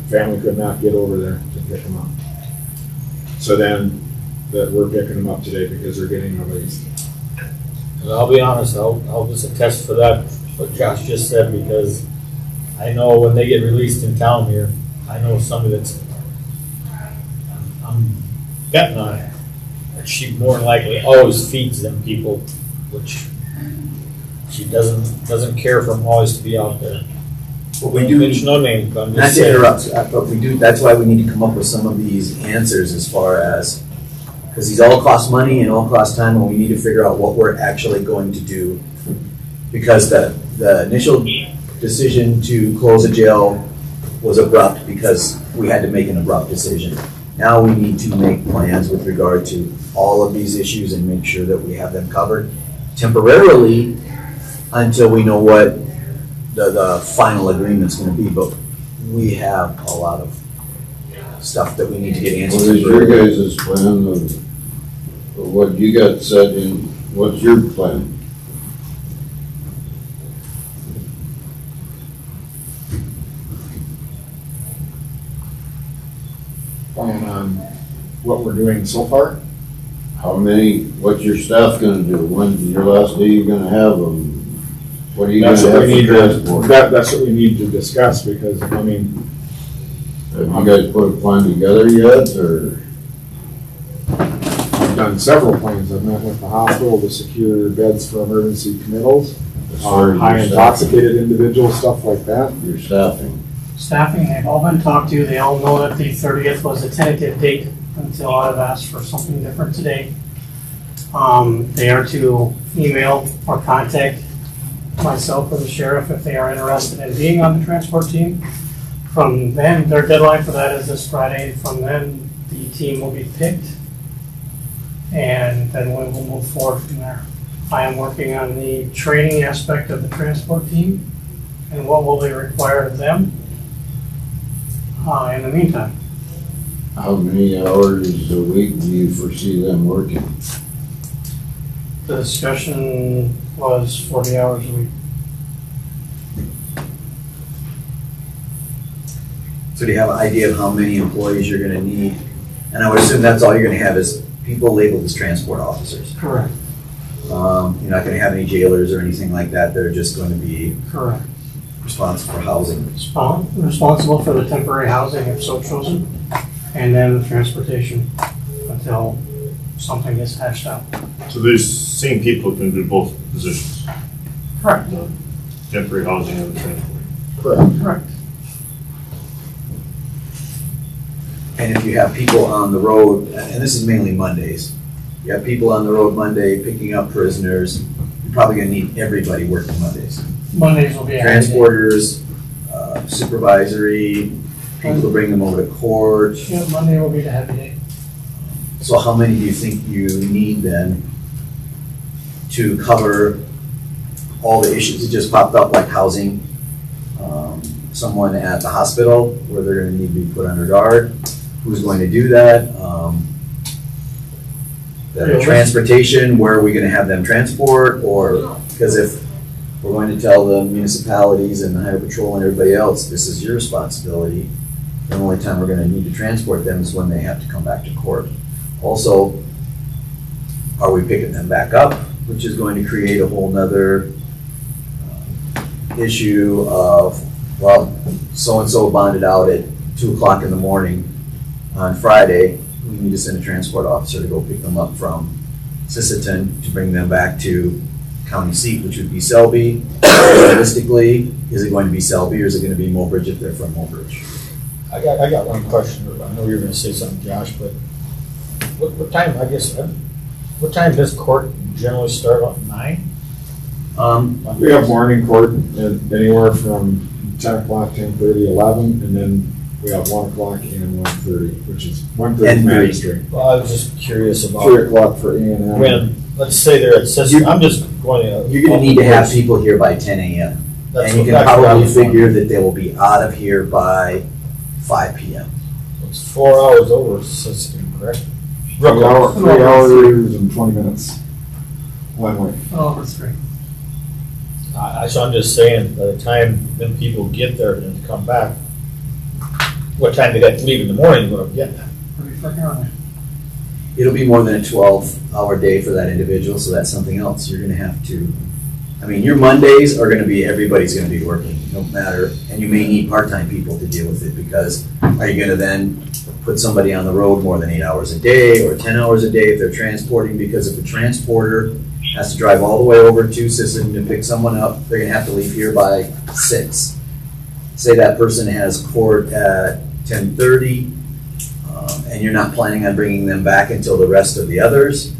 family could not get over there to pick them up. So then, that we're picking them up today because they're getting released. And I'll be honest, I'll just attest for that, what Josh just said, because I know when they get released in town here, I know somebody that's, I'm betting on it, that she more than likely always feeds them people, which she doesn't care for them always to be out there. But we do, Mention no names, but I'm not just to saying. interrupt, but we do, that's why we need to come up with some of these answers as far as, because these all cost money and all cost time, and we need to figure out what we're actually going to do. Because the initial decision to close a jail was abrupt because we had to make an abrupt decision. Now we need to make plans with regard to all of these issues and make sure that we have them covered temporarily until we know what the final agreement's gonna be. But we have a lot of stuff that we need to get answers What to. is your guys' plan of what you got set in, what's your plan? Plan on what we're doing so far. How many, what's your staff gonna do? When's your last day you're gonna have them? What are you gonna That's what have we for need transport? that's what we need to discuss, because, I mean, Have you guys put a plan together yet, or? I've done several plans. I've met with the hospital to secure beds for emergency committals, as far as high your intoxicated individuals, stuff like that. Your staffing? Staffing, they've all been talked to, they all know that the 30th was a tentative date until I've asked for something different today. They are to email or contact myself or the sheriff if they are interested in being on the transport team. From then, their deadline for that is this Friday. From then, the team will be picked, and then we will move forward from there. I am working on the training aspect of the transport team and what will they require of them in the meantime. How many hours a week do you foresee them working? The discussion was 40 hours a week. So do you have an idea of how many employees you're gonna need? And I would assume that's all you're gonna have is people labeled as transport officers. Correct. You're not gonna have any jailers or anything like that, they're just gonna be Correct. responsible for housing. Responsible for the temporary housing if so chosen, and then the transportation until something gets hashed out. So these same people can do both positions, Correct. temporary housing and transport. Correct. And if you have people on the road, and this is mainly Mondays, you have people on the road Monday picking up prisoners, you're probably gonna need everybody working Mondays. Mondays will be. a heavy day. Transporters, supervisory, people to bring them over to court. Yeah, Monday will be the heavy day. So how many do you think you need then to cover all the issues that just popped up, like housing, someone at the hospital where they're gonna need to be put under guard? Who's going to do that? The transportation, where are we gonna have them transport? Or, because if we're going to tell the municipalities and the highway patrol and everybody else, this is your responsibility, the only time we're gonna need to transport them is when they have to come back to court. Also, are we picking them back up, which is going to create a whole nother issue of, well, so-and-so bonded out at 2:00 in the morning on Friday, we need to send a transport officer to go pick them up from Sisseton to bring them back to county seat, which would be Selby. Realistically, is it going to be Selby or is it going to be Mobridge if they're from Mobridge? I got one question. I know you were gonna say something, Josh, but what time, what time does court generally start, about 9? We have morning court anywhere from 10 o'clock, 10:30, 11, and then we have 1 o'clock and 1:30, which is 1:30 And magistrate. Well, I was just curious about 3 o'clock for A&M. when, let's say they're at Cisco, I'm just going to. You're gonna need to have people here by 10 a.m. And you can probably figure that they will be out of here by 5 p.m. It's 4 hours over Cisco, correct? 3 hours and 20 minutes. One way. Oh, that's great. So I'm just saying, by the time then people get there and come back, what time they got to leave in the morning, what I'm getting at. Pretty freaking early. It'll be more than a 12-hour day for that individual, so that's something else. You're gonna have to, I mean, your Mondays are gonna be, everybody's gonna be working, no matter, and you may need part-time people to deal with it, because are you gonna then put somebody on the road more than 8 hours a day or 10 hours a day if they're transporting? Because if a transporter has to drive all the way over to Sisseton to pick someone up, they're gonna have to leave here by 6. Say that person has court at 10:30, and you're not planning on bringing them back until the rest of the others.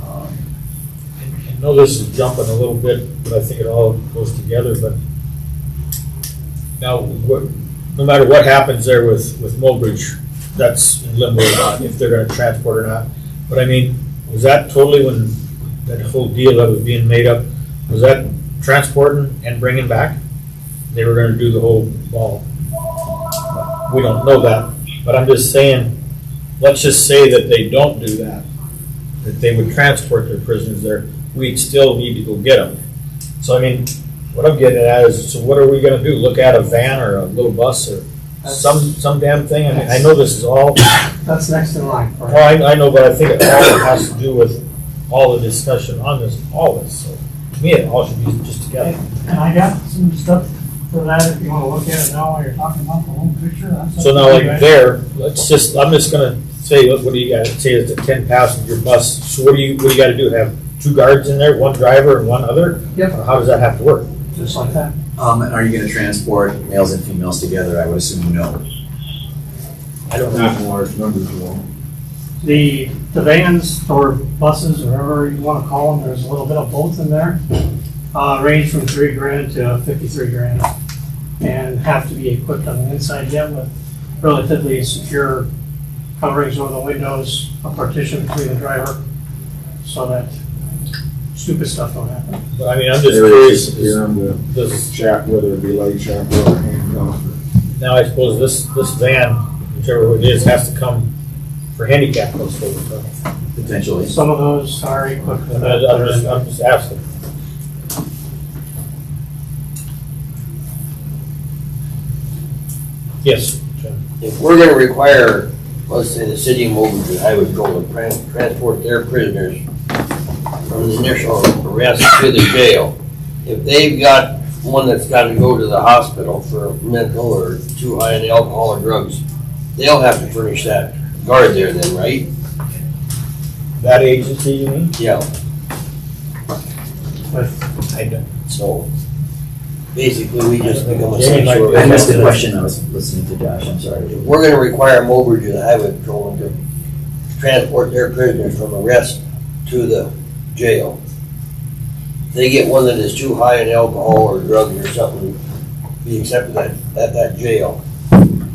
I know this is jumping a little bit, but I think it all goes together, but now, no matter what happens there with Mobridge, that's in limbo about if they're gonna transport or not. But I mean, was that totally when that whole deal that was being made up, was that transporting and bringing back? They were gonna do the whole ball. We don't know that, but I'm just saying, let's just say that they don't do that, that they would transport their prisoners there, we'd still need to go get them. So I mean, what I'm getting at is, so what are we gonna do? Look at a van or a little bus or some damn thing? I mean, I know this is all. That's next in line. Right? Well, I know, but I think it all has to do with all the discussion on this, all this. So to me, it all should be just together. And I got some stuff for that if you want to look at it now while you're talking about the whole picture. So now, like there, I'm just gonna say, what do you got? Say it's a 10-passenger bus. So what do you got to do? Have 2 guards in there, 1 driver and 1 other? Yep. Or how does that have to work? Just like that. And are you gonna transport males and females together? I would assume no. I don't know. Not in large numbers, well. The vans or buses, or whatever you want to call them, there's a little bit of both in there. Range from $3,000 to $53,000, and have to be equipped on the inside yet with relatively secure coverings over the windows, a partition between the driver, so that stupid stuff don't happen. But I mean, I'm just curious. Here on the chat, whether it be light chat or handcuff. Now, I suppose this van, whichever it is, has to come for handicap those folks. Potentially. Some of those are equipped with I'm that. just asking. Yes, John. If we're gonna require, let's say the city of Mobridge and highway patrol to transport their prisoners from the initial arrest to the jail, if they've got one that's got to go to the hospital for mental or too high in alcohol or drugs, they'll have to furnish that guard there then, right? That agency, you mean? Yeah. I don't. So basically, we just become a Jamie might sanctuary. be- I missed the question, I was listening to Josh, I'm sorry. We're gonna require Mobridge and the Highway Patrol to transport their prisoners from arrest to the jail. If they get one that is too high in alcohol or drugs or something, be accepted at that jail,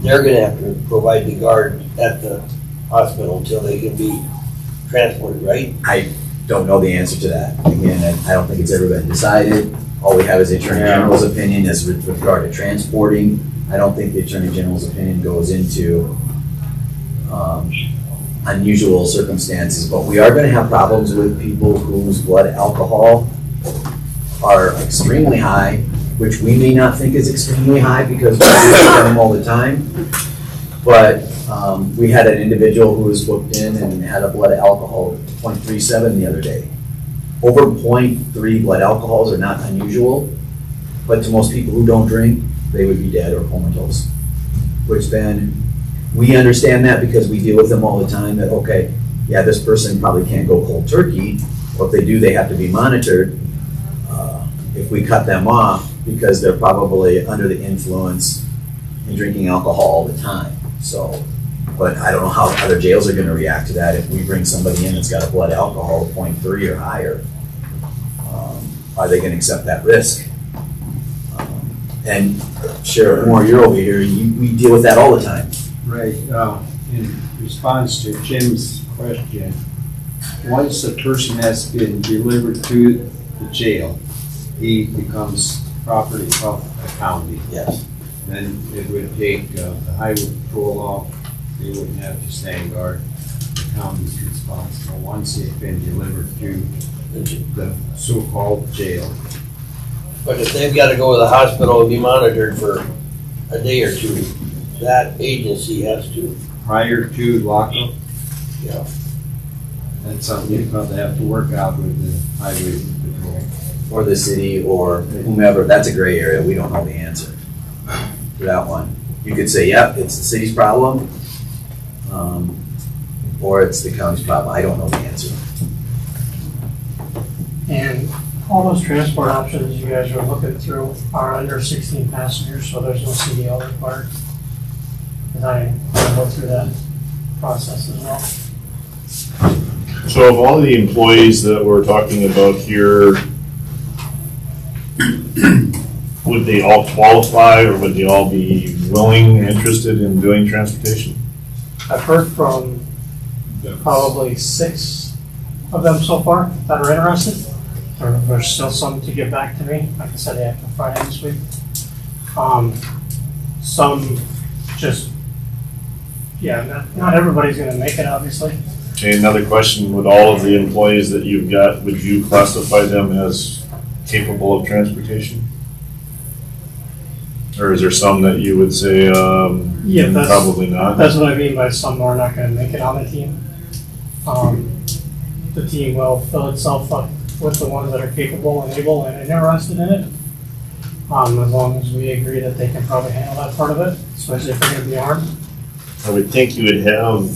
they're gonna have to provide the guard at the hospital until they can be transported, right? I don't know the answer to that. Again, I don't think it's ever been decided. All we have is the Attorney General's opinion as with regard to transporting. I don't think the Attorney General's opinion goes into unusual circumstances, but we are gonna have problems with people whose blood alcohol are extremely high, which we may not think is extremely high because we do them all the time. But we had an individual who was booked in and had a blood alcohol of 0.37 the other day. Over 0.3 blood alcohols are not unusual, but to most people who don't drink, they would be dead or comatose. Which then, we understand that because we deal with them all the time, that, okay, yeah, this person probably can't go cold turkey, or if they do, they have to be monitored. If we cut them off, because they're probably under the influence and drinking alcohol all the time. So, but I don't know how other jails are gonna react to that if we bring somebody in that's got a blood alcohol of 0.3 or higher. Are they gonna accept that risk? And Sheriff Moore, you're over here, we deal with that all the time. Right, in response to Jim's question, once a person has been delivered to the jail, he becomes property of the county. Yes. Then it would take the highway patrol off, they wouldn't have to stand guard. The county's responsible once they've been delivered to the so-called jail. But if they've gotta go to the hospital and be monitored for a day or two, that agency has to, Prior to lockup, yeah. that's something you probably have to work out with the highway patrol. Or the city, or whomever, that's a gray area, we don't know the answer to that one. You could say, yep, it's the city's problem, or it's the county's problem, I don't know the answer. And all those transport options you guys are looking through are under 16 passengers, so there's no CDL required. And I go through that process as well. So of all the employees that we're talking about here, would they all qualify or would they all be willing, interested in doing transportation? I've heard from probably 6 of them so far that are interested. There's still some to get back to me. Like I said, they have to Friday this week. Some just, yeah, not everybody's gonna make it, obviously. Okay, another question, would all of the employees that you've got, would you classify them as capable of transportation? Or is there some that you would say, Yeah, probably not? That's what I mean by some are not gonna make it on the team. The team will fill itself up with the ones that are capable and able and interested in it. As long as we agree that they can probably handle that part of it, especially if they're gonna be armed. I would think you would have,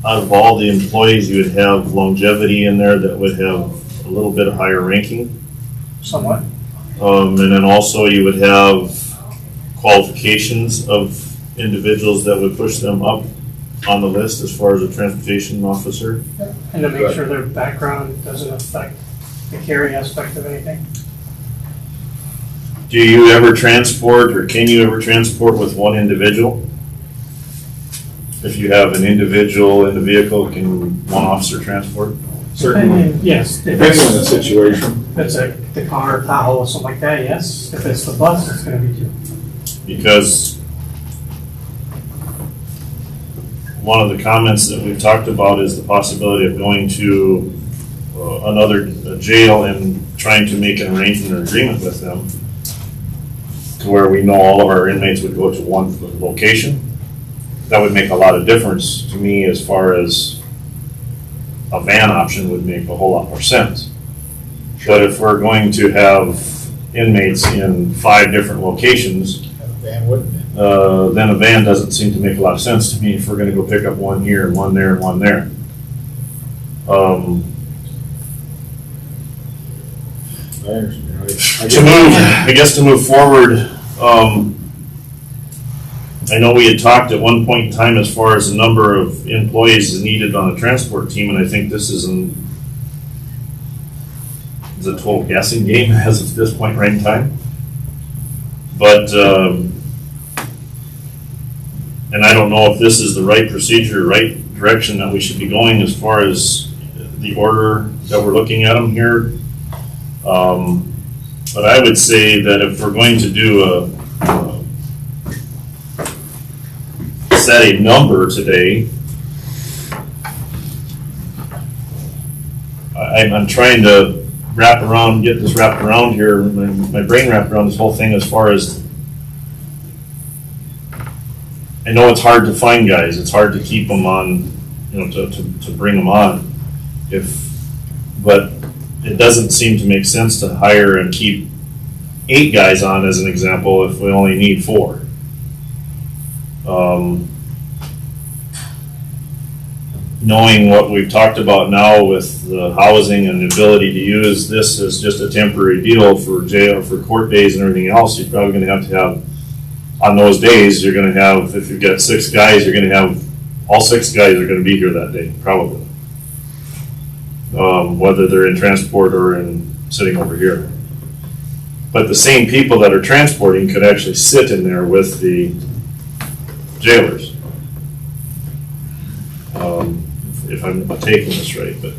out of all the employees, you would have longevity in there that would have a little bit higher ranking. Somewhat. And then also you would have qualifications of individuals that would push them up on the list as far as a transportation officer. And to make sure their background doesn't affect the carry aspect of anything. Do you ever transport, or can you ever transport with one individual? If you have an individual in the vehicle, can one officer transport? Certainly. Yes. If Depends on the it's, situation. if it's the car, Tahoe, or something like that, yes. If it's the bus, it's gonna be 2. Because one of the comments that we've talked about is the possibility of going to another jail and trying to make an arrangement or agreement with them to where we know all of our inmates would go to one location. That would make a lot of difference to me as far as a van option would make a whole lot more sense. But if we're going to have inmates in 5 different locations, Van wouldn't. then a van doesn't seem to make a lot of sense to me if we're gonna go pick up one here and one there and one there. I understand. To move forward, I know we had talked at one point in time as far as the number of employees needed on a transport team, and I think this is a total guessing game as of this point right in time. But, and I don't know if this is the right procedure, right direction that we should be going as far as the order that we're looking at them here. But I would say that if we're going to do set a number today, I'm trying to get this wrapped around here, my brain wrapped around this whole thing as far as, I know it's hard to find guys, it's hard to keep them on, to bring them on, but it doesn't seem to make sense to hire and keep 8 guys on as an example if we only need 4. Knowing what we've talked about now with the housing and the ability to use this as just a temporary deal for jail, for court days and everything else, you're probably going to have, on those days, you're going to have, if you've got 6 guys, you're going to have, all 6 guys are going to be here that day, probably. Whether they're in transport or sitting over here. But the same people that are transporting could actually sit in there with the jailers. If I'm taking this right, but.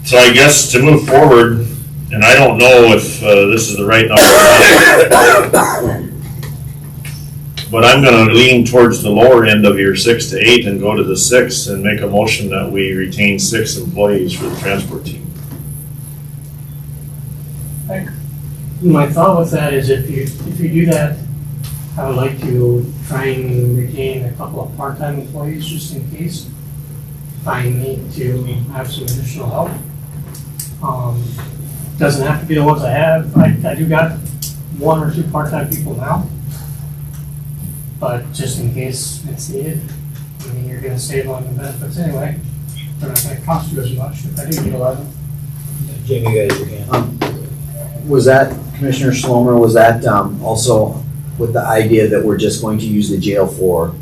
So I guess to move forward, and I don't know if this is the right number, but I'm gonna lean towards the lower end of your 6 to 8 and go to the 6 and make a motion that we retain 6 employees for the transport team. My thought with that is if you do that, I would like to try and retain a couple of part-time employees just in case I need to have some additional help. Doesn't have to be the ones I have. I do got 1 or 2 part-time people now. But just in case it's needed, I mean, you're gonna save on the benefits anyway. They're not gonna cost you as much if I do utilize them. Jamie, you guys, your hand. Was that, Commissioner Schlomer, was that also with the idea that we're just going to use the jail for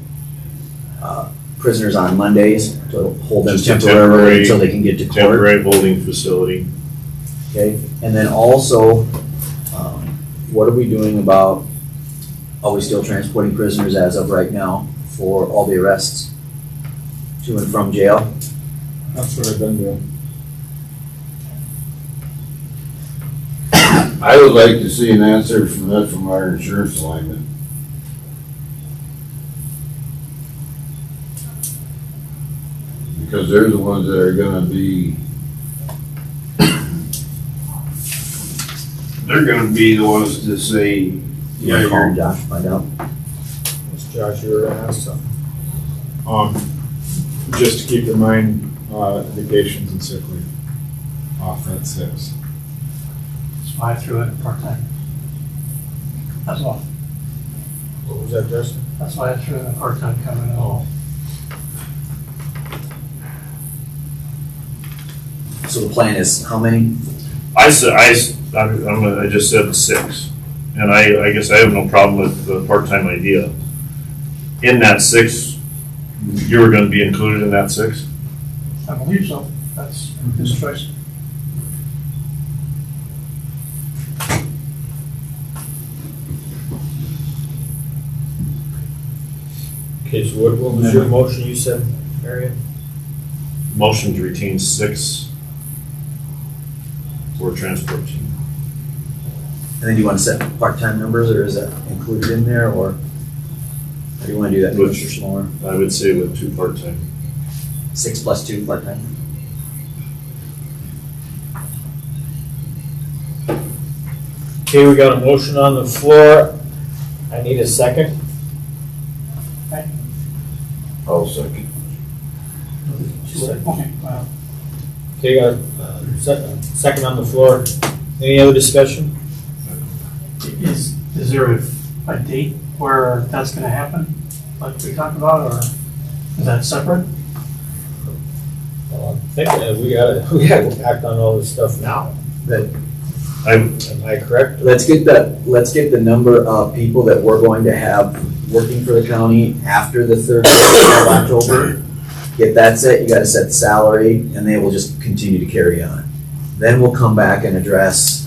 prisoners on Mondays to hold them Just a temporarily until they can get to court? Temporary holding facility. Okay, and then also, what are we doing about, are we still transporting prisoners as of right now for all the arrests to and from jail? That's what I've been doing. I would like to see an answer from our insurance alignment. Because they're the ones that are gonna be, they're gonna be the ones to say, Yeah, call Josh, find out. Josh, you were gonna ask something. Just to keep in mind, vacations and sick leave off that 6. That's why I threw it part-time. That's all. What was that, Justin? That's why I threw in the part-time coming in all. So the plan is how many? I just said 6, and I guess I have no problem with the part-time idea. In that 6, you were gonna be included in that 6? I believe so. That's his choice. Okay, so what was your motion you said, Marion? Motion to retain 6 for transport team. And then do you want to set part-time numbers, or is that included in there, or how do you want to do that, Commissioner Schlomer? I would say with 2 part-time. 6 plus 2 part-time? Okay, we got a motion on the floor. I need a second. I'll second. Okay, wow. Okay, got a second on the floor. Any other discussion? Is there a date where that's gonna happen, like we talked about, or is that separate? Well, I think we gotta act on all this stuff now. Am I correct? Let's get the number of people that we're going to have working for the county after the 30th of October. Get that set, you gotta set the salary, and they will just continue to carry on. Then we'll come back and address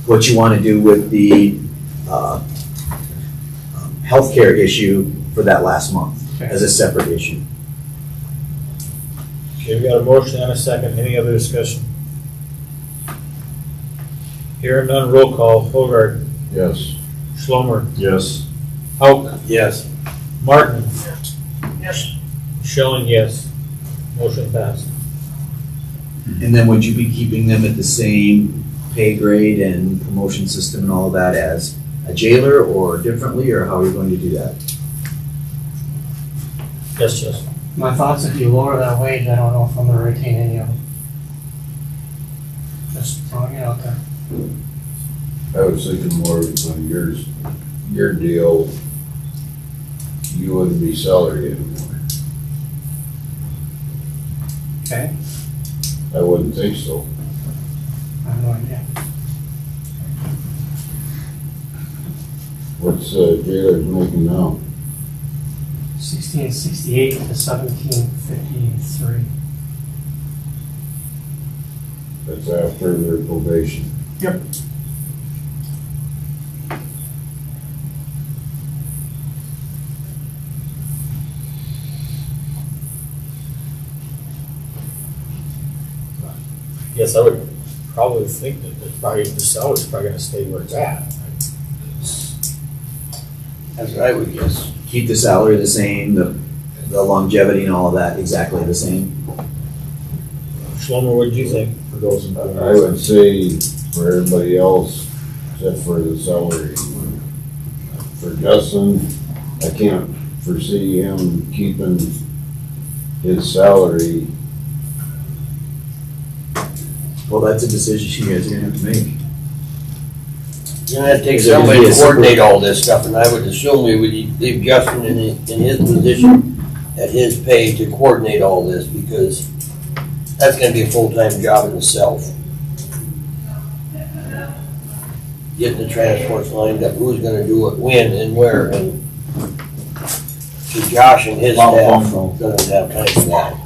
what you wanna do with the, healthcare issue for that last month as a separate issue. Okay, we got a motion and a second. Any other discussion? Hearing none, roll call. Hogard. Yes. Schlomer. Yes. Hauk. Yes. Martin. Yes. Schilling, yes. Motion passed. And then would you be keeping them at the same pay grade and promotion system and all of that as a jailer, or differently, or how are you going to do that? Yes, yes. My thoughts, if you lower that wage, I don't know if I'm gonna retain any of them. Just throwing it out there. I was thinking more on your deal, you wouldn't be salary anymore. Okay. I wouldn't think so. I have no idea. What's jailers making now? 1668 to 1753. That's after their probation. Yep. Yes, I would probably think that the salary's probably gonna stay where it's at. That's what I would guess. Keep the salary the same, the longevity and all of that exactly the same? Schlomer, what do you think? For those I would say for everybody else, except for the salary. For Justin, I can't foresee him keeping his salary. Well, that's a decision you guys are gonna have to make. You're gonna have to take Is it gonna somebody be to a simple- coordinate all this stuff, and I would assume we would leave Justin in his position at his pay to coordinate all this, because that's gonna be a full-time job in itself. Getting the transports lined up, who's gonna do it, when and where, and so Josh and his staff doesn't have time for that.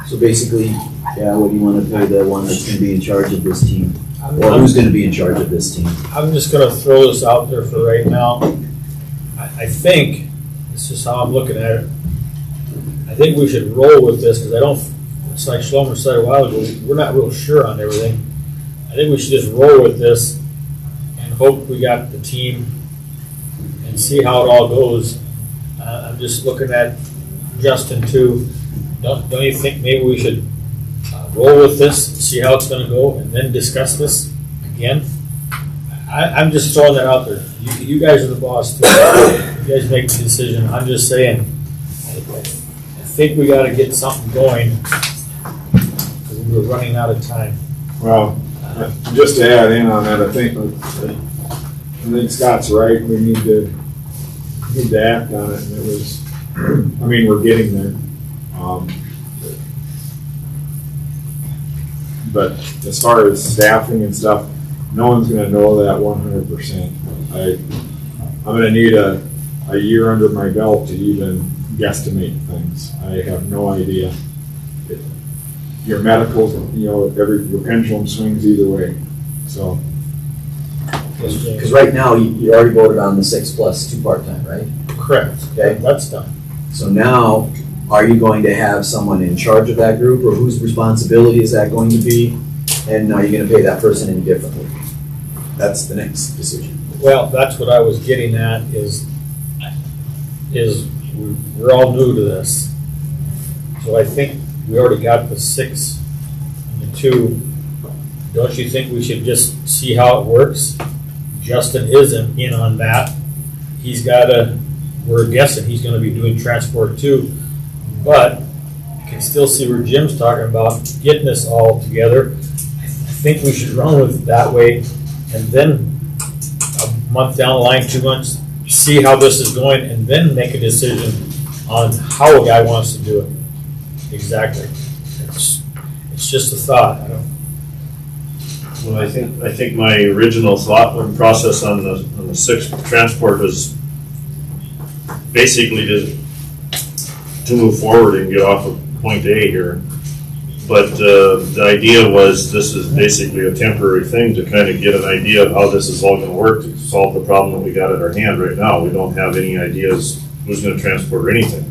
So basically, yeah, what do you wanna pay the one that's gonna be in charge of this team? I'm- Or who's gonna be in charge of this team? I'm just gonna throw this out there for right now. I think, this is how I'm looking at it, I think we should roll with this, because I don't, it's like Schlomer said a while ago, we're not real sure on everything. I think we should just roll with this and hope we got the team and see how it all goes. I'm just looking at Justin too. Don't you think maybe we should roll with this, see how it's gonna go, and then discuss this again? I'm just throwing that out there. You guys are the boss too. You guys make the decision. I'm just saying, I think we gotta get something going, because we're running out of time. Well, just to add in on that, I think Scott's right, we need to act on it, and it was, I mean, we're getting there. But as far as staffing and stuff, no one's gonna know that 100%. I'm gonna need a year under my belt to even guesstimate things. I have no idea. Your medicals, your pendulum swings either way, so. Because right now, you already voted on the 6+2 part-time, right? Correct. Okay. That's done. So now, are you going to have someone in charge of that group, or whose responsibility is that going to be? And are you gonna pay that person any differently? That's the next decision. Well, that's what I was getting at, is we're all new to this. So I think we already got the 6 and the 2. Don't you think we should just see how it works? Justin isn't in on that. We're guessing he's gonna be doing transport too. But can still see where Jim's talking about getting this all together. I think we should run with it that way, and then a month down the line, 2 months, see how this is going, and then make a decision on how a guy wants to do it. Exactly. It's just a thought. I don't. Well, I think my original thought and process on the sixth transport was basically to move forward and get off of point A here. But the idea was this is basically a temporary thing to kind of get an idea of how this is all going to work to solve the problem that we got at our hand right now. We don't have any ideas who's going to transport or anything.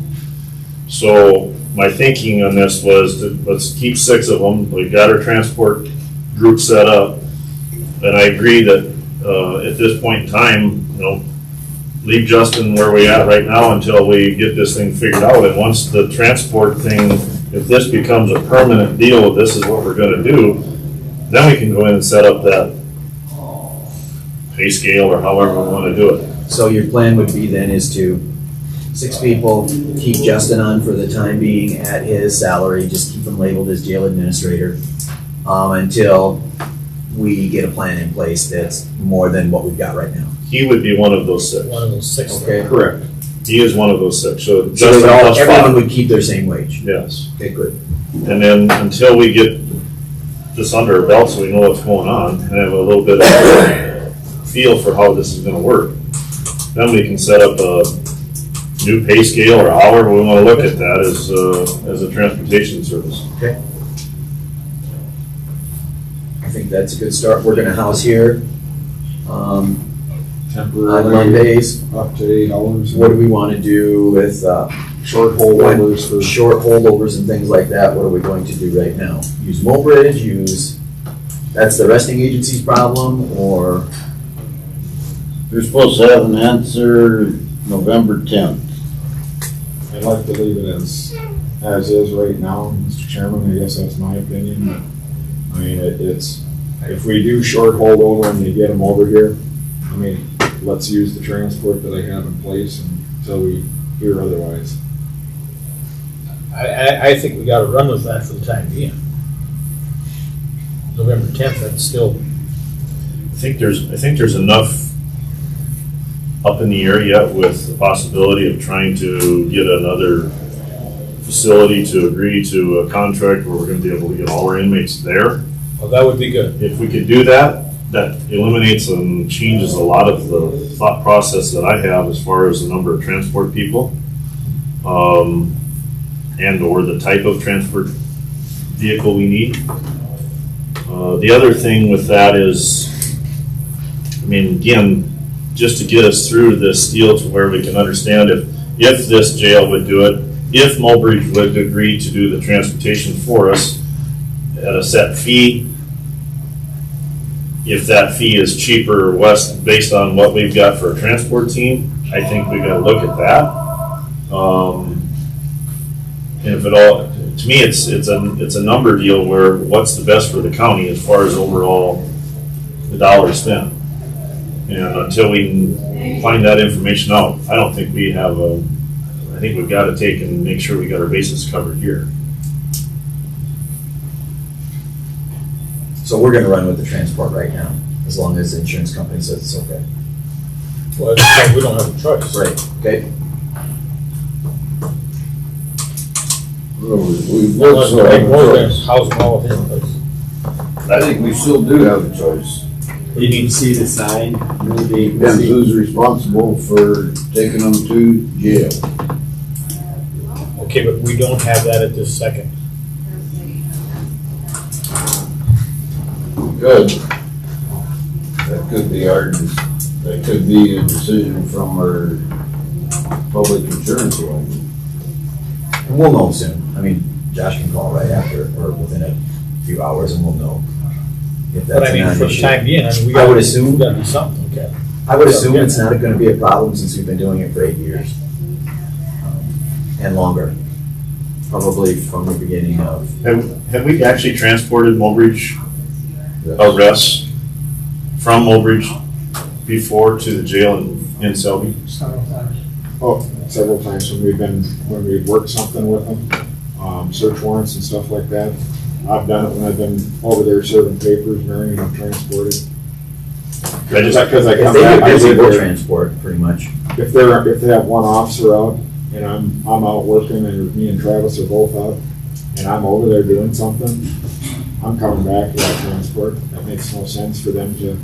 So my thinking on this was let's keep 6 of them. We got our transport group set up, and I agree that at this point in time, leave Justin where we at right now until we get this thing figured out. And once the transport thing, if this becomes a permanent deal, this is what we're going to do, then we can go in and set up that pay scale or however we want to do it. So your plan would be then is to 6 people, keep Justin on for the time being at his salary, just keep him labeled as jail administrator, until we get a plan in place that's more than what we've got right now. He would be one of those 6. One of those 6. Okay. Correct. He is one of those 6. So So Justin everyone would keep their same wage? Yes. Okay, good. And then until we get this under our belt so we know what's going on and have a little bit of a feel for how this is going to work, then we can set up a new pay scale or however we want to look at that as a transportation service. Okay. I think that's a good start. We're gonna house here, on Temporarily. Mondays. Up to 8 hours. What do we wanna do with, Short holdovers for. short holdovers and things like that? What are we going to do right now? Use Mobridge, that's the resting agency's problem, or? You're supposed to have an answer November 10th. I'd like to leave it as is right now, Mr. Chairman. I guess that's my opinion. I mean, it's, if we do short holdover and they get them over here, I mean, let's use the transport that I have in place until we hear otherwise. I think we got to run with that for the time being. November 10th, that's still. I think there's enough up in the air yet with the possibility of trying to get another facility to agree to a contract where we're going to be able to get all our inmates there. Well, that would be good. If we could do that, that eliminates and changes a lot of the thought process that I have as far as the number of transport people, and or the type of transport vehicle we need. The other thing with that is, I mean, again, just to get us through this deal to where we can understand if this jail would do it, if Mulbridge would agree to do the transportation for us at a set fee, if that fee is cheaper or less based on what we've got for a transport team, I think we got to look at that. And if it all, to me, it's a number deal where what's the best for the county as far as overall the dollars spent. And until we can find that information out, I don't think we have I think we've got to take and make sure we got our bases covered here. So we're gonna run with the transport right now, as long as the insurance company says it's okay. Well, we don't have a choice. Right, okay. We've Unless we make more than looked, house them all at his place. I think we still do have a choice. You need to see the sign, maybe. Depends who's responsible for taking them to jail. Okay, but we don't have that at this second. Good. That could be that could be a decision from our public insurance one. And we'll know soon. I mean, Josh can call right after, or within a few hours, and we'll know if But that's I a mean, for the non-issue. time being, I mean, we I would got assume- to do something, okay? I would assume it's not gonna be a problem since we've been doing it for 8 years. And longer. Probably from the beginning of. Have we actually transported Mulbridge arrests from Mulbridge before to the jail in Selby? Several times. Oh, several times when we've worked something with them. search warrants and stuff like that. I've done it when I've been over there serving papers, marrying and transported. Because I come If back, they I get busy, live we'll there. transport, pretty much. If they have one officer out and I'm out working and me and Travis are both out and I'm over there doing something, I'm coming back without transport. That makes no sense for them to,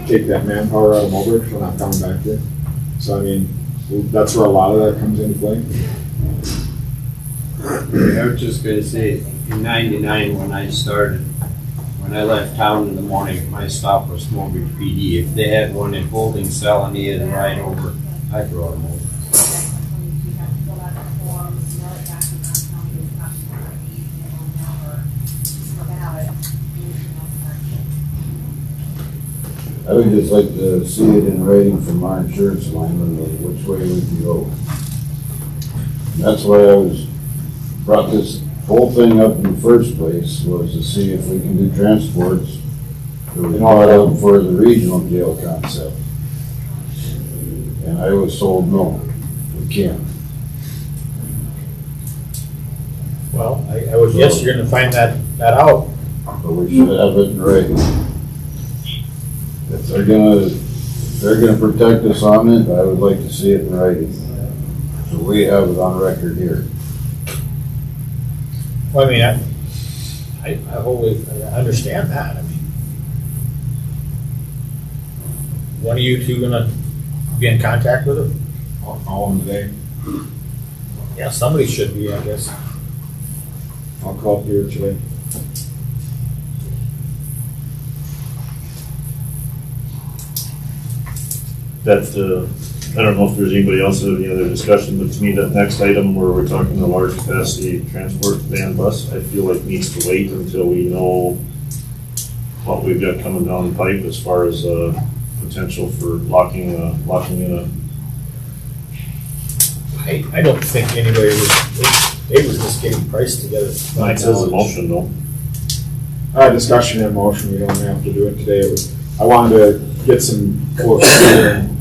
take that manpower out of Walworth when I'm coming back here. So I mean, that's where a lot of that comes into play. I was just gonna say, in '99, when I started, when I left town in the morning, my stop was Smokey PD. If they had one in holding cell and he had to ride over, I'd throw him over. I would just like to see it in writing from our insurance lineman, of which way we can go. That's why I brought this whole thing up in the first place, was to see if we can do transports that we brought up for the regional jail concept. And I was told, no, we can't. Well, I would guess you're gonna find that out. But we should have it in writing. If they're gonna protect us on it, I would like to see it in writing. So we have it on record here. Well, I mean, I wholly understand that. I mean, one of you two gonna be in contact with him? All in the day. Yeah, somebody should be, I guess. I'll call here today. I don't know if there's anybody else with any other discussion, but to me, that next item where we're talking the large capacity transport van bus, I feel like needs to wait until we know what we've got coming down the pipe as far as potential for locking in a. I don't think anybody they were just getting priced together. It says a motion though. Our discussion and motion, we don't have to do it today. I wanted to get some quotes and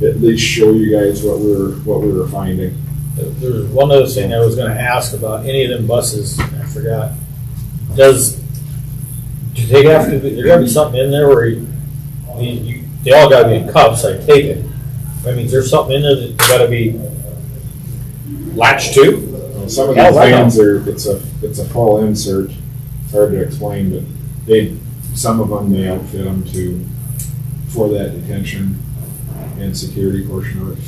at least show you guys what we were finding. There was one other thing I was gonna ask about any of them buses, I forgot. Do they have to be, there gotta be something in there where they all gotta be in cups, I take it. I mean, is there something in there that they gotta be latched to? Some of these vans it's a full insert. It's hard to explain, but some of them they outfit them for that detention and security portion of it.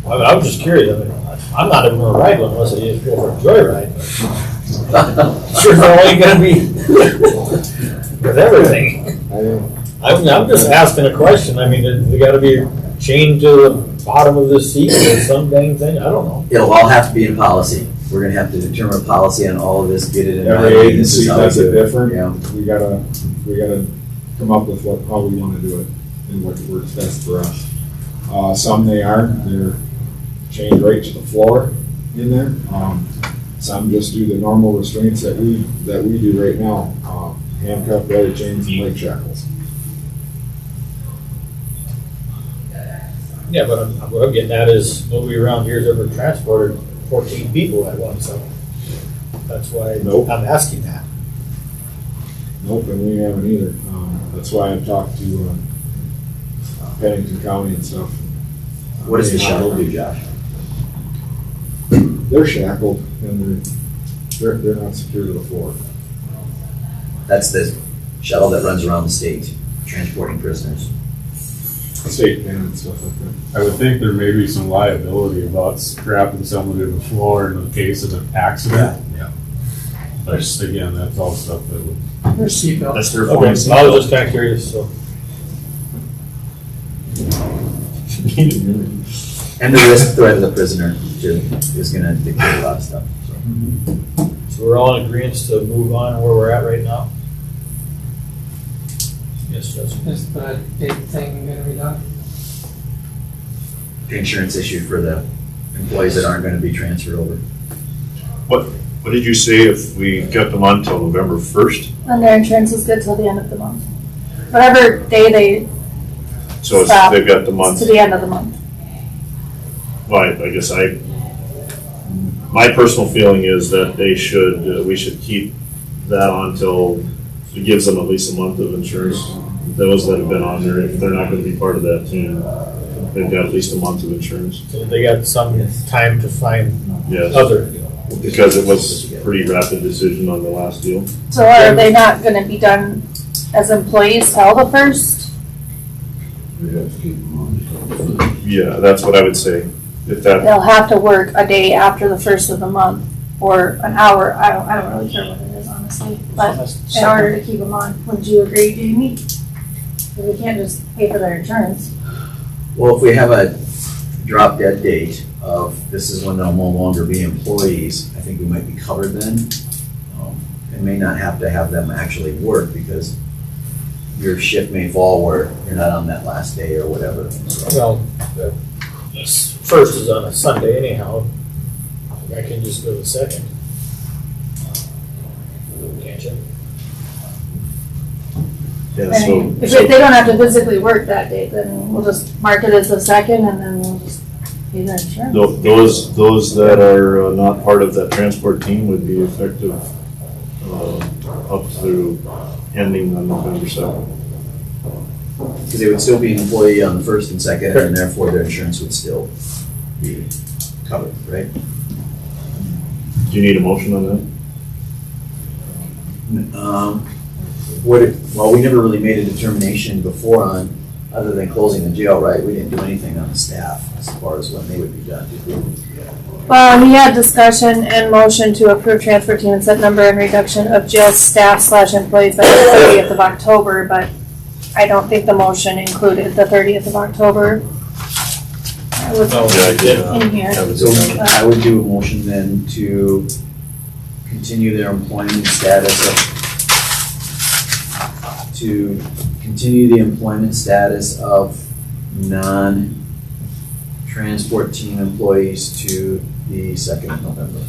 I mean, I was just curious. I mean, I'm not even gonna ride one unless I just go for a joyride. Sure, they're only gonna be with everything. I'm just asking a question. I mean, they gotta be chained to the bottom of the seat or some dang thing. I don't know. It'll all have to be in policy. We're gonna have to determine a policy on all of this, get it in. Every writing. agency does it different. Yeah. We gotta come up with how we wanna do it and what works best for us. Some they're chained right to the floor in there. Some just do the normal restraints that we do right now, handcuff, belly chains, and leg shackles. Yeah, but what I'm getting at is nobody around here has ever transported 14 people at once, so that's why Nope. I'm asking that. Nope, and we haven't either. That's why I've talked to Pennington County and stuff. What does the shuttle do, Josh? They're shackled and they're not secure to the floor. That's the shuttle that runs around the state, transporting prisoners. State van and stuff like that. I would think there may be some liability about strapping someone to the floor in the case of an accident. Yeah. But again, that's all stuff that would. There's seatbelts. That's their Okay, phone. so I was just kinda curious, so. And the risk threat of the prisoner too is gonna dictate a lot of stuff, so. So we're all in agreement to move on where we're at right now? Yes, Judge. Is the big thing gonna be done? Insurance issue for the employees that aren't gonna be transferred over. What did you say if we kept them on till November 1st? And their insurance is good till the end of the month. Whatever day they So stop, they've got the month. to the end of the month. Well, I guess my personal feeling is that they should, we should keep that on till it gives them at least a month of insurance. Those that have been on there, if they're not gonna be part of that team, they've got at least a month of insurance. So they got some time to find Yes, other. because it was a pretty rapid decision on the last deal. So are they not gonna be done as employees till the first? We have to keep them on. Yeah, that's what I would say. If that, They'll have to work a day after the first of the month, or an hour, I don't really care what it is, honestly, but in order to keep them on, would you agree, Jamie? 'Cause we can't just pay for their insurance. Well, if we have a drop dead date of this is when they'll no longer be employees, I think we might be covered then. It may not have to have them actually work because your shift may fall where you're not on that last day or whatever. So, Well, the first is on a Sunday anyhow. I can just go the second. Can't you? yeah, I so, mean, if they don't have to physically work that day, then we'll just mark it as the second and then we'll just pay their insurance. those that are not part of that transport team would be effective up through ending on November 2nd. because they would still be an employee on the first and second, and therefore their insurance would still be covered, right? Do you need a motion on that? Well, we never really made a determination before on, other than closing the jail, right? We didn't do anything on the staff as far as when they would be done, did we? Well, we had discussion and motion to approve transfer team and set number and reduction of jail staff / employees by the 30th of October, but I don't think the motion included the 30th of October. I was Yeah, I did. in here. So I would do a motion then to continue their employment status of non-transport team employees to the 2nd of November.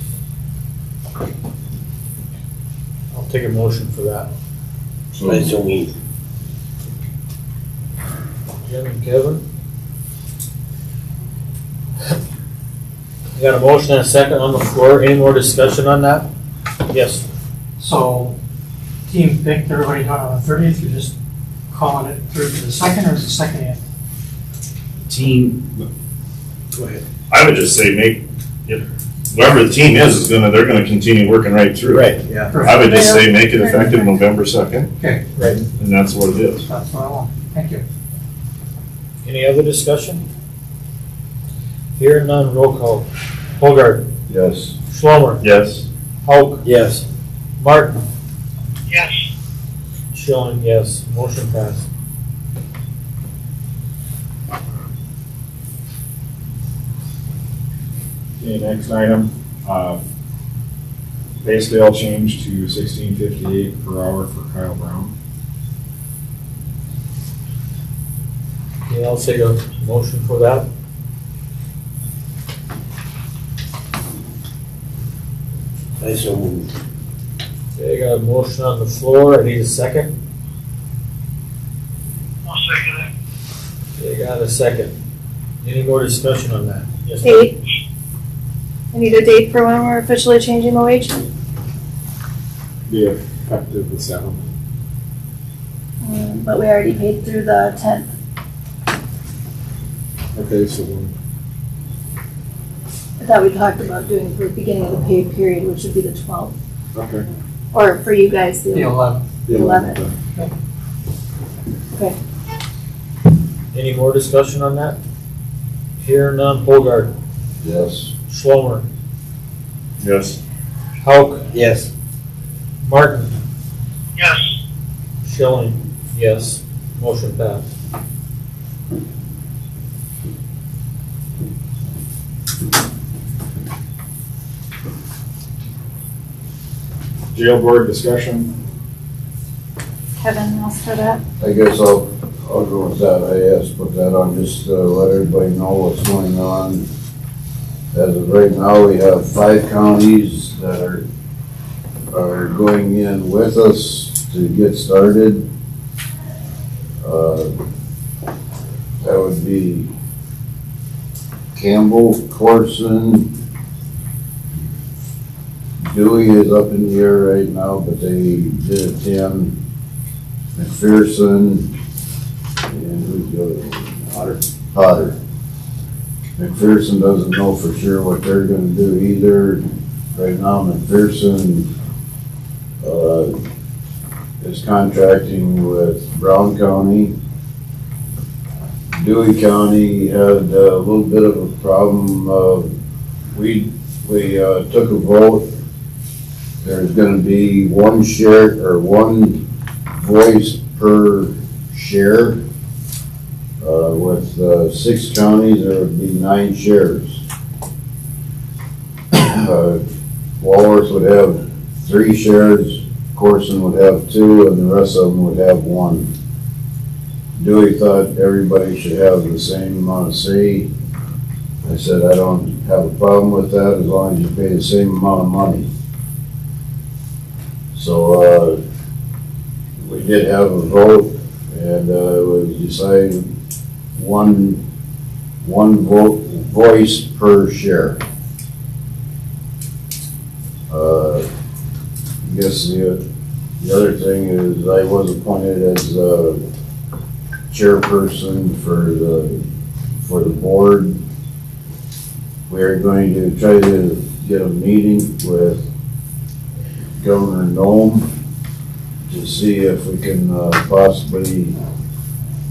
I'll take a motion for that. I so mean, Jim and Kevin? You got a motion and a second on the floor. Any more discussion on that? Yes. So, team picked everybody done on the 30th, you're just calling it through to the second, or is it second yet? Team, go ahead. I would just say whoever the team is they're gonna continue working right through. Right. Yeah. I would just say make it effective November 2nd, Okay, Right. and that's what it is. that's what I want, thank you. Any other discussion? Here none, roll call. Bogart, Yes. Schlomer, Yes. Hauk, yes. Martin, Yes. Schilling, yes. Motion passed. Okay, next item, pay scale change to $16.58 per hour for Kyle Brown. Okay, I'll take a motion for that. I so move. Okay, got a motion on the floor. I need a second. I'll second it. Okay, got a second. Any more discussion on that? Yes. Date? I need a date for when we're officially changing the wage. Be effective the 7th. But we already paid through the 10th. Okay, so we'll I thought we talked about doing the beginning of the pay period, which would be the 12th. okay. Or for you guys, the The 11th. The 11th. 11th. Okay. Any more discussion on that? Here none. Bogart, Yes. Schlomer, Yes. Hauk, Yes. Martin, Yes. Schilling, yes. Motion passed. Jail board discussion. Kevin asked for that. I guess I'll go with that. I asked, put that on, just to let everybody know what's going on. As of right now, we have 5 counties that are going in with us to get started. That would be Campbell, Corson, Dewey is up in the air right now, but they did attend McPherson and who's the other one? Potter. McPherson doesn't know for sure what they're gonna do either. Right now, McPherson, is contracting with Brown County. Dewey County had a little bit of a problem. We took a vote. There's gonna be one share, or one voice per share. With 6 counties, there would be 9 shares. Walworth would have 3 shares, Corson would have 2, and the rest of them would have 1. Dewey thought everybody should have the same amount of say. I said, I don't have a problem with that as long as you pay the same amount of money. So, we did have a vote, and it was decided one voice per share. I guess the other thing is I was appointed as chairperson for the board. We are going to try to get a meeting with Governor Nome to see if we can possibly,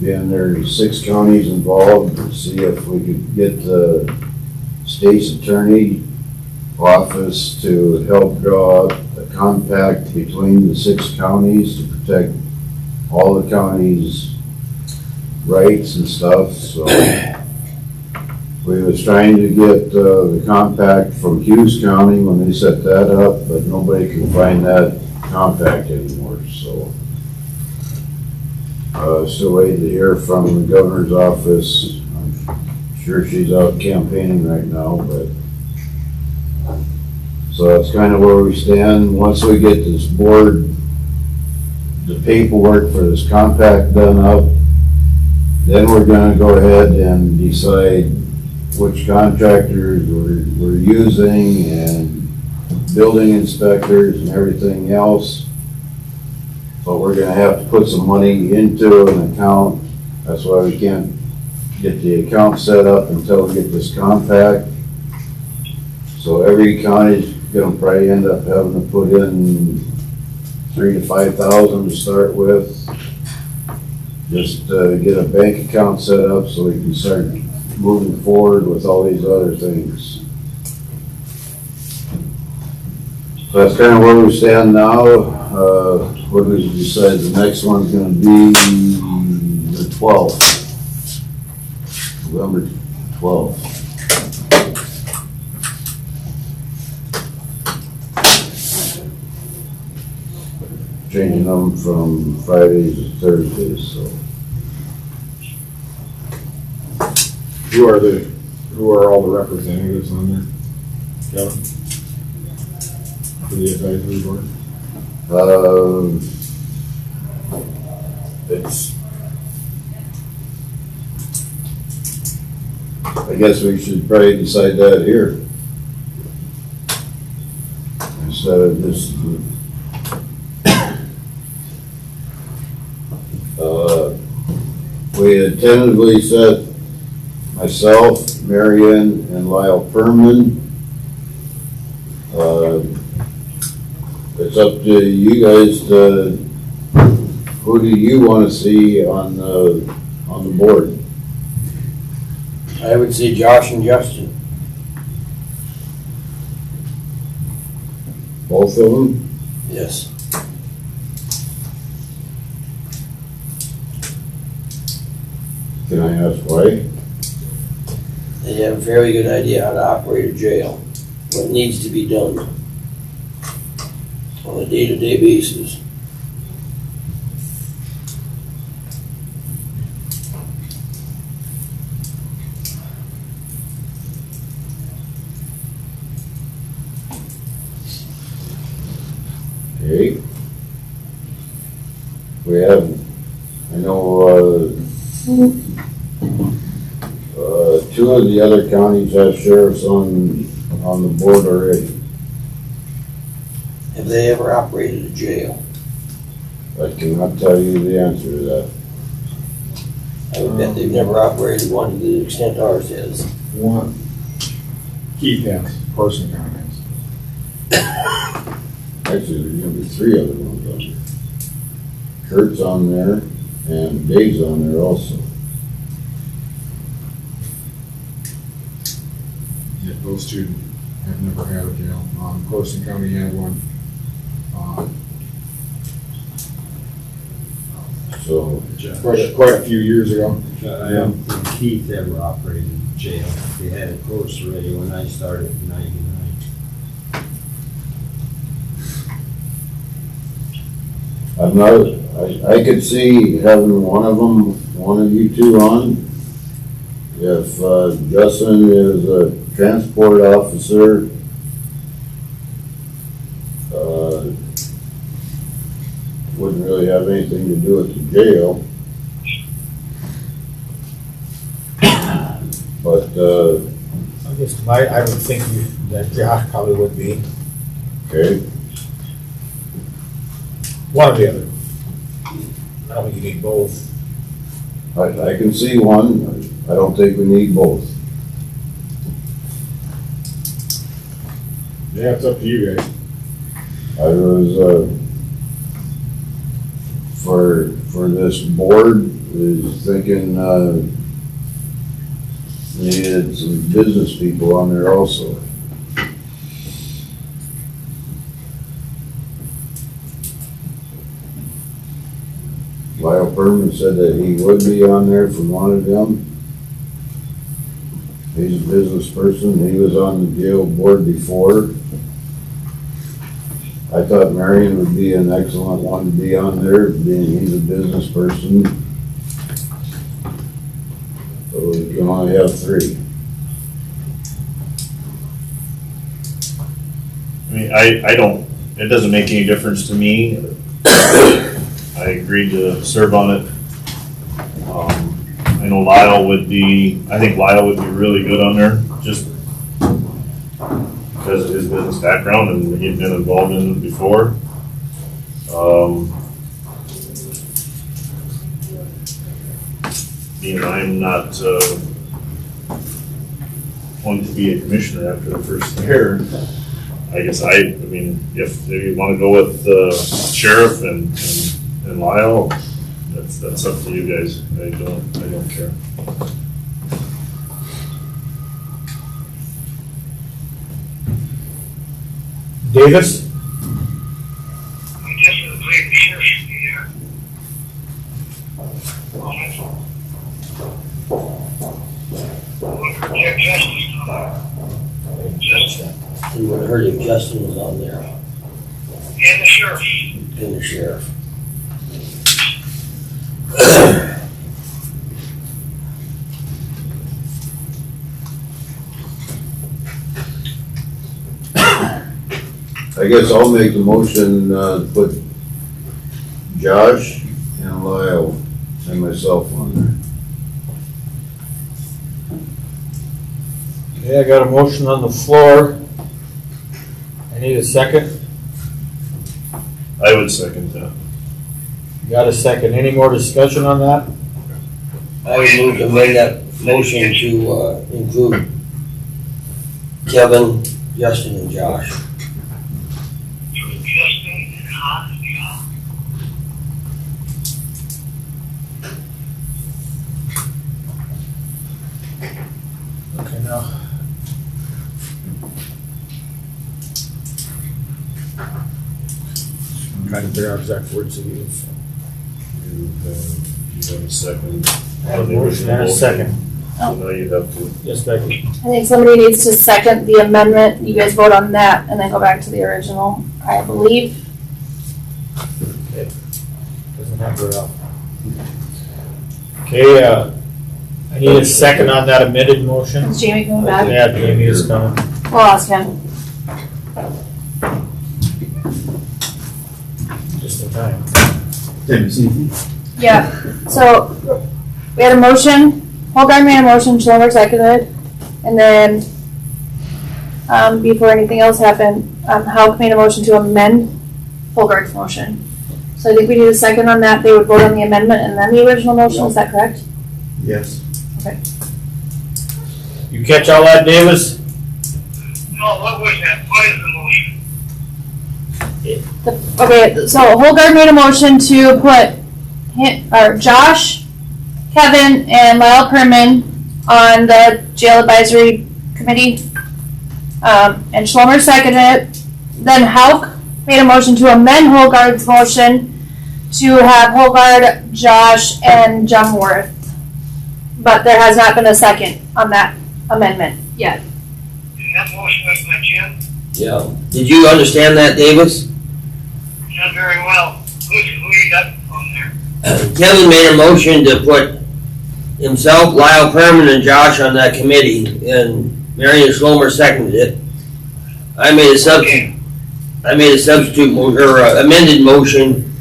being there's 6 counties involved, to see if we could get the state's attorney office to help draw a compact between the 6 counties to protect all the counties' rights and stuff. So we was trying to get the compact from Hughes County when they set that up, but nobody can find that compact anymore. So still waiting to hear from the governor's office. I'm sure she's out campaigning right now, but so that's kind of where we stand. Once we get this board, the paperwork for this compact done up, then we're gonna go ahead and decide which contractors we're using and building inspectors and everything else. But we're gonna have to put some money into an account. That's why we can't get the account set up until we get this compact. So every county's gonna probably end up having to put in $3,000 to $5,000 to start with. Just get a bank account set up so we can start moving forward with all these other things. So that's kind of where we stand now. What did we decide? The next one's gonna be the 12th, November 12th. Changing them from Fridays to Thursdays, so. Who are all the representatives on there, Kevin? For the advisory board? I guess we should probably decide that here. Instead of just, we had tentatively set myself, Marion, and Lyle Perman. It's up to you guys to, who do you want to see on the board? I would say Josh and Justin. Both of them? Yes. Can I ask why? They have a very good idea how to operate a jail, what needs to be done on a day-to-day basis. Okay. We have, I know, 2 of the other counties have sheriffs on the board already. Have they ever operated a jail? I cannot tell you the answer to that. I would bet they've never operated one to the extent ours is. One, Keith has, Carson County has. Actually, there's gonna be 3 other ones on there. Kurt's on there, and Dave's on there also. Yeah, those two have never had a jail. Carson County had one. So, Quite a few years ago. I don't think Keith ever operated a jail. They had it closed already when I started in '99. I'm not, I could see having one of you two on. If Justin is a transport officer, wouldn't really have anything to do with the jail. But, I guess I would think that Josh probably would be. okay, One or the other. I don't think you need both. I can see one, I don't think we need both. Yeah, it's up to you guys. I was, for this board, is thinking, needed some business people on there also. Lyle Berman said that he would be on there from one of them. He's a business person, he was on the jail board before. I thought Marion would be an excellent one to be on there, being he's a business person. So we can only have 3. I mean, I don't, it doesn't make any difference to me. I agreed to serve on it. I know I think Lyle would be really good on there, just because of his business background and he'd been involved in it before. Being I'm not wanting to be a commissioner after the first year, I guess I mean, if you want to go with Sheriff and Lyle, that's up to you guys. I don't care. Davis? I guess the believe the sheriff should be there. Check Justice. Justin. You would have heard if Justin was on there, And the sheriff. and the sheriff. I guess I'll make the motion, put Josh and Lyle and myself on there. Okay, I got a motion on the floor. I need a second. I would second that. Got a second. Any more discussion on that? I would move to amend that motion to include Kevin, Justin, and Josh. Justin and Hans, yeah. Okay, now. I'm trying to figure out exact words to use. You have a second. I have a motion and a second. So now you have to. Yes, Becky? I think somebody needs to second the amendment. You guys vote on that and then go back to the original, I believe. Okay. Doesn't have very often. Okay, I need a second on that amended motion. Is Jamie coming back? Yeah, Jamie is coming. We'll ask him. Just in time. Yeah, so we had a motion, Holgard made a motion, Schlemmer seconded, and then before anything else happened, Hauck made a motion to amend Holgard's motion. So I think we need a second on that. They would vote on the amendment and then the original motion, is that correct? Yes. You catch all that, Davis? No, what was that? What is the motion? Okay, so Holgard made a motion to put Josh, Kevin, and Lyle Perman on the jail advisory committee. And Schlomer seconded it. Then Hauk made a motion to amend Holgard's motion to have Holgard, Josh, and Walworth. But there has not been a second on that amendment yet. And that motion was by Jim? Yeah. Did you understand that, Davis? Not very well. Who you got on there? Kevin made a motion to put himself, Lyle Perman, and Josh on that committee, and Marion Schlomer seconded it. I made a substitute or amended motion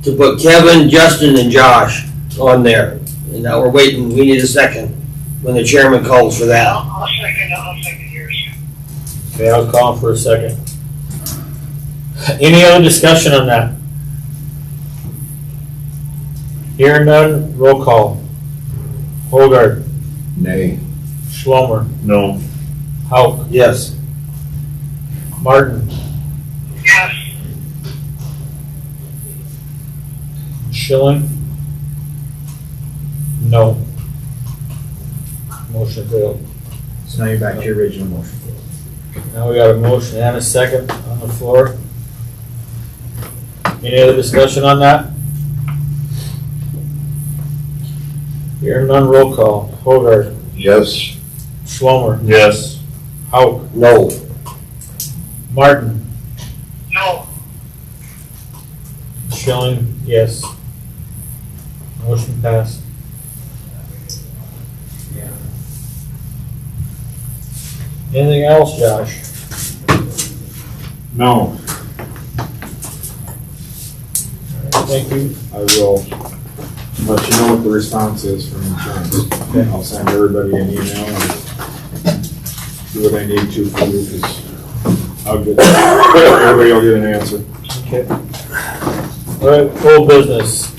to put Kevin, Justin, and Josh on there. And now we're waiting, we need a second when the chairman calls for that. I'll second yours. Okay, I'll call for a second. Any other discussion on that? Hearing none, roll call. Holgard, Nay. Schlomer, No. Hauk, Yes. Martin, Yes. Schilling? No. Motion failed. So now you're back to your original motion. Now we got a motion and a second on the floor. Any other discussion on that? Hearing none, roll call. Holgard, Yes. Schlomer, Yes. Hauk, No. Martin, No. Schilling, yes. Motion passed. Anything else, Josh? No, Thank you. I will let you know what the response is from insurance. Okay. I'll send everybody an email and do what I need to for you, because everybody will get an answer. Okay. All right, full business.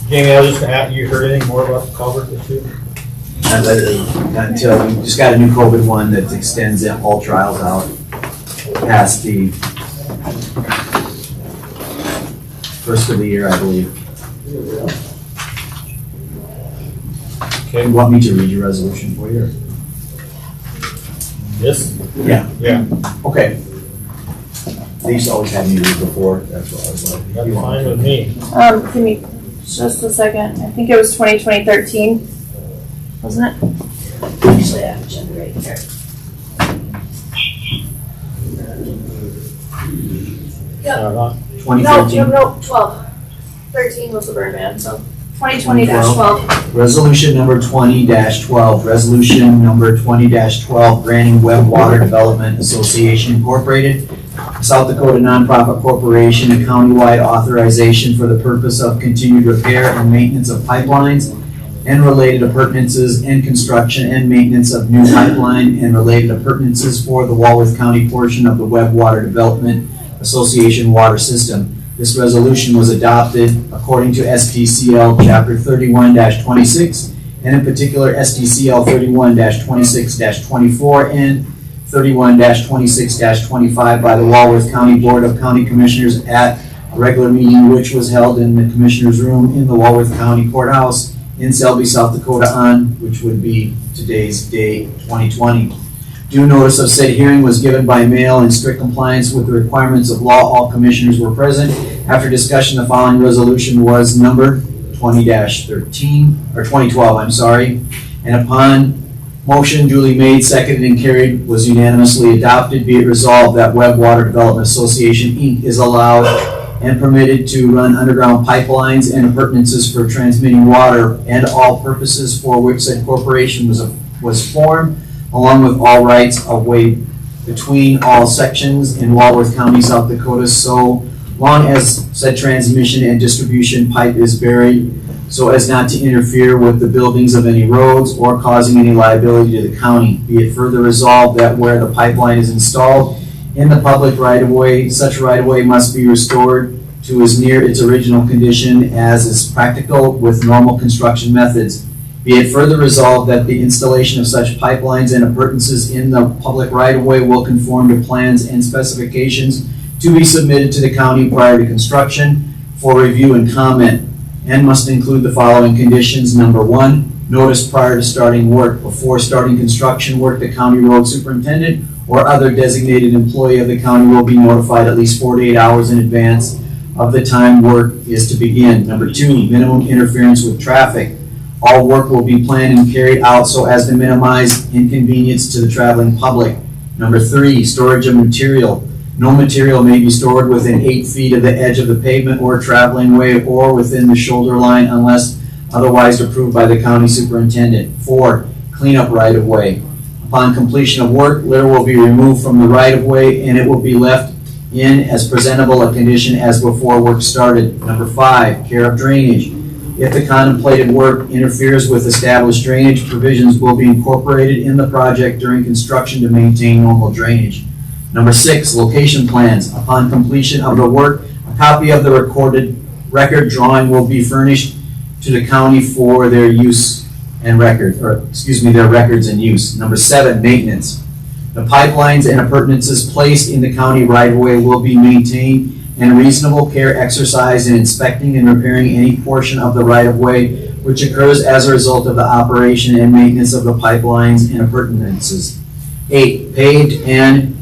Jamie, I was just gonna ask, you heard anything more about the culvert issue? Not lately, not until, we just got a new COVID one that extends all trials out past the first of the year, I believe. Okay. You want me to read your resolution for you? Or? Yes? Yeah. Yeah. Okay. They used to always have me read before, that's what I was like. That's you want fine to- with me. Give me just a second. I think it was 2013, wasn't it? Actually, I have it right here. Yep. Not. 2013. No, 12. 13 was the burn ban, so 2020-12. Resolution number 20-12, resolution number 20-12, granting Web Water Development Association Incorporated, South Dakota nonprofit corporation, a countywide authorization for the purpose of continued repair and maintenance of pipelines and related appurtenances and construction and maintenance of new pipeline and related appurtenances for the Walworth County portion of the Web Water Development Association water system. This resolution was adopted according to SDCL Chapter 31-26, and in particular SDCL 31-26-24 and 31-26-25 by the Walworth County Board of County Commissioners at a regular meeting which was held in the Commissioners' Room in the Walworth County Courthouse in Selby, South Dakota on, which would be today's date, 2020. Due notice of said hearing was given by mail in strict compliance with the requirements of law. All commissioners were present. After discussion, the following resolution was number 2012, I'm sorry. And upon motion duly made, seconded, and carried, was unanimously adopted. Be it resolved that Web Water Development Association, Inc. is allowed and permitted to run underground pipelines and appurtenances for transmitting water and all purposes for which said corporation was formed, along with all rights of way between all sections in Walworth County, South Dakota, so long as said transmission and distribution pipe is buried so as not to interfere with the buildings of any roads or causing any liability to the county. Be it further resolved that where the pipeline is installed in the public right-of-way, such right-of-way must be restored to as near its original condition as is practical with normal construction methods. Be it further resolved that the installation of such pipelines and appurtenances in the public right-of-way will conform to plans and specifications to be submitted to the county prior to construction for review and comment, and must include the following conditions. Number 1, notice prior to starting work. Before starting construction work, the county road superintendent or other designated employee of the county will be notified at least 48 hours in advance of the time work is to begin. Number 2, minimum interference with traffic. All work will be planned and carried out so as to minimize inconvenience to the traveling public. Number 3, storage of material. No material may be stored within 8 feet of the edge of the pavement or traveling way or within the shoulder line unless otherwise approved by the county superintendent. 4, cleanup right of way. Upon completion of work, litter will be removed from the right of way and it will be left in as presentable a condition as before work started. Number 5, care of drainage. If the contemplated work interferes with established drainage, provisions will be incorporated in the project during construction to maintain normal drainage. Number 6, location plans. Upon completion of the work, a copy of the record drawing will be furnished to the county for their use and their records and use. Number 7, maintenance. The pipelines and appurtenances placed in the county right-of-way will be maintained and reasonable care exercised in inspecting and repairing any portion of the right-of-way which occurs as a result of the operation and maintenance of the pipelines and appurtenances. 8, paved and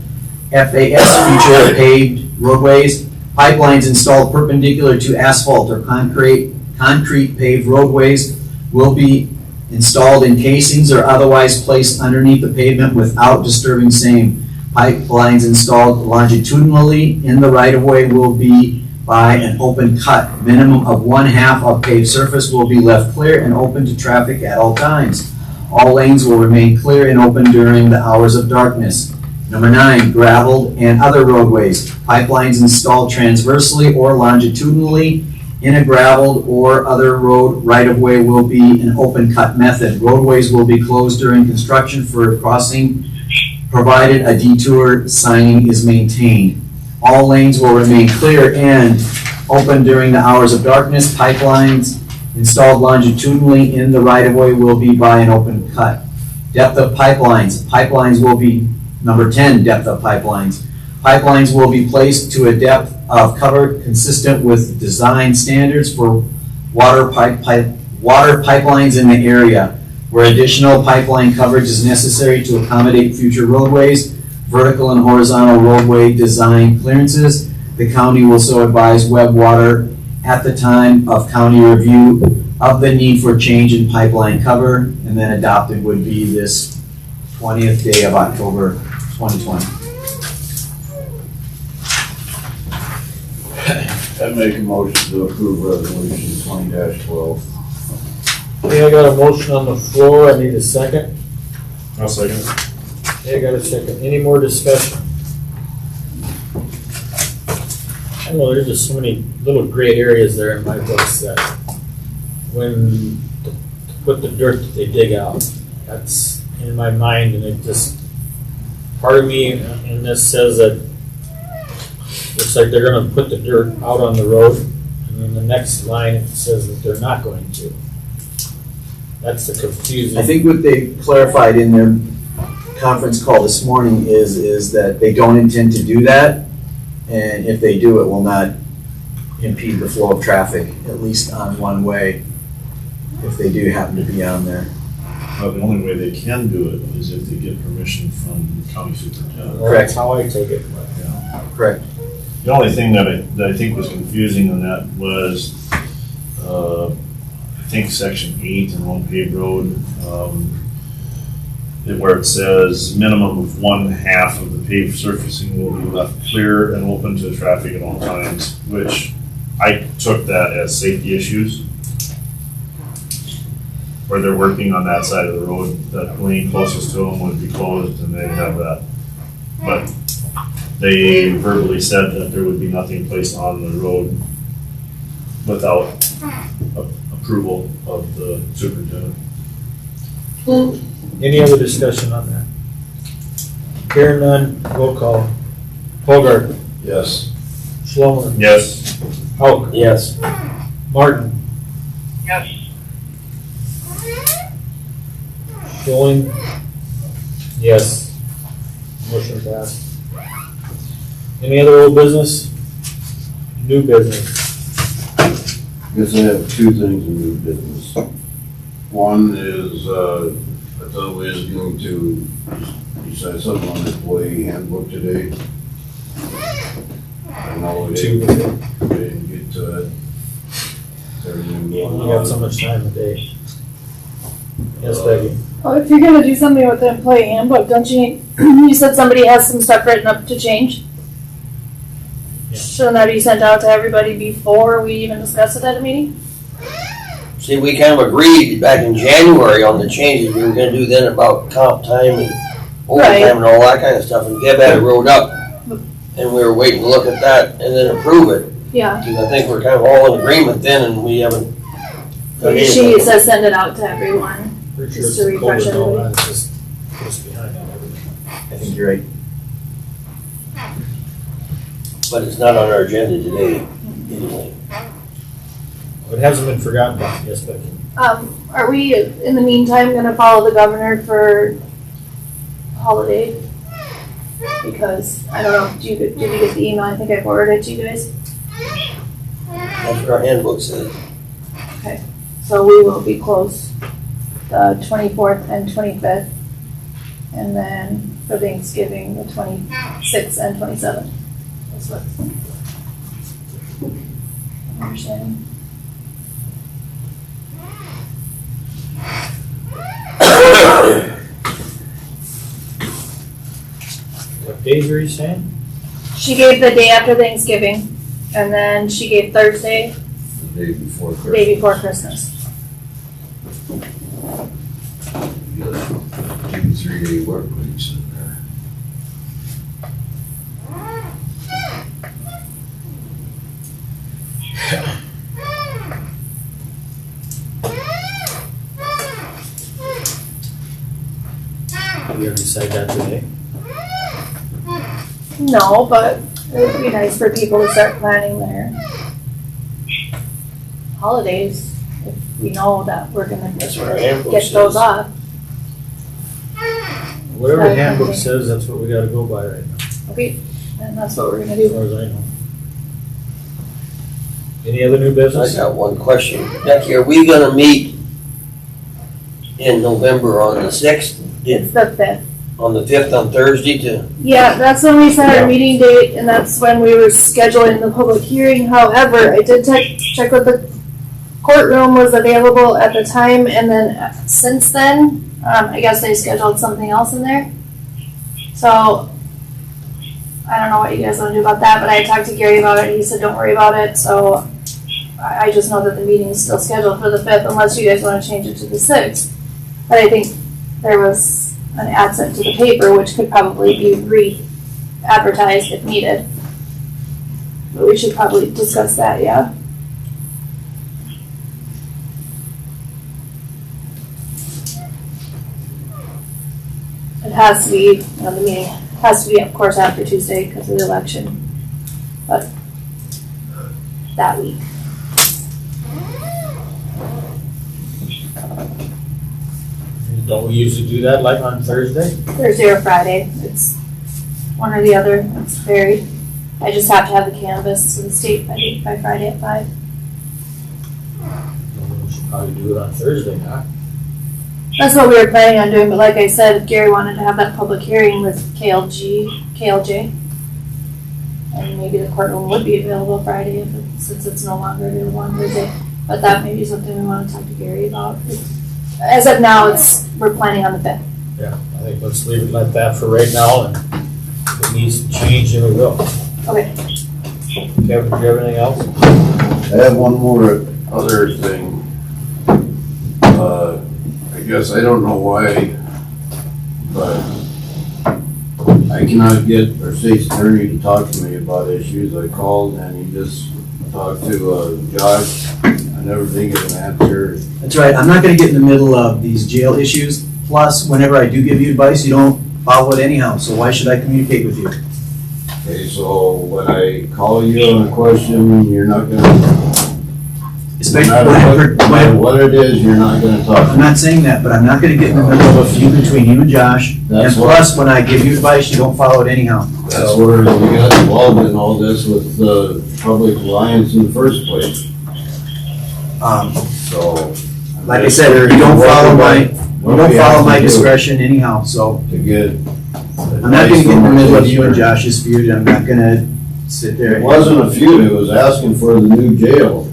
FAS feature paved roadways. Pipelines installed perpendicular to asphalt or concrete paved roadways will be installed in casings or otherwise placed underneath the pavement without disturbing same. Pipelines installed longitudinally in the right-of-way will be by an open cut. Minimum of 1/2 of paved surface will be left clear and open to traffic at all times. All lanes will remain clear and open during the hours of darkness. Number 9, gravel and other roadways. Pipelines installed transversely or longitudinally in a graveled or other road right-of-way will be an open cut method. Roadways will be closed during construction for crossing provided a detour signing is maintained. All lanes will remain clear and open during the hours of darkness. Pipelines installed longitudinally in the right-of-way will be by an open cut. Depth of pipelines. Pipelines will be, number 10, depth of pipelines. Pipelines will be placed to a depth of cover consistent with design standards for water pipelines in the area. Where additional pipeline coverage is necessary to accommodate future roadways, vertical and horizontal roadway design clearances, the county will so advise Web Water at the time of county review of the need for change in pipeline cover, and then adopted would be this 20th day of October 2020. I'd make a motion to approve resolution 20-12. Okay, I got a motion on the floor, I need a second. I'll second it. Okay, I got a second. Any more discussion? I don't know, there's just so many little gray areas there in my books that when to put the dirt that they dig out, that's in my mind, and it just, part of me in this says that looks like they're gonna put the dirt out on the road, and then the next line it says that they're not going to. That's the confusing. I think what they clarified in their conference call this morning is that they don't intend to do that, and if they do, it will not impede the flow of traffic, at least on one way, if they do happen to be on there. Well, the only way they can do it is if they get permission from the county superintendent. Well, that's how I take it. Yeah. Correct. The only thing that I think was confusing on that was, I think section 8 in one paved road, where it says minimum of 1/2 of the paved surfacing will be left clear and open to traffic at all times, which I took that as safety issues. Where they're working on that side of the road, that lane closest to them would be closed and they have that. But they verbally said that there would be nothing placed on the road without approval approval of the superintendent. Any other discussion on that? Hearing none, roll call. Hogart, Yes. Schloman, Yes. Hauk, Yes. Martin, Yes. Join. Yes. Motion passed. Any other old business? New business? Guess I have two things in new business. One is, I thought we was going to decide something on the employee handbook today. I know we didn't get to it. Everything going You got so on. much time today. Yes, Becky? Well, if you're gonna do something with the employee handbook, don't you, you said somebody has some stuff written up to change? Yeah. Shouldn't that be sent out to everybody before we even discuss it at a meeting? See, we kind of agreed back in January on the changes we were gonna do then about comp time and Right. overtime and all that kind of stuff, and Deb had it wrote up. And we were waiting to look at that and then approve it, Yeah. because I think we're kind of all in agreement then, and we haven't. done Maybe she anything. says send it out to everyone. Pretty sure Just it's to refresh COVID and all everybody. that, it's just behind on everything. I think you're right. But it's not on our agenda today, anyway. It hasn't been forgotten about, yes, Becky? Are we, in the meantime, gonna follow the governor for holiday? Because, I don't know, did you get the email? I think I forwarded it to you guys. That's what our handbook says. So we will be closed the 24th and 25th. And then for Thanksgiving, the 26th and 27th. That's what I'm understanding. What days are you saying? She gave the day after Thanksgiving, and then she gave Thursday, The day before Christmas. day before Christmas. You got 2 3-day work weeks in there. Did we ever decide that today? No, but it would be nice for people to start planning their holidays, if we know that we're gonna That's what our handbook get those says. off. Whatever the Okay. handbook says, that's what we gotta go by right now, Okay, and that's what we're gonna as do. far as I know. Any other new I business? got one question. Becky, are we gonna meet in November on the 6th, It's the 5th. on the 5th on Thursday to? Yeah, that's when we set Yeah. our meeting date, and that's when we were scheduling the public hearing. However, I did check with the courtroom was available at the time, and then since then, I guess they scheduled something else in there. So, I don't know what you guys want to do about that, but I talked to Gary about it, he said don't worry about it, so I just know that the meeting is still scheduled for the 5th, unless you guys want to change it to the 6th. But I think there was an ad sent to the paper, which could probably be re-advertised if needed. But we should probably discuss that, yeah. It has to be, the meeting has to be, of course, after Tuesday because of the election, but that week. Don't we usually do that like on Thursday? Thursday or Friday, it's one or the other, it's varied. I just have to have the canvas to the state by Friday at 5. We should probably do it on Thursday, huh? That's what we were planning on doing, but like I said, Gary wanted to have that public hearing with KLJ. And maybe the courtroom would be available Friday since it's no longer available on Thursday. But that may be something we want to talk to Gary about. As of now, we're planning on the 5th. Yeah, I think let's leave it like that for right now, and if it needs to change, then we will. Okay. Kevin, do you have anything else? I have one more other thing. I guess I don't know why, but I cannot get our state's attorney to talk to me about issues. I called and he just talked to Josh. I I never did get an answer. That's right, I'm not gonna get in the middle of these jail issues, plus whenever I do give you advice, you don't follow it anyhow, so why should I communicate with you? Okay, so when I call you on a question, you're not gonna, Especially no whenever, matter what it is, you're not gonna talk. I'm not saying that, but I'm not gonna get in the middle of a feud between you and Josh, and That's what- plus, when I give you advice, you don't follow it anyhow. That's where we got involved in all this with the Public Alliance in the first place, so. Like I said, you don't follow my discretion anyhow, so. To get. I'm not gonna get in the middle of you and Josh's feud, I'm not gonna sit there. It wasn't a feud, it was asking for the new jail.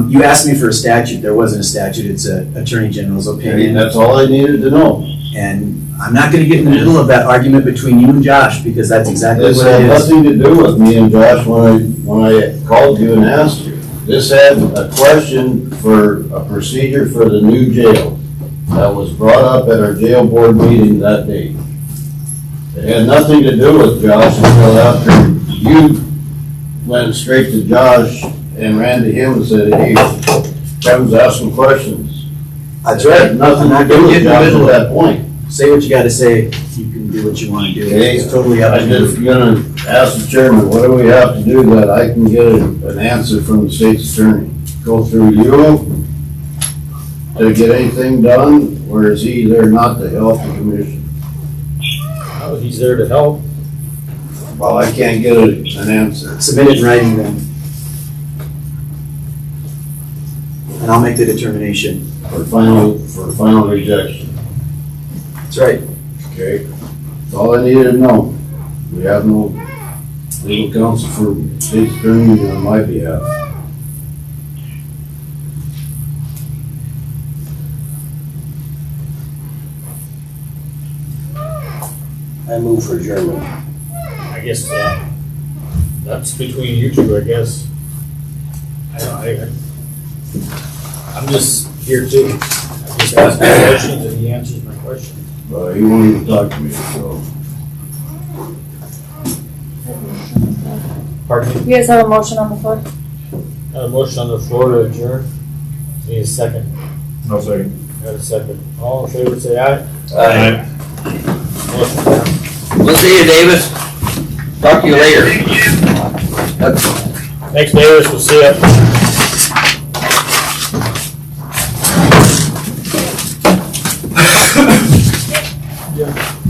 You asked me for a statute, there wasn't a statute, it's a Attorney General's opinion. That's all I needed to know. And I'm not gonna get in the middle of that argument between you and Josh, because that's exactly This what it had is. nothing to do with me and Josh when I called you and asked you. This had a question for a procedure for the new jail that was brought up at our jail board meeting that day. It had nothing to do with Josh until after you went straight to Josh and ran to him and said, hey, Kevin's asking questions. That's It right. had nothing to I'm not do gonna with get in the Josh middle at of that point. Say what you gotta say, you can do what you wanna do, Okay, it's totally up I'm to just you. gonna ask the chairman, what do we have to do that I can get an answer from the state's attorney? Go through you to get anything done, or is he there not to help the commission? Oh, he's there to help. Well, I can't get an answer. Submit it in writing then. And I'll make the determination. For final rejection, That's right. okay? That's all I needed to know. We have no legal counsel for state's attorney on my behalf. I move for adjournment. I guess, that's between you two, I guess. I'm just here too. I just ask my questions and he answers my questions. But he won't even talk to me, so. Pardon me? You guys have a motion on the floor? Got a motion on the floor to adjourn. Need a second. No second. Got a second. All in favor, say aye. Aye. Motion passed. We'll see you, Davis. Talk to you later. Thanks, Davis. We'll see ya.